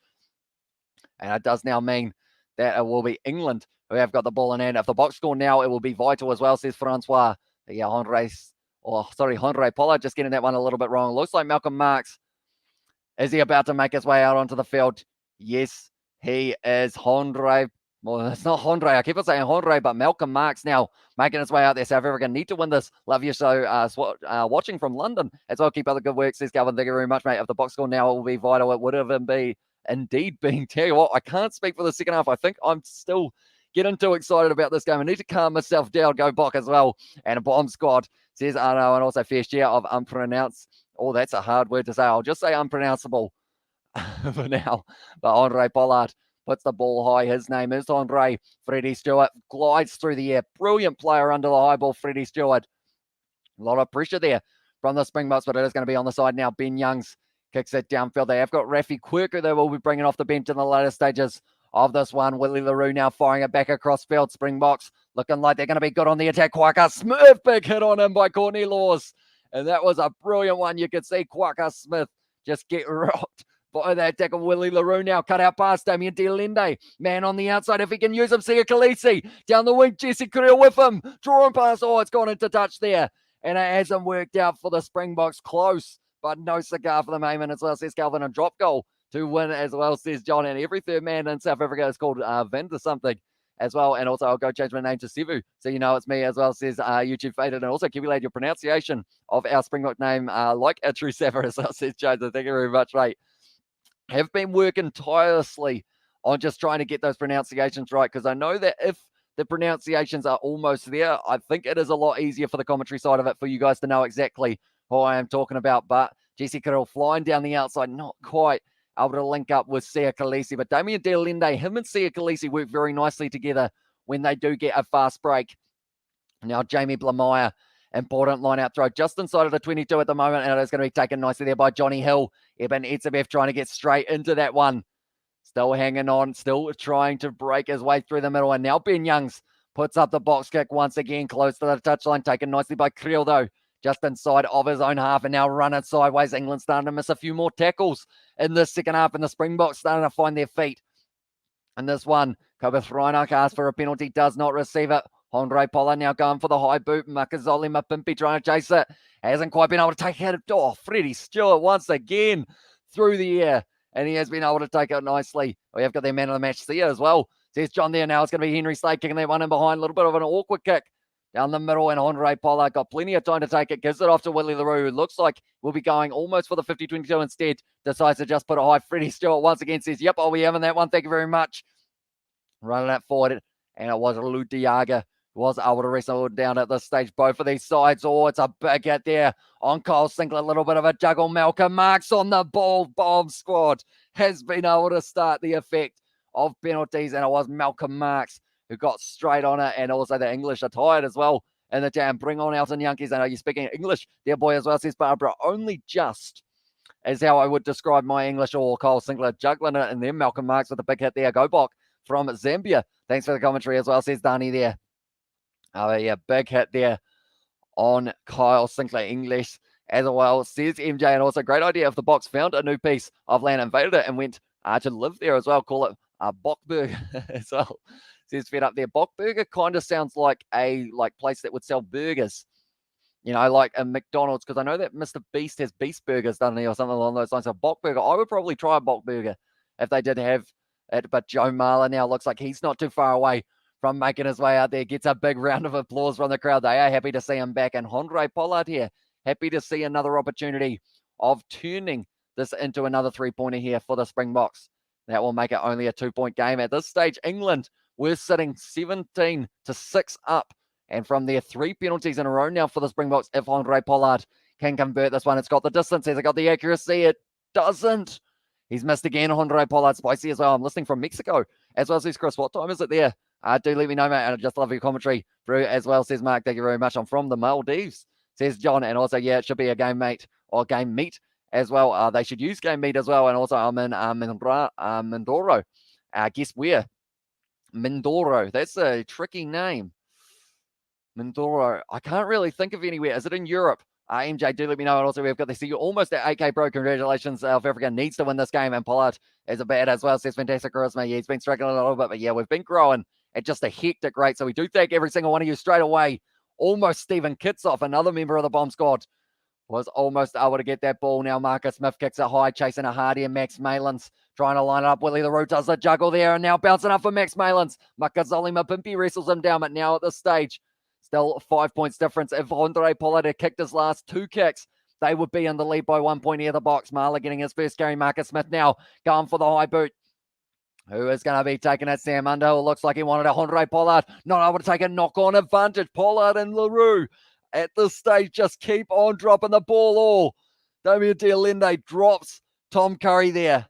And it does now mean that it will be England who have got the ball in hand. If the box score now, it will be vital as well, says Francois. Yeah, Honore Pollard just getting that one a little bit wrong. Looks like Malcolm Marks. Is he about to make his way out onto the field? Yes, he is. Honore. Well, it's not Honore. I keep on saying Honore, but Malcolm Marks now making his way out there. South Africa need to win this. Love your show. Watching from London as well. Keep up the good work, says Calvin. Thank you very much, mate. If the box score now, it will be vital. It would have been indeed being. Tell you what, I can't speak for the second half. I think I'm still getting too excited about this game. I need to calm myself down. Go Bok as well. And a bomb squad, says Arno, and also fair share of unpronounced. Oh, that's a hard word to say. I'll just say unpronounceable for now. But Honore Pollard puts the ball high. His name is Honore. Freddie Stewart glides through the air. Brilliant player under the high ball, Freddie Stewart. A lot of pressure there from the Springboks, but it is going to be on the side now. Ben Youngs kicks it downfield. They have got Rafi Quirk, who they will be bringing off the bench in the later stages of this one. Willie LaRue now firing it back across field. Springboks looking like they're going to be good on the attack. Quaka Smith, big hit on him by Courtney Laws. And that was a brilliant one. You could see Quaka Smith just get rocked by that tackle. Willie LaRue now cut out past Damien Delende. Man on the outside. If he can use him, Sia Khaleesi. Down the wing, Jesse Creel with him. Drawing past. Oh, it's gone into touch there. And it hasn't worked out for the Springboks. Close, but no cigar for the Mayman as well, says Calvin. A drop goal to win as well, says John. And every third man in South Africa is called Vin or something as well. And also, I'll go change my name to Sivu, so you know it's me as well, says YouTube Faded. And also, Kiwi Lad, your pronunciation of our Springbok name, like a true Sapper as well, says Jones. Thank you very much, mate. Have been working tirelessly on just trying to get those pronunciations right, because I know that if the pronunciations are almost there, I think it is a lot easier for the commentary side of it for you guys to know exactly who I am talking about. But Jesse Carroll flying down the outside, not quite able to link up with Sia Khaleesi. But Damien Delende, him and Sia Khaleesi work very nicely together when they do get a fast break. Now, Jamie Blamire, important line out throw just inside of the 22 at the moment, and it is going to be taken nicely there by Johnny Hill. Eben Etzebeth trying to get straight into that one. Still hanging on, still trying to break his way through the middle. And now Ben Youngs puts up the box kick once again, close to the touchline, taken nicely by Creel, though, just inside of his own half, and now running sideways. England starting to miss a few more tackles in the second half, and the Springboks starting to find their feet. And this one, Kobus Reinach asks for a penalty, does not receive it. Honore Pollard now going for the high boot. Makazole Mapimpi trying to chase it. Hasn't quite been able to take it. Oh, Freddie Stewart once again through the air. And he has been able to take it nicely. We have got their man of the match Sia as well. Says John there now. It's going to be Henry Slade kicking that one in behind. A little bit of an awkward kick down the middle. And Honore Pollard got plenty of time to take it. Gives it off to Willie LaRue, who looks like we'll be going almost for the 50-22 instead. Decides to just put it high. Freddie Stewart once again says, yep, I'll be having that one. Thank you very much. Running that forward. And it was Lou Diaga was able to wrestle down at this stage. Both of these sides. Oh, it's a big hit there on Kyle Sinclair. A little bit of a juggle. Malcolm Marks on the ball. Bomb squad has been able to start the effect of penalties. And it was Malcolm Marks who got straight on it. And also the English are tired as well in the jam. Bring on Elton Yankees. I know you're speaking English there, boy, as well, says Barbara. Only just is how I would describe my English, or Kyle Sinclair juggling it. And then Malcolm Marks with a big hit there. Go Bok from Zambia. Thanks for the commentary as well, says Dani there. Oh, yeah, big hit there on Kyle Sinclair English as well, says MJ. And also, great idea if the box found a new piece of land, invaded it, and went to live there as well. Call it Bokburger as well. Says fed up there. Bokburger kind of sounds like a place that would sell burgers, you know, like a McDonald's, because I know that Mr. Beast has Beast Burgers, doesn't he, or something along those lines. So Bokburger, I would probably try a Bokburger if they did have it. But Joe Marler now looks like he's not too far away from making his way out there. Gets a big round of applause from the crowd. They are happy to see him back. And Honore Pollard here, happy to see another opportunity of turning this into another three-pointer here for the Springboks. That will make it only a 2-point game. At this stage, England, we're sitting 17-6 up. And from there, 3 penalties in a row now for the Springboks. If Honore Pollard can convert this one, it's got the distance. Has it got the accuracy? It doesn't. He's missed again. Honore Pollard, spicy as well. I'm listening from Mexico as well, says Chris. What time is it there? Do let me know, mate. I just love your commentary through as well, says Mark. Thank you very much. I'm from the Maldives, says John. And also, yeah, it should be a game mate or game meet as well. They should use game meet as well. And also, I'm in Mindoro. Guess where? Mindoro. That's a tricky name. Mindoro. I can't really think of anywhere. Is it in Europe? MJ, do let me know. And also, we've got to see you almost at 8K Pro. Congratulations. South Africa needs to win this game. And Pollard is a bad as well. Says fantastic charisma. Yeah, he's been struggling a little bit. But yeah, we've been growing at just a hectic rate. So we do thank every single one of you straight away. Almost Stephen Kitsoff, another member of the bomb squad, was almost able to get that ball. Now Marcus Smith kicks it high, chasing a Hardy and Max Malins. Trying to line it up. Willie LaRue does the juggle there. And now bouncing up for Max Malins. Makazole Mapimpi wrestles him down. But now at this stage, still 5 points difference. If Andre Pollard had kicked his last 2 kicks, they would be in the lead by 1 point near the box. Marla getting his first carry. Marcus Smith now going for the high boot. Who is going to be taking it? Sam Underhill. Looks like he wanted it. Andre Pollard not able to take a knock-on advantage. Pollard and LaRue at this stage just keep on dropping the ball all. Damien Dialende drops Tom Curry there.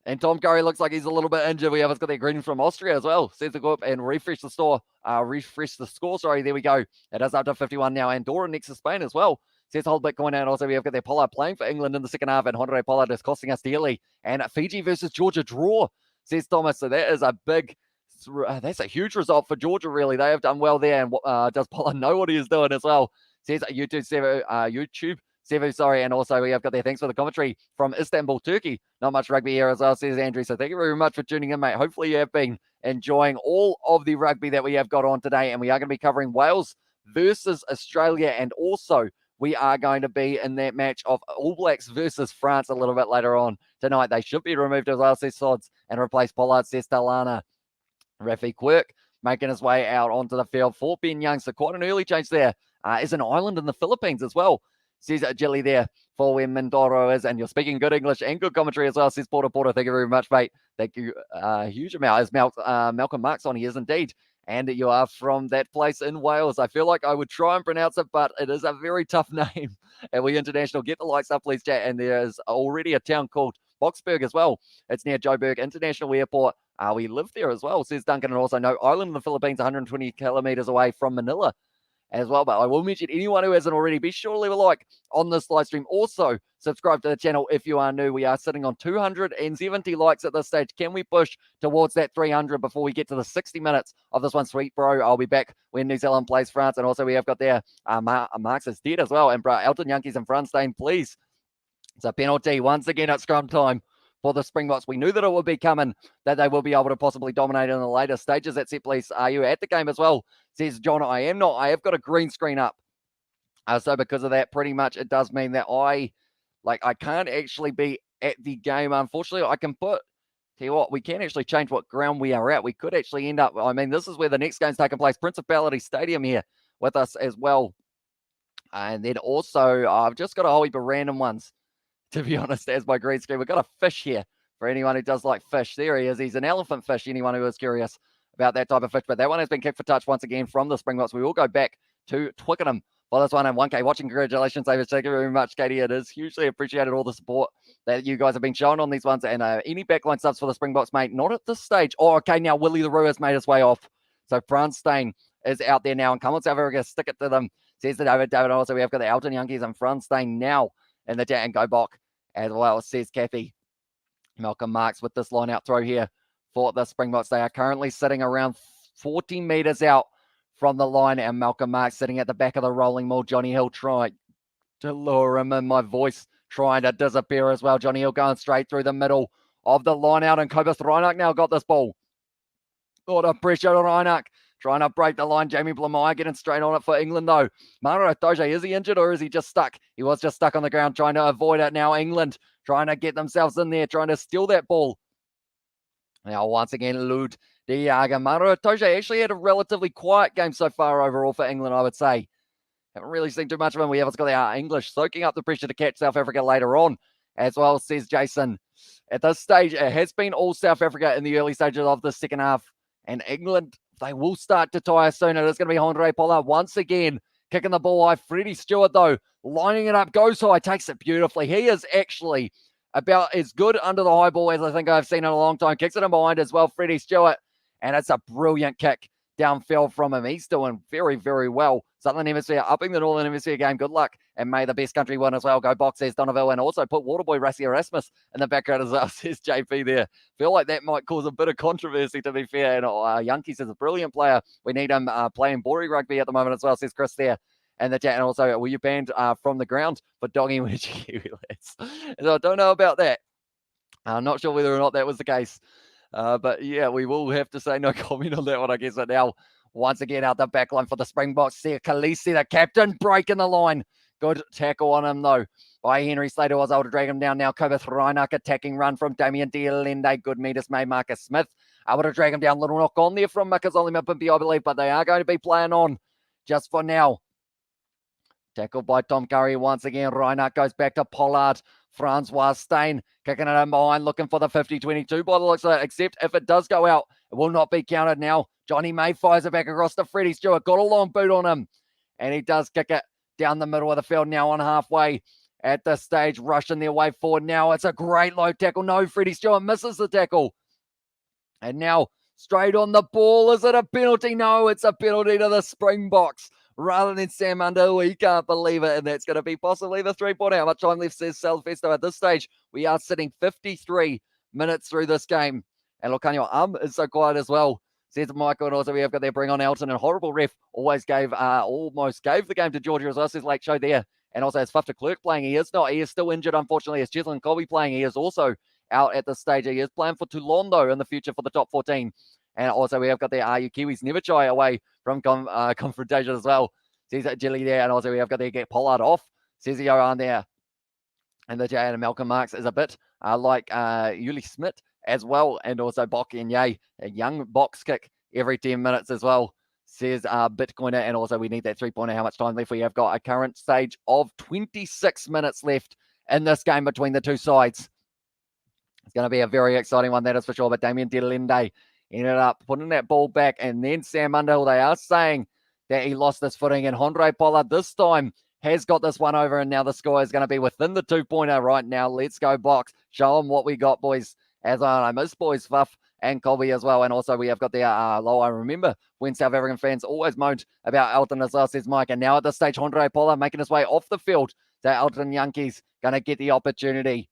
And Tom Curry looks like he's a little bit injured. We have got that green from Austria as well. Says to go up and refresh the score. Sorry, there we go. It is up to 51 now. Andorra next to Spain as well. Says hold Bitcoin. And also we have got that Pollard playing for England in the second half. And Andre Pollard is costing us dearly. And Fiji versus Georgia draw, says Thomas. So that is a big, that's a huge result for Georgia, really. They have done well there. And does Pollard know what he is doing as well? Says YouTube Sevu, sorry, and also we have got there. Thanks for the commentary from Istanbul, Turkey. Not much rugby here as well, says Andrew. So thank you very much for tuning in, mate. Hopefully you have been enjoying all of the rugby that we have got on today. And we are going to be covering Wales versus Australia. And also we are going to be in that match of All Blacks versus France a little bit later on tonight. They should be removed as well, says Sods, and replace Pollard, says Talana. Rafi Quirk making his way out onto the field for Ben Young. So quite an early change there. Is an island in the Philippines as well, says Jilly there for where Mindoro is. And you're speaking good English and good commentary as well, says Porter. Thank you very much, mate. Thank you. Huge amount. Is Malcolm Marks on? He is indeed. And you are from that place in Wales. I feel like I would try and pronounce it, but it is a very tough name. And we international, get the likes up, please, chat. And there's already a town called Boxburg as well. It's near Joburg International Airport. We live there as well, says Duncan. And also no island in the Philippines, 120 kilometers away from Manila as well. But I will mention anyone who hasn't already, be sure to leave a like on this live stream. Also, subscribe to the channel if you are new. We are sitting on 270 likes at this stage. Can we push towards that 300 before we get to the 60 minutes of this one? Sweet, bro. I'll be back when New Zealand plays France. And also we have got there, Marx is dead as well. And Elton Yankees and Franstein, please. It's a penalty once again at scrum time for the Springboks. We knew that it would be coming, that they will be able to possibly dominate in the later stages. That's it, please. Are you at the game as well? Says John. I am not. I have got a green screen up. So because of that, pretty much it does mean that I can't actually be at the game. Unfortunately, I can tell you what, we can actually change what ground we are at. We could actually end up, this is where the next game's taking place, Principality Stadium here with us as well. And then also, I've just got a whole heap of random ones, to be honest, as my green screen. We've got a fish here for anyone who does like fish. There he is. He's an elephant fish, anyone who is curious about that type of fish. But that one has been kicked for touch once again from the Springboks. We will go back to Twickenham for this one. And 1K watching. Congratulations, David. Thank you very much, Katie. It is hugely appreciated, all the support that you guys have been showing on these ones. And any backline subs for the Springboks, mate, not at this stage. Oh, okay, now Willie LaRue has made his way off. So Franstein is out there now. And come on, South Africa, stick it to them, says the David. Also, we have got the Elton Yankees and Franstein now in the chat. And go Bok as well, says Kathy. Malcolm Marks with this line out throw here for the Springboks. They are currently sitting around 40 meters out from the line, and Malcolm Marks sitting at the back of the rolling maul. Johnny Hill trying to lure him in. My voice trying to disappear as well. Johnny Hill going straight through the middle of the line out, and Cobus Reinach now got this ball. Got a pressure to Reinach, trying to break the line. Jamie Blamire getting straight on it for England though. Maro Doge, is he injured or is he just stuck? He was just stuck on the ground trying to avoid it. Now England trying to get themselves in there, trying to steal that ball. Now once again, Lud Diaga. Maro Doge actually had a relatively quiet game so far overall for England, I would say. Haven't really seen too much of him. We haven't got our English soaking up the pressure to catch South Africa later on as well, says Jason. At this stage, it has been all South Africa in the early stages of the second half. And England, they will start to tire soon. It is going to be Andre Pollard once again kicking the ball high. Freddie Stewart, though, lining it up, goes high, takes it beautifully. He is actually about as good under the high ball as I think I've seen in a long time. Kicks it in behind as well, Freddie Stewart. And it's a brilliant kick downfield from him. He's doing very, very well. Southern Hemisphere upping the Northern Hemisphere game. Good luck. And may the best country win as well. Go Box, says Donovan. And also put Waterboy Rassie Erasmus in the background as well, says JP there. Feel like that might cause a bit of controversy, to be fair. And Yankees is a brilliant player. We need him playing Bori Rugby at the moment as well, says Chris there. And the chat, and also, were you banned from the ground for dogging with Kiwi lads? So I don't know about that. I'm not sure whether or not that was the case. But yeah, we will have to say no comment on that one, I guess. But now, once again, out the back line for the Springboks. See Khaleesi, the captain, breaking the line. Good tackle on him, though, by Henry Slater. Was able to drag him down now. Kobeth Reinach, attacking run from Damien Dialende. Good meters made. Marcus Smith able to drag him down. Little knock on there from Makazole Mapimpi, I believe. But they are going to be playing on just for now. Tackled by Tom Curry once again. Reinach goes back to Pollard. Francois Stein kicking it in behind, looking for the 50-22 by the looks of it, except if it does go out, it will not be counted now. Johnny May fires it back across to Freddie Stewart. Got a long boot on him, and he does kick it down the middle of the field now on halfway at this stage, rushing their way forward now. It's a great low tackle. No, Freddie Stewart misses the tackle. And now straight on the ball. Is it a penalty? No, it's a penalty to the Springboks rather than Sam Underhill. He can't believe it, and that's going to be possibly the 3-pointer. How much time left, says Salfesto. At this stage, we are sitting 53 minutes through this game. And Locanio is so quiet as well, says Michael. And also we have got there Bring On Elton, and horrible ref almost gave the game to Georgia as well, says Lake Show there. And also it's Fufter Clerk playing. He is still injured, unfortunately. It's Cheslin Colby playing. He is also out at this stage. He is playing for Toulon, though, in the future for the top 14. And also we have got there you Kiwis never shy away from confrontation as well, says Jilly there. And also we have got there Get Pollard off, says the on there. And the J and Malcolm Marks is a bit like Yuli Smith as well. And also Bock and Yay, a young box kick every 10 minutes as well, says Bitcoiner. And also we need that 3-pointer. How much time left? We have got a current stage of 26 minutes left in this game between the two sides. It's going to be a very exciting one, that is for sure. But Damien Dialende ended up putting that ball back. And then Sam Underhill, they are saying that he lost his footing. And Andre Pollard this time has got this one over. And now the score is going to be within the 2-pointer right now. Let's go Box. Show them what we got, boys. As I miss boys, Fuff and Colby as well. And also we have got the low. I remember when South African fans always moaned about Elton as well, says Mike. And now at this stage, Andre Pollard making his way off the field. So Elton Yankees going to get the opportunity.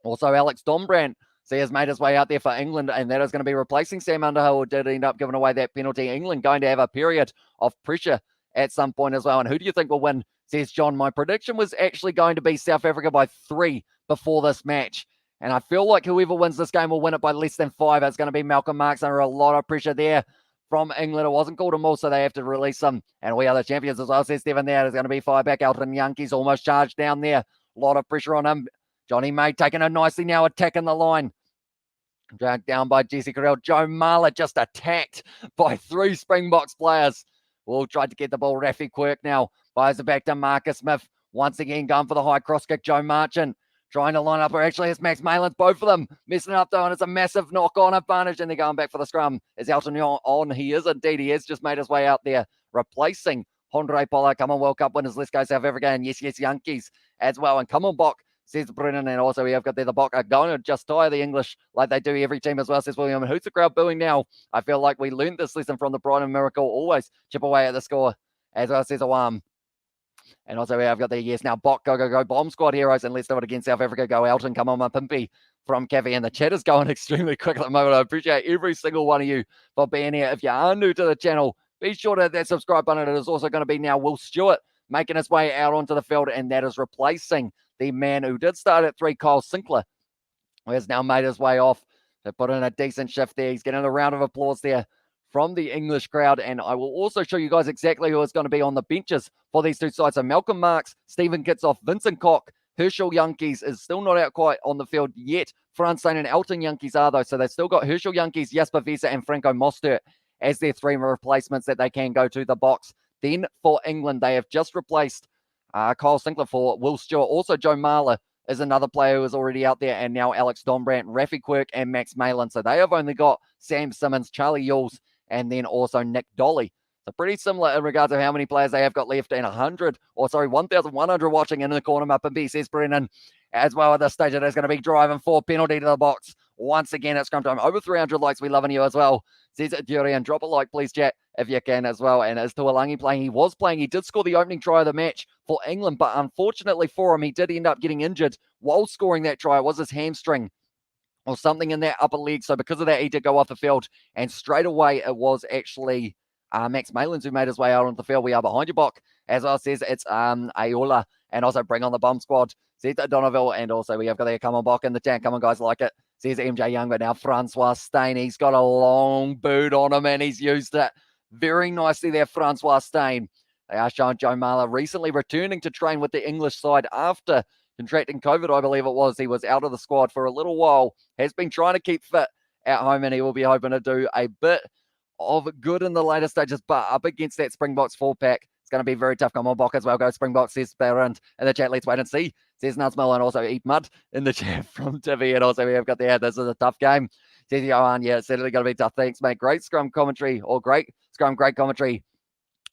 Also, Alex Dombrandt, has made his way out there for England, and that is going to be replacing Sam Underhill, who did end up giving away that penalty. England going to have a period of pressure at some point as well. And who do you think will win, says John? My prediction was actually going to be South Africa by 3 before this match. And I feel like whoever wins this game will win it by less than 5. It's going to be Malcolm Marks under a lot of pressure there from England. It wasn't called a maul, so they have to release him. And we are the champions as well, says Stephen there. It's going to be fire back. Elton Yankees almost charged down there. A lot of pressure on him. Johnny May taking it nicely now, attacking the line. Dragged down by Jesse Carell. Joe Marler just attacked by 3 Springboks players. Will tried to get the ball. Rafi Quirk now buys it back to Marcus Smith. Once again going for the high cross kick. Joe Marchant trying to line up, or actually it's Max Malins. Both of them messing it up though, and it's a massive knock-on advantage, and they're going back for the scrum. Is Elton on? He is indeed. He has just made his way out there, replacing Andre Pollard. Come on, World Cup winners. Let's go South Africa, and yes, Yankees as well. And come on, Bok, says Brennan. And also we have got there the Bok are going to just tire the English like they do every team as well, says William. And who's the crowd booing now? I feel like we learned this lesson from the Pride and Miracle. Always chip away at the score, as well, says Awam. And also we have got the yes now. Bok, go, bomb squad heroes. And let's do it again. South Africa, go Elton. Come on, my pimpy from Cavi. And the chat is going extremely quick at the moment. I appreciate every single one of you for being here. If you are new to the channel, be sure to hit that subscribe button. It is also going to be now Will Stewart making his way out onto the field. And that is replacing the man who did start at 3, Kyle Sinclair, who has now made his way off to put in a decent shift there. He's getting a round of applause there from the English crowd. And I will also show you guys exactly who is going to be on the benches for these two sides. So Malcolm Marks, Stephen Kitsoff, Vincent Koch, Herschel Yankees is still not out quite on the field yet. Frans Steyn and Elton Yankees are though. So they've still got Herschel Yankees, Jasper Vesa and Franco Mostert as their 3 replacements that they can go to the box. Then for England, they have just replaced Kyle Sinclair for Will Stewart. Also, Joe Marler is another player who is already out there. And now Alex Dombrandt, Rafi Quirk, and Max Malin. So they have only got Sam Simmons, Charlie Yules, and then also Nick Dolly. So pretty similar in regards to how many players they have got left, and 1,100 watching in the corner. Mapimpi, says Brennan. As well at this stage, it is going to be driving for penalty to the box. Once again, it's scrum time. Over 300 likes. We loving you as well. Says Durian. Drop a like, please, chat, if you can as well. And is Tuolangi playing? He was playing. He did score the opening try of the match for England, but unfortunately for him, he did end up getting injured while scoring that try. It was his hamstring or something in that upper leg. So because of that, he did go off the field. And straight away, it was actually Max Malins who made his way out onto the field. We are behind you, Bok. As well says, it's Ayola and also bring on the bomb squad. Says Donovan, and also we have got there, come on, Bok in the tank. Come on, guys, like it. Says MJ Young, but now Francois Steyn. He's got a long boot on him, and he's used it very nicely there, Francois Steyn. They are showing Joe Marler recently returning to train with the English side after contracting COVID, I believe it was. He was out of the squad for a little while, has been trying to keep fit at home, and he will be hoping to do a bit of good in the later stages, but up against that Springboks 4-pack, it's going to be very tough. Come on, Bok as well. Go Springboks, says Barrand in the chat. Let's wait and see. Says Nutsmill, and also Eat Mud in the chat from Tivy. And also we have got there. This is a tough game. Says Johan, yeah, it's certainly going to be tough. Thanks, mate. Great scrum commentary, or great commentary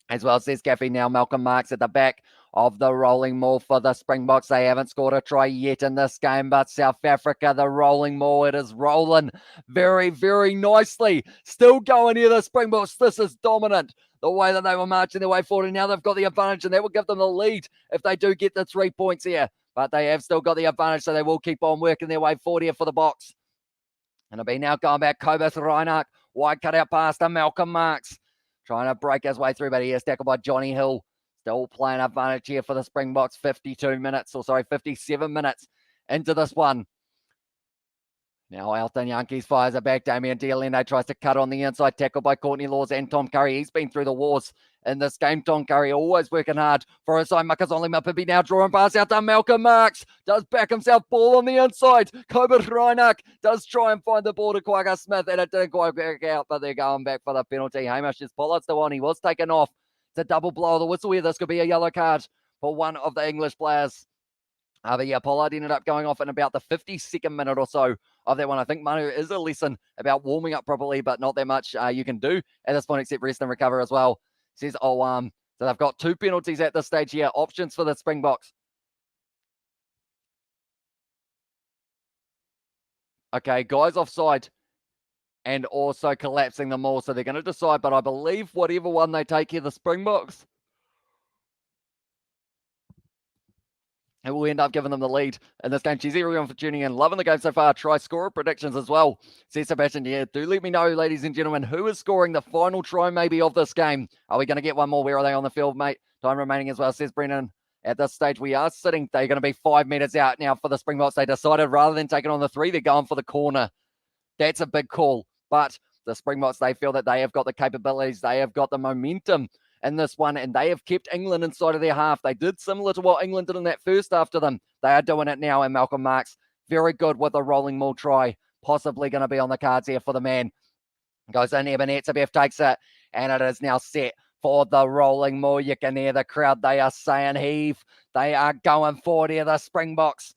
as well. Says Gaffey now. Malcolm Marks at the back of the rolling maul for the Springboks. They haven't scored a try yet in this game, but South Africa, the rolling maul, it is rolling very, very nicely. Still going here, the Springboks. This is dominant. The way that they were marching their way forward, and now they've got the advantage, and that will give them the lead if they do get the 3 points here. But they have still got the advantage, so they will keep on working their way forward here for the Boks. And it'll be now going back, Kobus Reinach. Wide cut out past to Malcolm Marks. Trying to break his way through, but he is tackled by Johnny Hill. Still playing advantage here for the Springboks. 57 minutes into this one. Now Elton Yankees fires it back. Damien Dialene tries to cut on the inside. Tackled by Courtney Laws and Tom Curry. He's been through the wars in this game. Tom Curry always working hard for his side. Makazole Mapimpi now drawing pass out to Malcolm Marks. Does back himself. Ball on the inside. Kobus Reinach does try and find the ball to Quagga Smith, and it didn't quite work out, but they're going back for the penalty. Hamish is Pollard's the one. He was taken off. It's a double blow of the whistle here. This could be a yellow card for one of the English players. But yeah, Pollard ended up going off in about the 52nd minute or so of that one. I think Manu is a lesson about warming up properly, but not that much you can do at this point except rest and recover as well. Says so they've got 2 penalties at this stage here. Options for the Springboks. Okay, guys offside and also collapsing them all. So they're going to decide, but I believe whatever one they take here, the Springboks, it will end up giving them the lead in this game. Cheers everyone for tuning in. Loving the game so far. Try scorer predictions as well. Says Sebastian, yeah, do let me know, ladies and gentlemen, who is scoring the final try maybe of this game. Are we going to get one more? Where are they on the field, mate? Time remaining as well, says Brennan. At this stage, we are sitting. They're going to be 5 meters out now for the Springboks. They decided rather than taking on the 3, they're going for the corner. That's a big call. But the Springboks, they feel that they have got the capabilities. They have got the momentum in this one, and they have kept England inside of their half. They did similar to what England did in that first half to them. They are doing it now, and Malcolm Marks, very good with a rolling maul try. Possibly going to be on the cards here for the man. Goes in, Ebenetzebev takes it, and it is now set for the rolling maul. You can hear the crowd. They are saying heave. They are going forward here, the Springboks.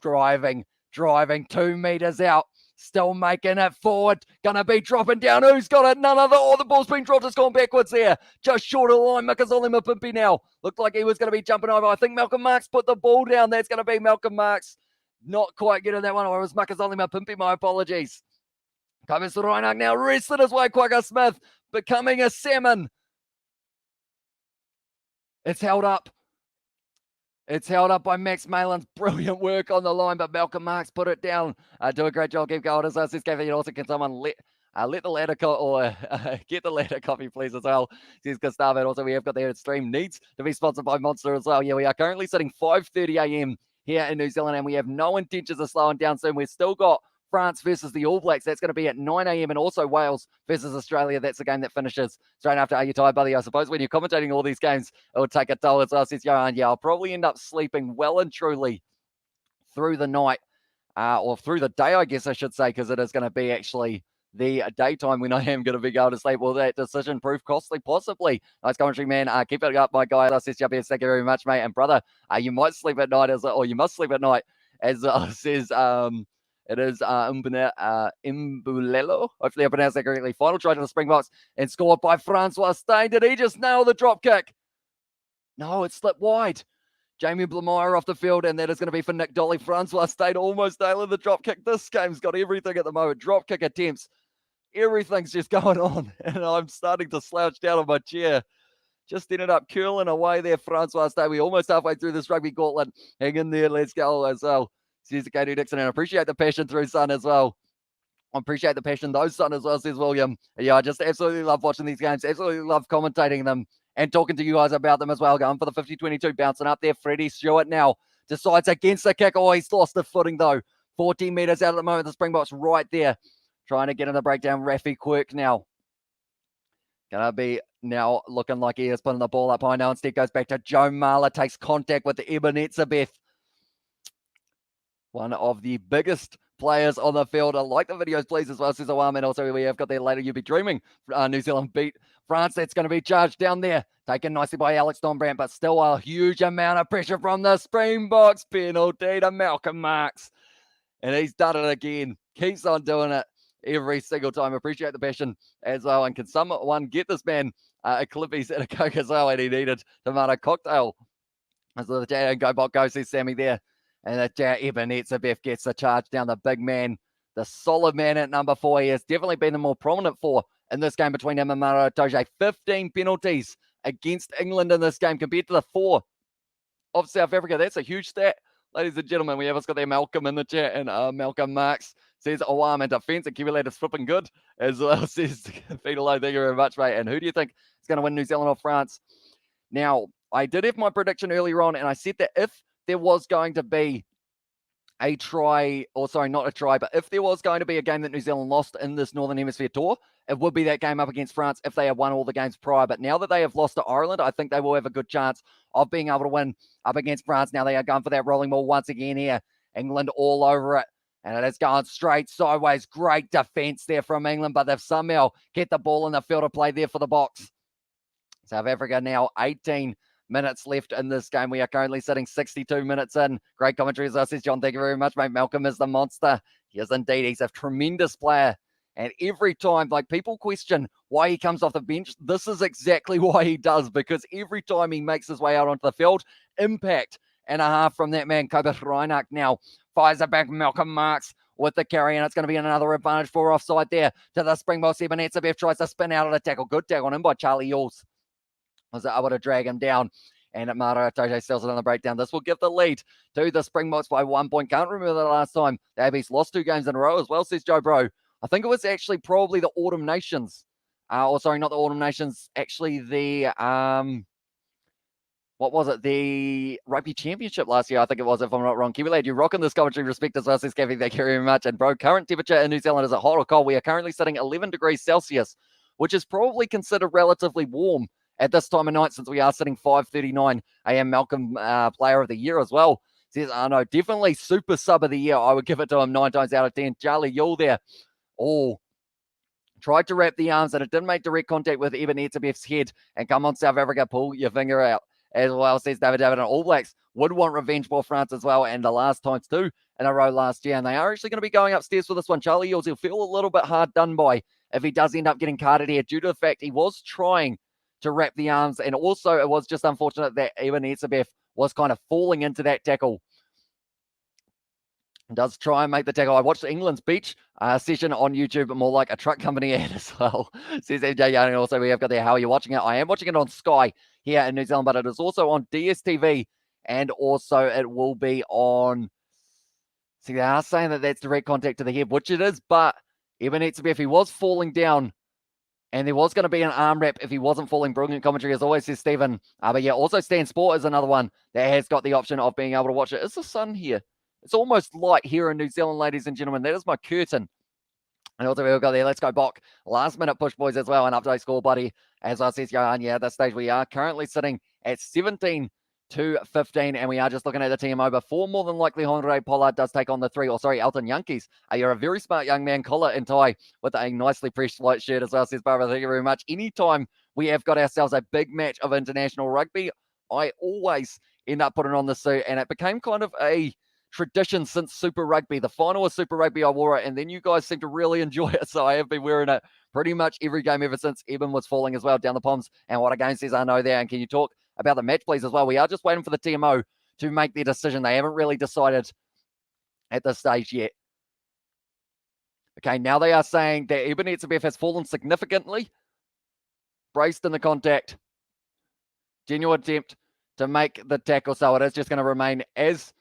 Driving 2 meters out. Still making it forward. Gonna be dropping down. Who's got it? None other. Oh, the ball's been dropped. It's gone backwards there. Just short of the line. Makazole Mapimpi now. Looked like he was going to be jumping over. I think Malcolm Marks put the ball down. That's going to be Malcolm Marks. Not quite getting that one. Or it was Makazole Mapimpi. My apologies. Kobus Reinach now wrestled his way. Quagga Smith becoming a salmon. It's held up. It's held up by Max Malins. Brilliant work on the line, but Malcolm Marks put it down. Do a great job. Keep going. As I says, also, can someone let the ladder get the ladder coffee, please, as well, says Gustavo. And also, we have got the stream needs to be sponsored by Monster as well. Yeah, we are currently sitting 5:30 a.m. here in New Zealand, and we have no intentions of slowing down soon. We've still got France versus the All Blacks. That's going to be at 9 a.m. and also Wales versus Australia. That's the game that finishes straight after. Are you tired, buddy? I suppose when you're commentating all these games, it will take a toll as well, says Johan. Yeah, I'll probably end up sleeping well and truly through the night, or through the day, I guess I should say, because it is going to be actually the daytime when I am going to be going to sleep. Will that decision prove costly? Possibly. Nice commentary, man. Keep it up, my guy. Says JBS, thank you very much, mate. And brother, you might sleep at night, or you must sleep at night, as says It is Mbulelo. Hopefully I pronounced that correctly. Final try to the Springboks and scored by Francois Steyn. Did he just nail the drop kick? No, it slipped wide. Jamie Blamire off the field, and that is going to be for Nick Dolly. Francois Steyn almost nailing the drop kick. This game's got everything at the moment. Drop kick attempts. Everything's just going on, and I'm starting to slouch down on my chair. Just ended up curling away there, Francois Steyn. We're almost halfway through this rugby gauntlet. Hang in there. Let's go as well. Says Katie Dixon, and I appreciate the passion through Son as well. I appreciate the passion, though, Son, as well, says William. Yeah, I just absolutely love watching these games. Absolutely love commentating them and talking to you guys about them as well. Going for the 50-22, bouncing up there. Freddie Stewart now decides against the kick. Oh, he's lost the footing, though. 14 metres out at the moment. The Springboks right there. Trying to get in the breakdown. Rafi Quirk now. Gonna be now looking like he is putting the ball up high now. Instead goes back to Joe Marler. Takes contact with the Ebenezer. One of the biggest players on the field. I like the videos, please, as well, says Awam. And also we have got there later. You'll be dreaming. New Zealand beat France. That's going to be charged down there. Taken nicely by Alex Donbrandt, but still a huge amount of pressure from the Springboks. Penalty to Malcolm Marx. And he's done it again. Keeps on doing it every single time. Appreciate the passion as well. And can someone get this man a Clippies and a Coke as well? And he needed tomato cocktail. So the chat and go bot go, says Sammy there. And the chat Ebenezer gets the charge down. The big man, the solid man at number 4. He has definitely been the more prominent 4 in this game between him and Maro Itoje. 15 penalties against England in this game compared to the 4 of South Africa. That's a huge stat. Ladies and gentlemen, we have got there Malcolm in the chat, and Malcolm Marx says Awam and defense accumulators flipping good as well, says Fidelo. Thank you very much, mate. And who do you think is going to win, New Zealand or France? Now, I did have my prediction earlier on, and I said that if there was going to be a try, or sorry, not a try, but if there was going to be a game that New Zealand lost in this Northern Hemisphere tour, it would be that game up against France if they had won all the games prior. But now that they have lost to Ireland, I think they will have a good chance of being able to win up against France. Now they are going for that rolling ball once again here. England all over it. And it is going straight sideways. Great defense there from England, but they've somehow get the ball in the field of play there for the Boks. South Africa now 18 minutes left in this game. We are currently sitting 62 minutes in. Great commentary, as I said, John. Thank you very much, mate. Malcolm is the monster. He is indeed. He's a tremendous player. And every time, like, people question why he comes off the bench, this is exactly why he does, because every time he makes his way out onto the field, impact and a half from that man. Kobus Reinach now fires it back. Malcolm Marx with the carry, and it's going to be another advantage for offside there to the Springboks. Ebenezer tries to spin out of the tackle. Good tackle on him by Charlie Yules. Was able to drag him down, and Maro Itoje sells it on the breakdown. This will give the lead to the Springboks by 1 point. Can't remember the last time the Abbeys lost 2 games in a row as well, says Joe Bro. I think it was actually probably the Autumn Nations. Or sorry, not the Autumn Nations. Actually the, what was it? The Rugby Championship last year, I think it was, if I'm not wrong. Kiwi Lad, you're rocking this commentary. Respect as well, says Kathy. Thank you very much. And bro, current temperature in New Zealand, is it hot or cold? We are currently sitting 11 degrees Celsius, which is probably considered relatively warm at this time of night, since we are sitting 5:39 a.m. Malcolm, player of the year as well. Says, no, definitely super sub of the year. I would give it to him 9 times out of 10. Charlie Yule there. Oh, tried to wrap the arms, and it didn't make direct contact with Ebenezer's head. And come on, South Africa, pull your finger out as well, says David. And All Blacks would want revenge for France as well, and the last times 2 in a row last year. And they are actually going to be going upstairs for this one. Charlie Yules, he'll feel a little bit hard done by if he does end up getting carded here, due to the fact he was trying to wrap the arms, and also it was just unfortunate that Ebenezer was kind of falling into that tackle. Does try and make the tackle. I watched England's beach session on YouTube, but more like a truck company ad as well, says MJ Young. And also we have got there, how are you watching it? I am watching it on Sky here in New Zealand, but it is also on DSTV, and also it will be on, see, they are saying that that's direct contact to the head, which it is, but Ebenezer, if he was falling down, and there was going to be an arm wrap if he wasn't falling. Brilliant commentary, as always, says Stephen. But yeah, also Stan Sport is another one that has got the option of being able to watch it. Is the sun here? It's almost light here in New Zealand, ladies and gentlemen. That is my curtain. And also we'll go there. Let's go Bok. Last minute push, boys, as well. An update score, buddy. As I says, Johan, yeah, at this stage we are currently sitting at 17-15, and we are just looking at the TMO. Before more than likely Henry Pollard does take on the 3, or sorry, Elton Yankees. You're a very smart young man, collar and tie with a nicely pressed white shirt as well, says Barbara. Thank you very much. Anytime we have got ourselves a big match of international rugby, I always end up putting on the suit, and it became kind of a tradition since Super Rugby. The final was Super Rugby, I wore it, and then you guys seem to really enjoy it, so I have been wearing it pretty much every game ever since. Eben was falling as well down the Poms, and what a game says I know there. And can you talk about the match, please, as well? We are just waiting for the TMO to make their decision. They haven't really decided at this stage yet. Okay, now they are saying that Eben Etzebeth has fallen significantly. Braced in the contact. Genuine attempt to make the tackle, so it is just going to remain as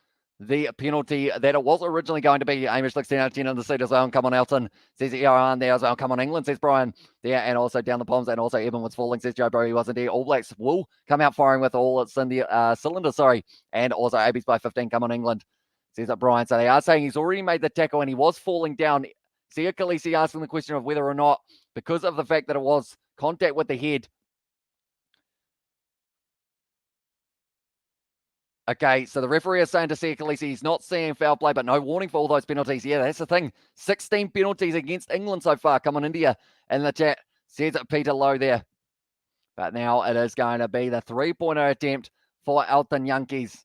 the penalty that it was originally going to be. Amish looks 10 out of 10 in the seat as well. And come on, Elton, says on there as well. Come on, England, says Brian there, and also down the Poms, and also Eben was falling, says Joe Bro. He wasn't there. All Blacks will come out firing with all its cylinders, and also AB's by 15. Come on, England, says it Brian. So they are saying he's already made the tackle and he was falling down. Sia Khaleesi asking the question of whether or not, because of the fact that it was contact with the head. Okay, so the referee is saying to Sia Khaleesi he's not seeing foul play, but no warning for all those penalties. Yeah, that's the thing. 16 penalties against England so far. Come on, India in the chat. Says it Peter Lowe there. But now it is going to be the three-pointer attempt for Elton Yankees.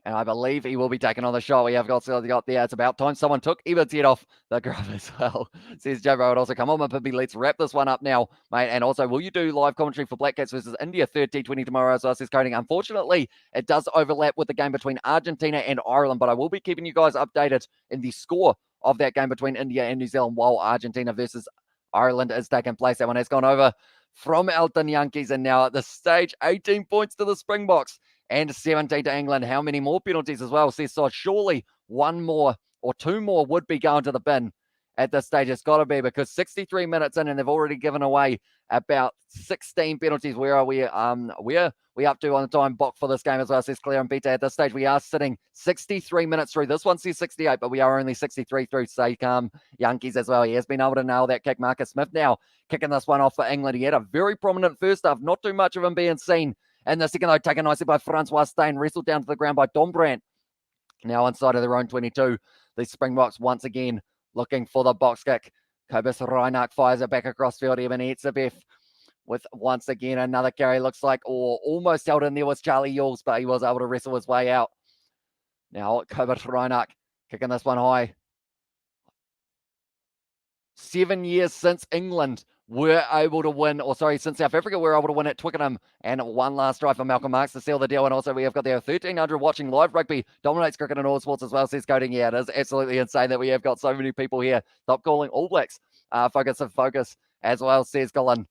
And I believe he will be taking on the shot. We have got there. It's about time someone took Eben's head off the glove as well. Says Joe Bro. Also, come on, Mapimpi. Let's wrap this one up now, mate. And also, will you do live commentary for Black Cats versus India, third T20 tomorrow? So says Coding. Unfortunately, it does overlap with the game between Argentina and Ireland, but I will be keeping you guys updated in the score of that game between India and New Zealand while Argentina versus Ireland is taking place. That one has gone over from Elton Yankees, and now at the stage, 18 points to the Springboks. And 17 to England. How many more penalties as well? Says so. Surely one more or two more would be going to the bin at this stage. It's got to be, because 63 minutes in and they've already given away about 16 penalties. Where are we? Where are we up to on the time block for this game as well? Says Claire and Peter. At this stage, we are sitting 63 minutes through. This one says 68, but we are only 63 through. Stay calm, Yankees as well. He has been able to nail that kick. Marcus Smith now kicking this one off for England. He had a very prominent first half. Not too much of him being seen. And the second, though, taken nicely by Francois Steyn, wrestled down to the ground by Dom Brandt. Now inside of their own 22, the Springboks once again looking for the box kick. Kobus Reinach fires it back across field. Eben Etzebeth with once again another carry. Looks like, or almost held in there was Charlie Yules, but he was able to wrestle his way out. Now Kobus Reinach kicking this one high. 7 years since England were able to win, since South Africa were able to win at Twickenham, and one last try for Malcolm Marks to seal the deal. And also we have got there 1,300 watching live rugby. Dominates cricket and all sports as well, says Coding. Yeah, it is absolutely insane that we have got so many people here. Stop calling All Blacks. Focus as well, says Colin.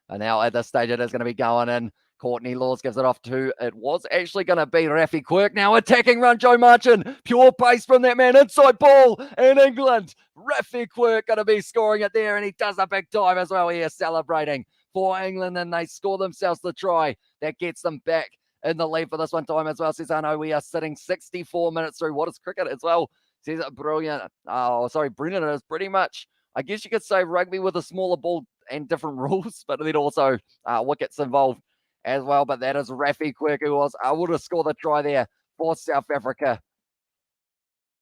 And now at this stage it is going to be going in. Courtney Laws gives it off to, it was actually going to be Rafi Quirk. Now attacking run, Joe Martin. Pure pace from that man. Inside ball in England. Rafi Quirk going to be scoring it there, and he does a big time as well here, celebrating for England, and they score themselves the try that gets them back in the lead for this one time as well. Says, I know we are sitting 64 minutes through. What is cricket as well? Says, brilliant. Brennan, it is pretty much, I guess you could say, rugby with a smaller ball and different rules, but then also wickets involved as well. But that is Rafi Quirk, who was able to score the try there for South Africa.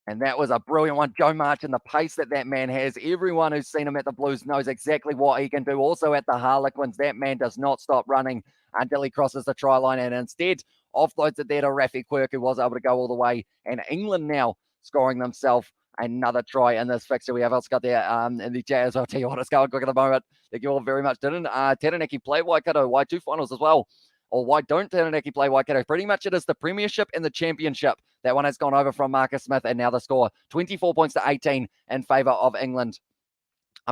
And that was a brilliant one. Joe Martin, the pace that man has. Everyone who's seen him at the Blues knows exactly what he can do. Also at the Harlequins, that man does not stop running until he crosses the try line. And instead offloads it there to Rafi Quirk, who was able to go all the way. And England now scoring themselves another try in this fixture. We have also got there in the Jazz. I'll tell you what, it's going quick at the moment. Thank you all very much. Didn't Taranaki play Waikato? Why two finals as well? Or why don't Taranaki play Waikato? Pretty much it is the Premiership and the Championship. That one has gone over from Marcus Smith, and now the score 24 points to 18 in favour of England.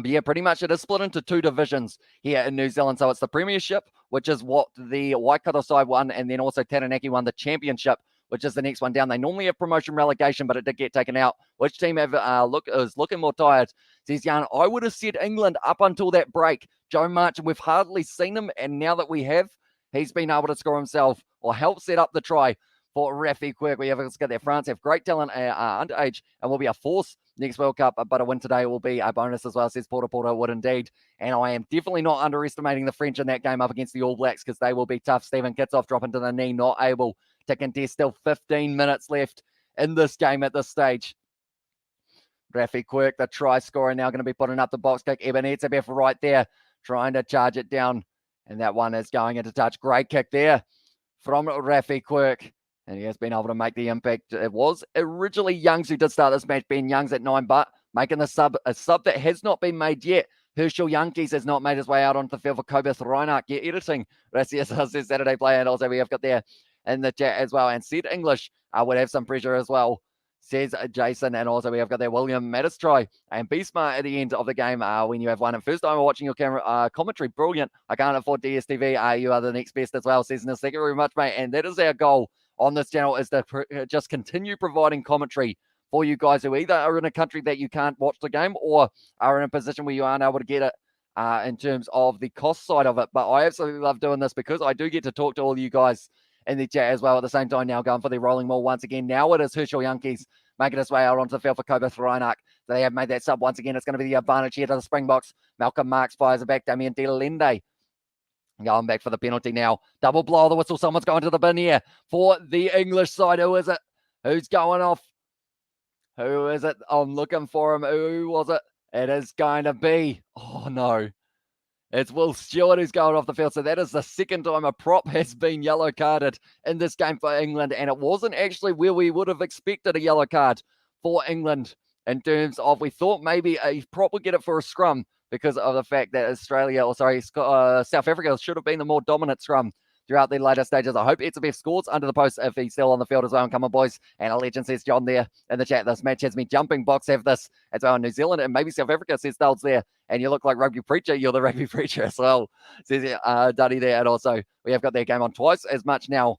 Yeah, pretty much it is split into two divisions here in New Zealand. So it's the Premiership, which is what the Waikato side won, and then also Taranaki won the Championship, which is the next one down. They normally have promotion relegation, but it did get taken out. Which team is looking more tired? Says Jan, I would have said England up until that break. Joe Martin, we've hardly seen him, and now that we have, he's been able to score himself or help set up the try for Rafi Quirk. We have got there. France have great talent underage and will be a force next World Cup, but a win today will be a bonus as well, says Porter would indeed. And I am definitely not underestimating the French in that game up against the All Blacks, because they will be tough. Stephen Kitsoff dropping to the knee, not able to contest. Still 15 minutes left in this game at this stage. Rafi Quirk, the try scorer, now going to be putting up the box kick. Eben Etzebeth right there, trying to charge it down. And that one is going into touch. Great kick there from Rafi Quirk. And he has been able to make the impact. It was originally Youngs who did start this match. Ben Youngs at 9, but making the sub, a sub that has not been made yet. Herschel Yankees has not made his way out onto the field for Kobus Reinach. Yeah, editing. That's the Saturday play. And also we have got there in the chat as well. And Sid English would have some pressure as well, says Jason. And also we have got there William Mattis and Be Smart at the end of the game when you have won. And first time watching your camera commentary, brilliant. I can't afford DSTV. You are the next best as well, says Nis. Thank you very much, mate. And that is our goal on this channel, is to just continue providing commentary for you guys who either are in a country that you can't watch the game or are in a position where you aren't able to get it in terms of the cost side of it. But I absolutely love doing this because I do get to talk to all you guys in the chat as well at the same time. Now going for the rolling maul once again. Now it is Herschel Yankees making his way out onto the field for Kobus Reinach. They have made that sub once again. It's going to be the advantage here to the Springboks. Malcolm Marks fires it back. Damien Delende going back for the penalty now. Double blow of the whistle. Someone's going to the bin here for the English side. Who is it? Who's going off? Who is it? I'm looking for him. Who was it? It is going to be, oh no, it's Will Stewart who's going off the field. So that is the second time a prop has been yellow carded in this game for England. And it wasn't actually where we would have expected a yellow card for England, in terms of, we thought maybe a prop would get it for a scrum because of the fact that South Africa should have been the more dominant scrum throughout the later stages. I hope Etzebeth scores under the post if he's still on the field as well. Come on, boys. And a legend, says John there in the chat. This match has me jumping. Box have this as well in New Zealand, and maybe South Africa, says Dales there. And you look like Rugby Preacher. You're the Rugby Preacher as well, says Duddy there. And also we have got their game on twice as much now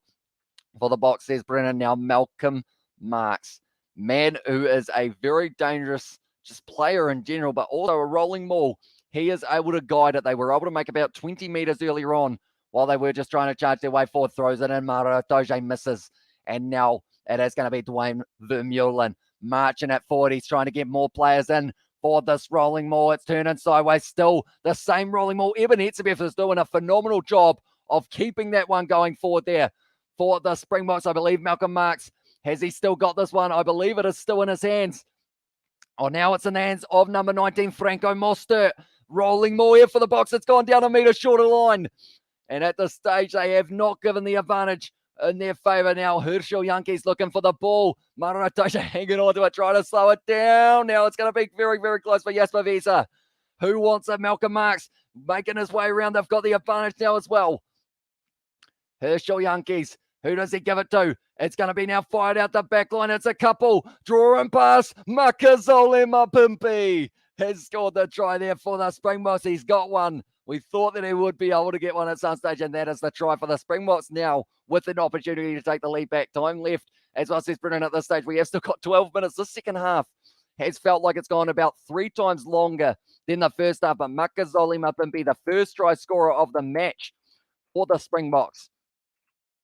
for the Box, says Brennan. Now Malcolm Marks, man who is a very dangerous just player in general, but also a rolling maul. He is able to guide it. They were able to make about 20 meters earlier on while they were just trying to charge their way forward. Throws it in. Mara Doge misses. And now it is going to be Dwayne Vermeulen marching at forward. He's trying to get more players in for this rolling maul. It's turning sideways. Still the same rolling maul. Eben Etzebeth is doing a phenomenal job of keeping that one going forward there for the Springboks. I believe Malcolm Marks, has he still got this one? I believe it is still in his hands. Oh, now it's in the hands of number 19, Franco Mostert. Rolling maul here for the Box. It's gone down a metre shorter line. And at this stage, they have not given the advantage in their favour now. Herschel Yankees looking for the ball. Maratoja hanging on to it, trying to slow it down. Now it's going to be very, very close for Jasper Wiese. Who wants it? Malcolm Marks making his way around. They've got the advantage now as well. Herschel Yankees. Who does he give it to? It's going to be now fired out the back line. It's a couple. Draw and pass. Makazole Mapimpi has scored the try there for the Springboks. He's got one. We thought that he would be able to get one at some stage, and that is the try for the Springboks now with an opportunity to take the lead back. Time left, as well, says Brennan, at this stage. We have still got 12 minutes. The second half has felt like it's gone about 3 times longer than the first half. But Makazole Mapimpi, the first try scorer of the match for the Springboks.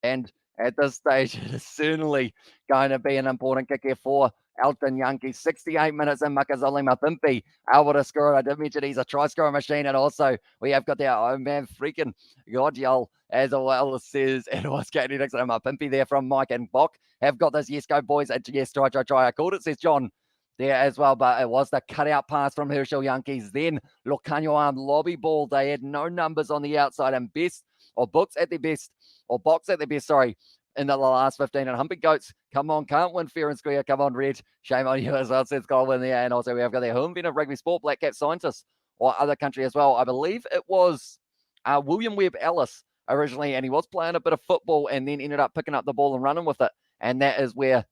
And at this stage, it is certainly going to be an important kick here for Elton Yankees. 68 minutes in, Makazole Mapimpi able to score. I did mention he's a try scoring machine. And also we have got their own man, freaking Godjal, as well, says it was Katie Dixon and Mapimpi there from Mike and Bok. Have got this. Yes, go boys. Yes, try. I called it, says John there as well, but it was the cutout pass from Herschel Yankees. Then Locanyo arm lobby ball. They had no numbers on the outside, and Box at their best, sorry, in the last 15. And Humpy Goats, come on, can't win fair and square. Come on, Red. Shame on you as well, says Goldwyn there. And also we have got their home of rugby sport, Black Cap scientists, or other country as well. I believe it was William Webb Ellis originally, and he was playing a bit of football and then ended up picking up the ball and running with it. And that is where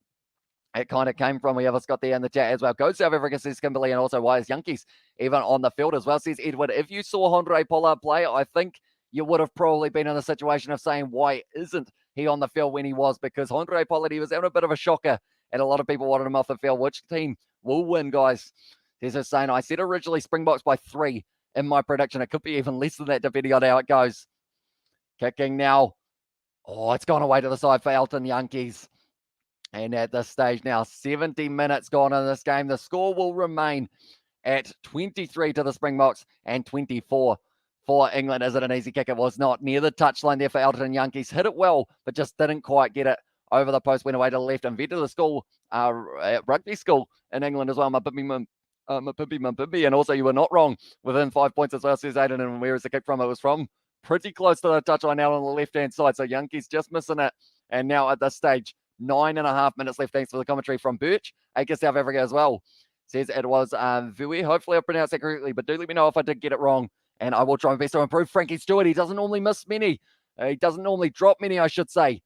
it kind of came from. We have got there in the chat as well. Go South Africa, says Kimberly, and also why is Yankees even on the field as well, says Edward. If you saw Andre Pollard play, I think you would have probably been in the situation of saying, why isn't he on the field when he was? Because Andre Pollard, he was having a bit of a shocker, and a lot of people wanted him off the field. Which team will win, guys? There's a saying, I said originally Springboks by 3 in my prediction. It could be even less than that, depending on how it goes. Kicking now. Oh, it's gone away to the side for Elton Yankees. And at this stage now, 70 minutes gone in this game. The score will remain at 23 to the Springboks and 24 for England. Is it an easy kick? It was not. Near the touchline there for Elton Yankees. Hit it well, but just didn't quite get it over the post. Went away to the left and vet to the school, rugby school in England as well. Mapimpi. And also you were not wrong. Within 5 points as well, says Aiden. And where is the kick from? It was from pretty close to the touchline now on the left-hand side. So Yankees just missing it. And now at this stage, 9.5 minutes left. Thanks for the commentary from Birch. Acre, South Africa as well. Says it was Vui. Hopefully I pronounced that correctly, but do let me know if I did get it wrong. And I will try my best to improve. Frankie Stewart, he doesn't normally miss many. He doesn't normally drop many, I should say,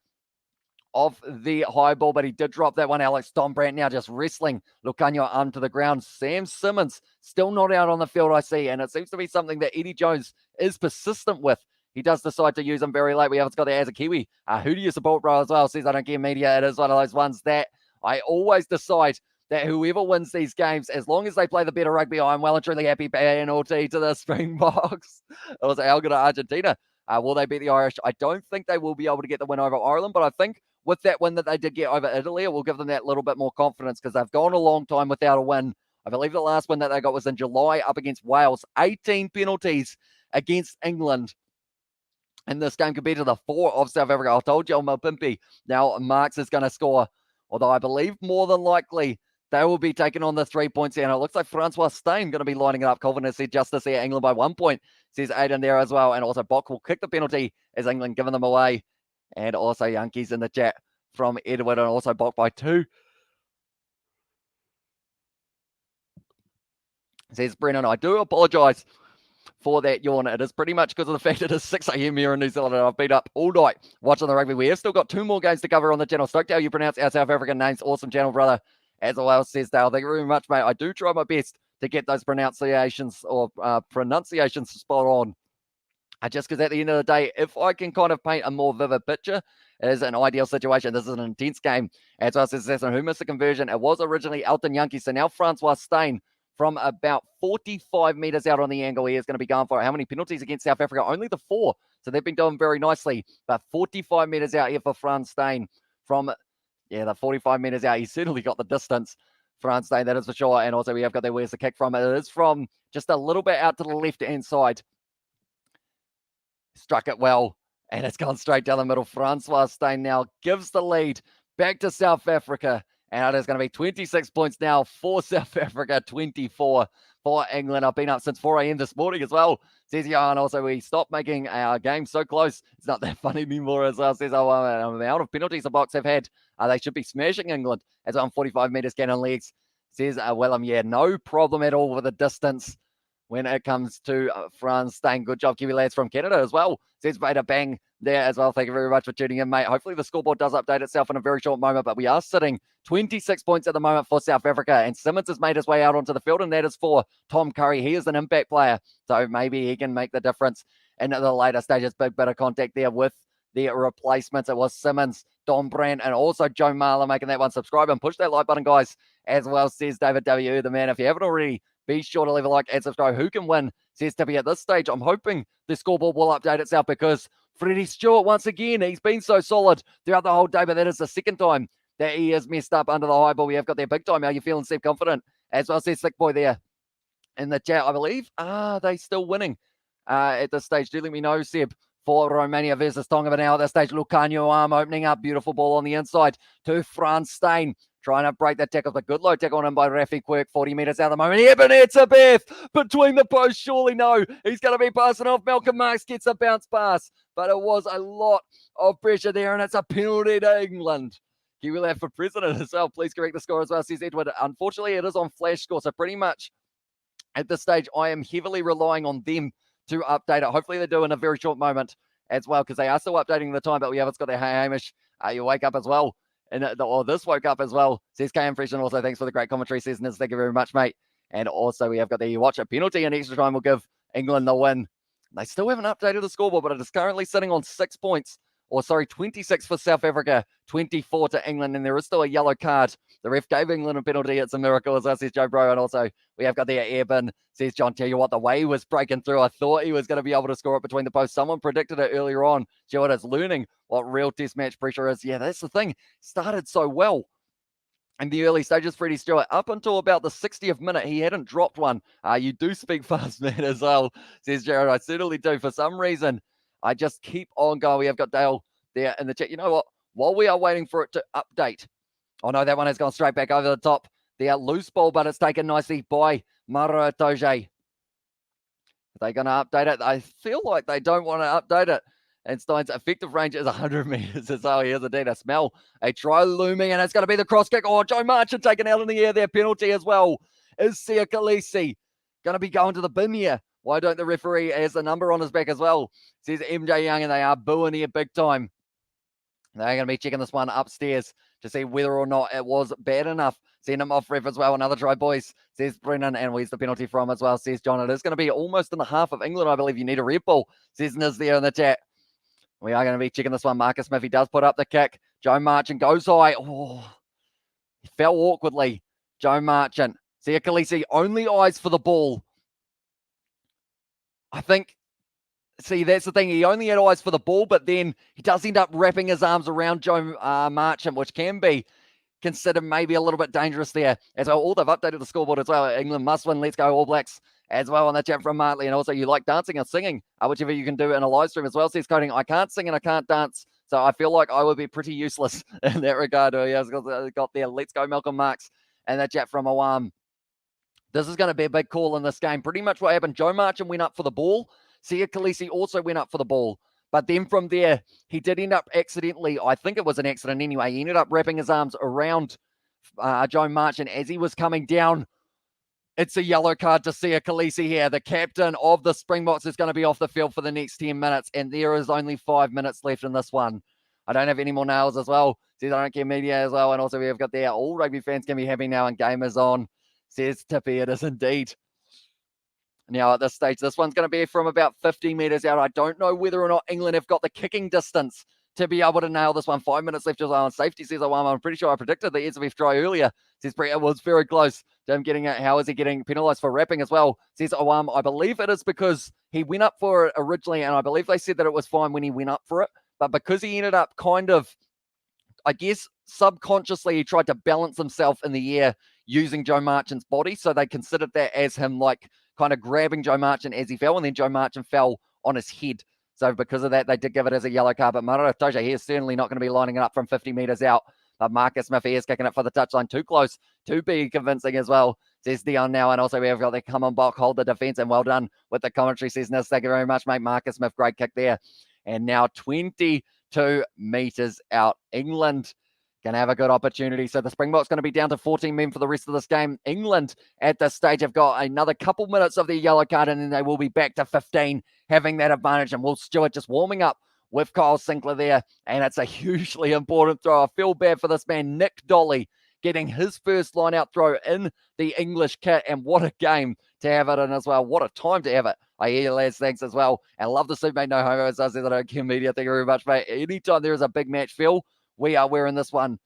of the high ball, but he did drop that one. Alex Dombrand now just wrestling Lucanio arm to the ground. Sam Simmons still not out on the field, I see, and it seems to be something that Eddie Jones is persistent with. He does decide to use him very late. We haven't got there as a Kiwi. Who do you support, bro, as well? Says, I don't care media. It is one of those ones that I always decide that whoever wins these games, as long as they play the better rugby, I'm well and truly happy. Penalty to the Springboks. It was Alga to Argentina. Will they beat the Irish? I don't think they will be able to get the win over Ireland, but I think with that win that they did get over Italy, it will give them that little bit more confidence because they've gone a long time without a win. I believe the last win that they got was in July up against Wales. 18 penalties against England in this game compared to the 4 of South Africa. I told you, Malpimpi. Now Marks is going to score, although I believe more than likely they will be taking on the 3 points here. And it looks like Francois Steyn going to be lining it up. Colvin has said justice here. England by 1 point, says Aiden there as well. And also Bock will kick the penalty as England giving them away. And also Yankees in the chat from Edward, and also Bock by 2. Says Brennan, I do apologise for that yawn. It is pretty much because of the fact it is 6 a.m. here in New Zealand, and I've been up all night watching the rugby. We have still got 2 more games to cover on the channel. Stoked how you pronounce our South African names. Awesome channel, brother. As well, says Dale. Thank you very much, mate. I do try my best to get those pronunciations or pronunciations spot on. Just because at the end of the day, if I can kind of paint a more vivid picture, it is an ideal situation. This is an intense game. As well as who missed the conversion? It was originally Elton Yankee. So now Francois Steyn from about 45 metres out on the angle. He is going to be going for it. How many penalties against South Africa? Only the 4. So they've been doing very nicely. But 45 metres out here for Franz Steyn from, the 45 metres out. He's certainly got the distance. Franz Steyn, that is for sure. And also we have got there, where's the kick from? It is from just a little bit out to the left-hand side. Struck it well, and it's gone straight down the middle. Francois Steyn now gives the lead back to South Africa, and it is going to be 26 points now for South Africa, 24 for England. I've been up since 4 a.m. this morning as well, says Johan. Also, we stopped making our game so close. It's not that fun anymore as well. Says, the amount of penalties the Boks have had, they should be smashing England as on 45 metres cannon legs. Says, no problem at all with the distance when it comes to Franz Steyn. Good job, Kiwi lads from Canada as well. Says Vader Bang there as well. Thank you very much for tuning in, mate. Hopefully the scoreboard does update itself in a very short moment, but we are sitting 26 points at the moment for South Africa, and Simmons has made his way out onto the field, and that is for Tom Curry. He is an impact player, so maybe he can make the difference in the later stages. Big bit of contact there with the replacements. It was Simmons, Don Brandt, and also Joe Marler making that one. Subscribe and push that like button, guys, as well, says David W. The man. If you haven't already, be sure to leave a like and subscribe. Who can win, says Tippy at this stage. I'm hoping the scoreboard will update itself because Freddie Stewart, once again, he's been so solid throughout the whole day, but that is the second time that he has messed up under the high ball. We have got there big time. How you feeling, Seb? Confident? As well, says Thick Boy there in the chat, I believe. Are they still winning at this stage? Do let me know, Seb, for Romania versus Tonga. But now at this stage, Lucanio arm opening up. Beautiful ball on the inside to Franz Steyn. Trying to break that tackle. A good low tackle on him by Rafi Quirk. 40 metres out of the moment. Ebenezer Beth between the posts. Surely no. He's going to be passing off. Malcolm Marks gets a bounce pass. But it was a lot of pressure there. And it's a penalty to England. Kiwi left for president as well. Please correct the score as well, says Edward. Unfortunately, it is on flash score. So pretty much at this stage, I am heavily relying on them to update it. Hopefully they do in a very short moment as well, because they are still updating the time. But we haven't got their Hamish. You wake up as well. This woke up as well, says KM Fresh, and also thanks for the great commentary, says Niz. Thank you very much, mate. And also we have got the watch a penalty and extra time will give England the win. They still haven't updated the scoreboard, but it is currently sitting on 6 points. 26 for South Africa, 24 to England, and there is still a yellow card. The ref gave England a penalty. It's a miracle, as well, says Joe Bro. And also we have got the airbin, says John. Tell you what, the way he was breaking through, I thought he was going to be able to score it between the posts. Someone predicted it earlier on. Stuart is learning what real test match pressure is. Yeah, that's the thing. Started so well in the early stages, Freddie Stewart. Up until about the 60th minute, he hadn't dropped one. You do speak fast, man, as well, says Jared. I certainly do. For some reason, I just keep on going. We have got Dale there in the chat. You know what? While we are waiting for it to update, oh no, that one has gone straight back over the top. The loose ball, but it's taken nicely by Mara Toje. Are they going to update it? I feel like they don't want to update it. And Stein's effective range is 100 meters as well. Here's indeed a smell. A try looming, and it's going to be the cross kick. Oh, Joe Marchant taken out in the air there. Penalty as well. Is Sia Khaleesi going to be going to the bin here? Why don't the referee has the number on his back as well? Says MJ Young, and they are booing here big time. They're going to be checking this one upstairs to see whether or not it was bad enough. Send him off ref as well. Another try, boys, says Brennan. And where's the penalty from as well, says John. It is going to be almost in the half of England, I believe. You need a red ball, says Niz there in the chat. We are going to be checking this one. Marcus Smith, he does put up the kick. Joe Marchant goes high. Oh, he fell awkwardly. Joe Marchant. Sia Khaleesi only eyes for the ball. I think, see, that's the thing. He only had eyes for the ball, but then he does end up wrapping his arms around Joe Marchant, which can be considered maybe a little bit dangerous there. As well, they've updated the scoreboard as well. England must win. Let's go All Blacks as well on the chat from Martley. And also, you like dancing and singing, whichever you can do in a live stream as well, says Coding. I can't sing and I can't dance, so I feel like I would be pretty useless in that regard. He has got there. Let's go Malcolm Marks and the chat from Awam. This is going to be a big call in this game. Pretty much what happened. Joe Marchant went up for the ball. Sia Khaleesi also went up for the ball. But then from there, he did end up accidentally, I think it was an accident anyway, he ended up wrapping his arms around Joe Marchant as he was coming down. It's a yellow card to Sia Khaleesi here. The captain of the Springboks is going to be off the field for the next 10 minutes, and there is only 5 minutes left in this one. I don't have any more nails as well. Says I don't care media as well. And also we have got there, all rugby fans can be happy now and game is on. Says Tippy, it is indeed. Now, at this stage, this one's going to be from about 50 meters out. I don't know whether or not England have got the kicking distance to be able to nail this one. 5 minutes left as well. And safety says, I'm pretty sure I predicted the SPF try earlier. Says Brett, it was very close to him getting it. How is he getting penalised for wrapping as well? Says, I believe it is because he went up for it originally, and I believe they said that it was fine when he went up for it. But because he ended up kind of, I guess, subconsciously, he tried to balance himself in the air using Joe Marchant's body. So they considered that as him, like, kind of grabbing Joe Marchant as he fell, and then Joe Marchant fell on his head. So because of that, they did give it as a yellow card. But Maro Toja, he is certainly not going to be lining it up from 50 meters out. But Marcus Smith, he is kicking it for the touchline. Too close to be convincing as well, says Dion now. And also we have got the come on block, hold the defense, and well done with the commentary, says Nis. Thank you very much, mate. Marcus Smith, great kick there. And now 22 meters out. England can have a good opportunity. So the Springboks going to be down to 14 men for the rest of this game. England at this stage have got another couple minutes of their yellow card, and then they will be back to 15, having that advantage. And Will Stewart just warming up with Kyle Sinclair there. And it's a hugely important throw. I feel bad for this man, Nick Dolly, getting his first line-out throw in the English kit. And what a game to have it in as well. What a time to have it. I hear you, lads. Thanks as well. And love the suit, mate. No homo. As I said, I don't care media. Thank you very much, mate. Anytime there is a big match feel, we are wearing this one,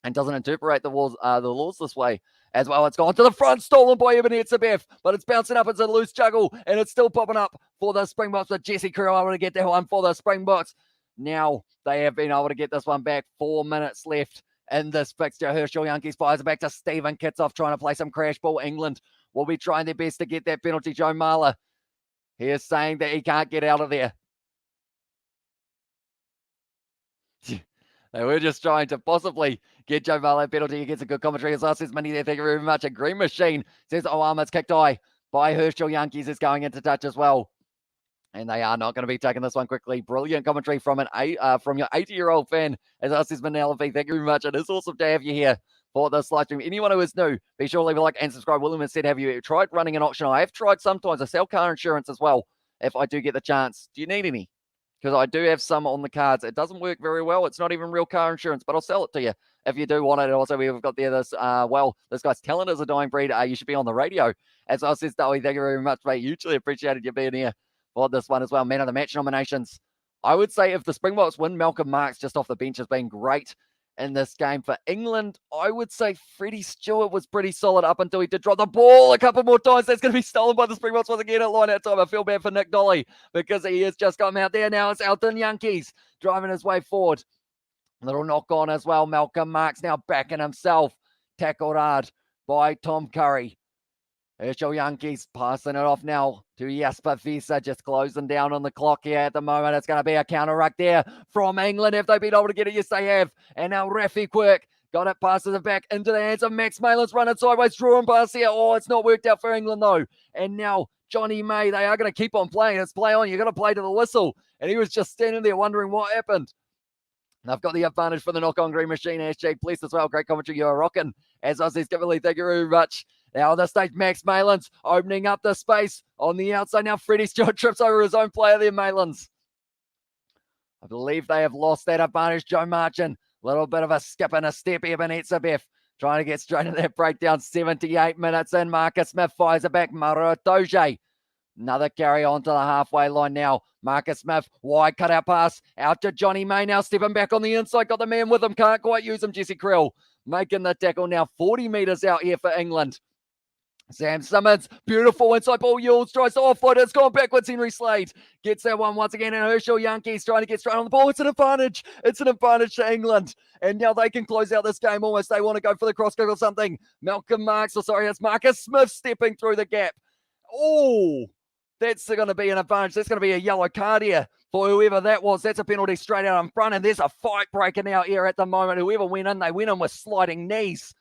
and doesn't interpret the laws this way as well. It's gone to the front, stolen by Eben Etzebeth, but it's bouncing up. It's a loose juggle, and it's still popping up for the Springboks. But Jesse Crew able to get that one for the Springboks. Now they have been able to get this one back. 4 minutes left in this fixture. Herschel Yankees fires it back to Stephen Kitsoff, trying to play some crash ball. England will be trying their best to get that penalty. Joe Marler, he is saying that he can't get out of there. They were just trying to possibly get Joe Marler a penalty. He gets a good commentary as well. Says Minnie there, thank you very much. A green machine says, it's kicked high by Herschel Yankees. Is going into touch as well. And they are not going to be taking this one quickly. Brilliant commentary from from your 80-year-old fan. As well, says Manelfi, thank you very much. It is awesome to have you here for this live stream. Anyone who is new, be sure to leave a like and subscribe. William has said, have you tried running an auction? I have tried sometimes. I sell car insurance as well if I do get the chance. Do you need any? Because I do have some on the cards. It doesn't work very well. It's not even real car insurance, but I'll sell it to you if you do want it. Also, we've got there this, this guy's talent is a dying breed. You should be on the radio. As well, says Dolly, thank you very much, mate. Hugely appreciated you being here for this one as well. Man of the match nominations. I would say if the Springboks win, Malcolm Marks just off the bench has been great in this game. For England, I would say Freddie Stewart was pretty solid up until he did drop the ball a couple more times. That's going to be stolen by the Springboks once again at line out time. I feel bad for Nick Dolly because he has just come out there. Now it's Elton Yankees driving his way forward. Little knock on as well. Malcolm Marks now backing himself. Tackled hard by Tom Curry. Herschel Yankees passing it off now to Jasper Visa, just closing down on the clock here at the moment. It's going to be a counter ruck there from England. Have they been able to get it? Yes, they have. And now Rafi Quirk got it, passes it back into the hands of Max Malin's running sideways, drawing pass here. Oh, it's not worked out for England though. And now Johnny May. They are going to keep on playing. It's play on. You're going to play to the whistle. And he was just standing there wondering what happened. And they've got the advantage for the knock-on green machine. Hashtag please as well. Great commentary. You're rocking. As Aussies, Kimberly, thank you very much. Now on the stage, Max Malins opening up the space on the outside. Now Freddie Stewart trips over his own player there, Malins. I believe they have lost that advantage. Joe Marchin, a little bit of a skip and a step here. Benetsabev trying to get straight into that breakdown. 78 minutes in. Marcus Smith fires it back. Mara Doge. Another carry on to the halfway line now. Marcus Smith, wide cutout pass. Out to Johnny May now, stepping back on the inside. Got the man with him. Can't quite use him. Jesse Krill making the tackle now. 40 metres out here for England. Sam Simmons, beautiful inside ball. Yules tries to offload it. It's gone backwards. Henry Slade gets that one once again. And Herschel Yankees trying to get straight on the ball. It's an advantage. It's an advantage to England. And now they can close out this game almost. They want to go for the cross kick or something. It's Marcus Smith stepping through the gap. Oh, that's going to be an advantage. That's going to be a yellow card here for whoever that was. That's a penalty straight out in front. And there's a fight breaking out here at the moment. Whoever went in, they went in with sliding knees.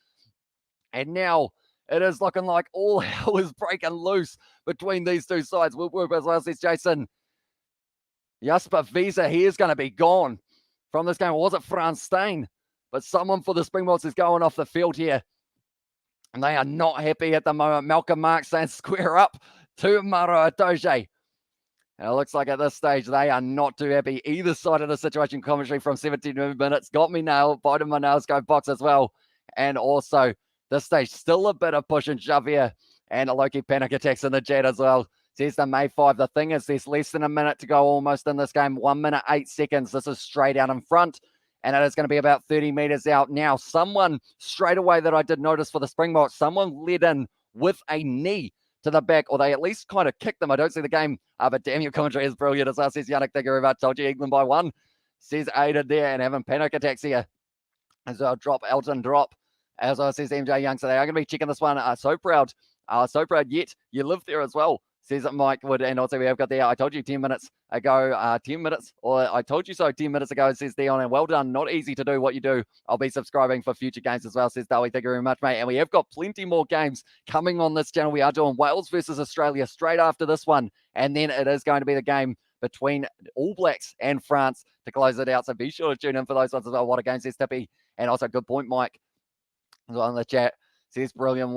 And now it is looking like all hell is breaking loose between these two sides. As well says Jason. Jasper Visa, he is going to be gone from this game. Or was it Frans Steyn? But someone for the Springboks is going off the field here. And they are not happy at the moment. Malcolm Marks saying square up to Mara Doge. And it looks like at this stage, they are not too happy. Either side of the situation. Commentary from 17 minutes. Got me nailed. Biting my nails. Go box as well. And also, this stage, still a bit of push and shove here. And a Loki panic attacks in the chat as well. Says the May 5. The thing is, there's less than a minute to go almost in this game. 1 minute, 8 seconds. This is straight out in front. And it is going to be about 30 metres out now. Someone, straight away that I did notice for the Springboks, someone led in with a knee to the back, or they at least kind of kicked them. I don't see the game, but damn, your commentary is brilliant. As well, says Yannick, thank you very much. Told you England by 1. Says Aiden there and having panic attacks here. As well, Elton drop. As I says MJ Young, so they are going to be checking this one. So proud yet. You live there as well, says Mike Wood. And also we have got there, I told you 10 minutes ago, 10 minutes, or I told you so 10 minutes ago, says Dion. And well done. Not easy to do what you do. I'll be subscribing for future games as well, says Darby. Thank you very much, mate. And we have got plenty more games coming on this channel. We are doing Wales versus Australia straight after this one. And then it is going to be the game between All Blacks and France to close it out. So be sure to tune in for those ones as well. What a game, says Tippy. And also, good point, Mike. On the chat, says Brennan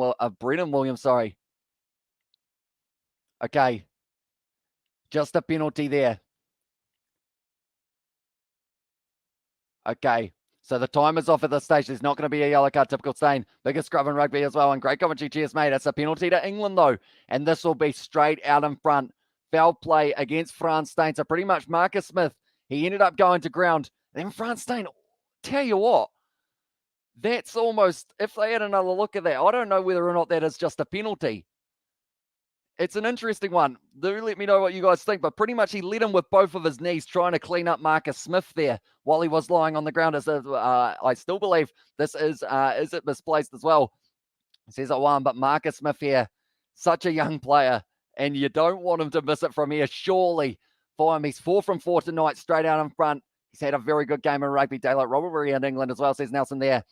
Williams, sorry. Okay. Just a penalty there. Okay. So the time is off at this stage. There's not going to be a yellow card, typical Steyn. Biggest scrub in rugby as well. And great commentary. Cheers, mate. It's a penalty to England, though. And this will be straight out in front. Foul play against Frans Steyn. So pretty much Marcus Smith, he ended up going to ground. Then Frans Steyn, tell you what, that's almost, if they had another look at that, I don't know whether or not that is just a penalty. It's an interesting one. Do let me know what you guys think, but pretty much he led him with both of his knees trying to clean up Marcus Smith there while he was lying on the ground. I still believe this is it misplaced as well. It says it won, but Marcus Smith here, such a young player, and you don't want him to miss it from here, surely. For him, he's 4 from 4 tonight, straight out in front. He's had a very good game in rugby. Daylight robbery in England as well, says Nelson there.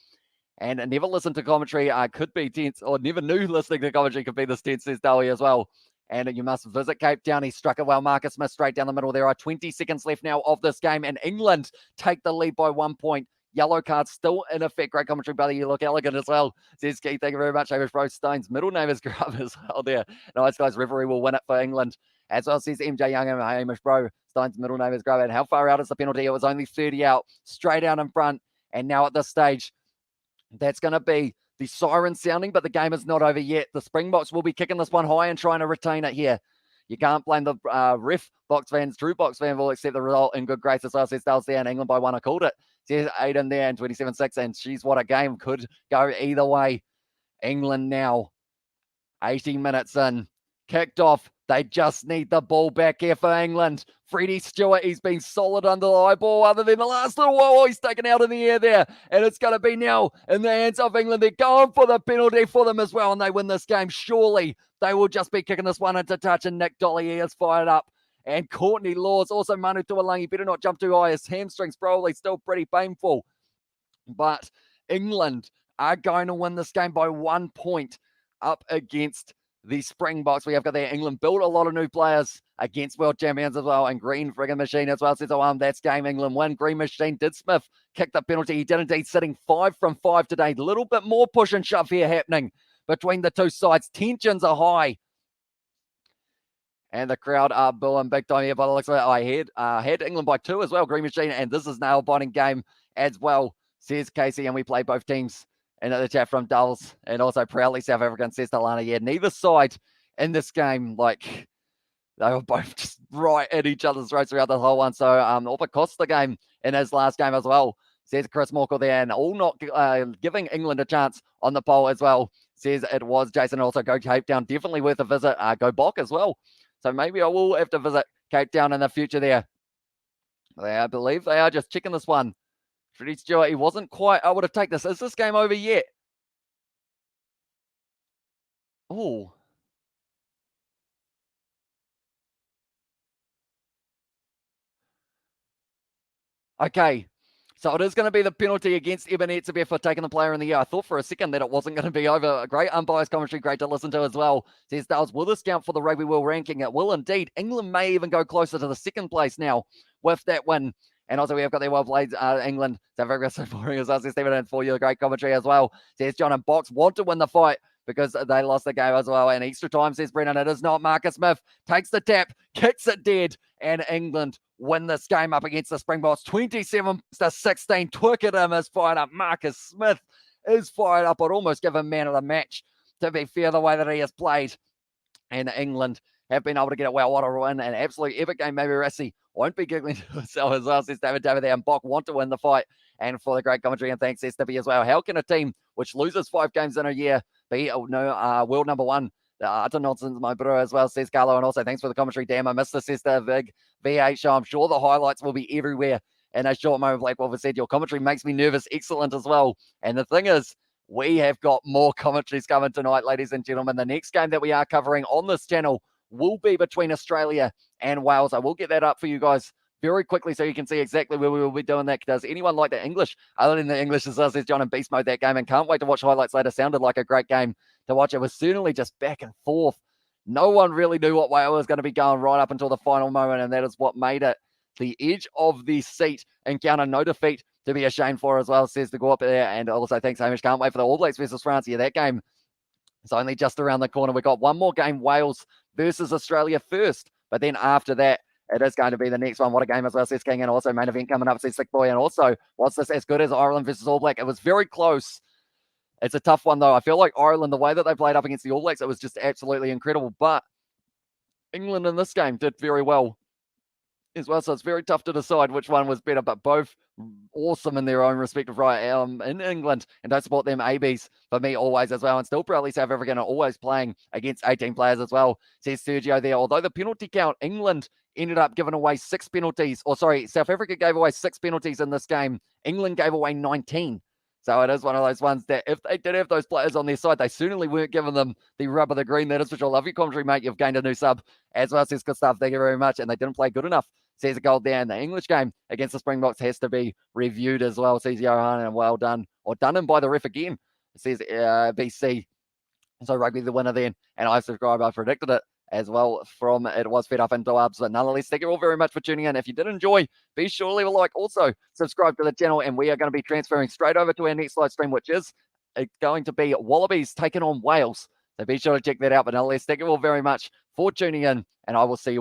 And never listened to commentary, could be tense, or never knew listening to commentary could be this tense, says Dowie as well. And you must visit Cape Town. He struck it well. Marcus Smith straight down the middle. There are 20 seconds left now of this game, and England take the lead by 1 point. Yellow card still in effect. Great commentary, buddy. You look elegant as well. Says Keith, thank you very much. Hamish Bro Stone's middle name is Grub as well there. Nice guys, referee will win it for England. As well, says MJ Young and Hamish Bro Stone's middle name is Grub. And how far out is the penalty? It was only 30 out, straight out in front. And now at this stage, that's going to be the siren sounding, but the game is not over yet. The Springboks will be kicking this one high and trying to retain it here. You can't blame the ref. Box fans, true Box fan will accept the result in good grace as well. Says Dale's there, and England by 1. I called it. Says Aiden there and 27-6, and geez, what a game. Could go either way. England now, 18 minutes in, kicked off. They just need the ball back here for England. Freddie Stewart, he's been solid under the eyeball other than the last little while. He's taken out in the air there. And it's going to be now in the hands of England. They're going for the penalty for them as well. And they win this game. Surely they will just be kicking this one into touch. And Nick Dolly, he is fired up. And Courtney Laws, also Manu Tuolangi, better not jump too high. His hamstrings probably still pretty painful. But England are going to win this game by 1 point up against the Springboks. We have got there. England built a lot of new players against world champions as well, and Green friggin' Machine as well says, that's game England win. Green Machine did Smith kick the penalty. He did indeed, sitting 5 from 5 today. A little bit more push and shove here happening between the two sides. Tensions are high. And the crowd are booing big time here by the looks of it. I had England by 2 as well, Green Machine, and this is nail-biting game as well, says Casey, and we play both teams. And at the chat from Dulles, and also proudly South African, says Talana. Yeah, neither side in this game, like, they were both just right at each other's throats throughout the whole one. So, Orba cost the game in his last game as well, says Chris Morkel there, and all not giving England a chance on the poll as well, says it was Jason. Also, go Cape Town, definitely worth a visit. Go Bok as well. So maybe I will have to visit Cape Town in the future there. I believe they are just checking this one. Freddie Stewart, he wasn't quite able to take this. Is this game over yet? Oh. Okay. So it is going to be the penalty against Eben Etzebeth for taking the player in the year. I thought for a second that it wasn't going to be over. A great unbiased commentary, great to listen to as well. Says Dales, will this count for the Rugby World ranking? It will indeed. England may even go closer to the second place now with that win. And also, we have got their well played England. South Africa so boring as us. Says Stephen, and for you, great commentary as well. Says John and Box want to win the fight because they lost the game as well. And extra time, says Brennan, it is not. Marcus Smith takes the tap, kicks it dead, and England win this game up against the Springboks 27-16. Twickenham is fired up. Marcus Smith is fired up. I'd almost give him man of the match, to be fair, the way that he has played. And England have been able to get it well. What a win. An absolute epic game. Maybe Rassi won't be giggling to himself as well, says David there. And Bok want to win the fight. And for the great commentary, and thanks, SW as well. How can a team which loses 5 games in a year be world number 1? Utter nonsense, my bro, as well, says Carlo. And also, thanks for the commentary. Damn, I missed the sister Vig V8 show. I'm sure the highlights will be everywhere in a short moment. Blake Wolfer said, your commentary makes me nervous. Excellent as well. And the thing is, we have got more commentaries coming tonight, ladies and gentlemen. The next game that we are covering on this channel will be between Australia and Wales. I will get that up for you guys very quickly so you can see exactly where we will be doing that. Does anyone like the English? Other than the English, as says John, in beast mode that game, and can't wait to watch highlights later. Sounded like a great game to watch. It was certainly just back and forth. No one really knew what way it was going to be going right up until the final moment, and that is what made it the edge of the seat encounter. No defeat to be ashamed for as well, says the go up there. And also, thanks, Hamish. Can't wait for the All Blacks versus France. Yeah, that game is only just around the corner. We've got one more game, Wales versus Australia first, but then after that, it is going to be the next one. What a game as well, says King. And also, main event coming up, says Sick Boy. And also, what's this as good as Ireland versus All Black? It was very close. It's a tough one, though. I feel like Ireland, the way that they played up against the All Blacks, it was just absolutely incredible. But England in this game did very well as well. So it's very tough to decide which one was better, but both awesome in their own respective right in England. And don't support them ABs for me always as well. And still proudly South African are always playing against 18 players as well, says Sergio there. Although the penalty count, England ended up giving away 6 penalties. Or sorry, South Africa gave away 6 penalties in this game. England gave away 19. So it is one of those ones that if they did have those players on their side, they certainly weren't giving them the rub of the green. That is for sure. Love your commentary, mate. You've gained a new sub as well, says good stuff. Thank you very much. And they didn't play good enough, says a gold there. And the English game against the Springboks has to be reviewed as well, says Johan. And well done. Or done him by the ref again, says BC. So Rugby the winner then. And I subscribed. I predicted it as well from it was fed up into Dubs. But nonetheless, thank you all very much for tuning in. If you did enjoy, be sure to leave a like. Also, subscribe to the channel, and we are going to be transferring straight over to our next live stream, which is going to be Wallabies taking on Wales. So be sure to check that out. But nonetheless, thank you all very much for tuning in, and I will see you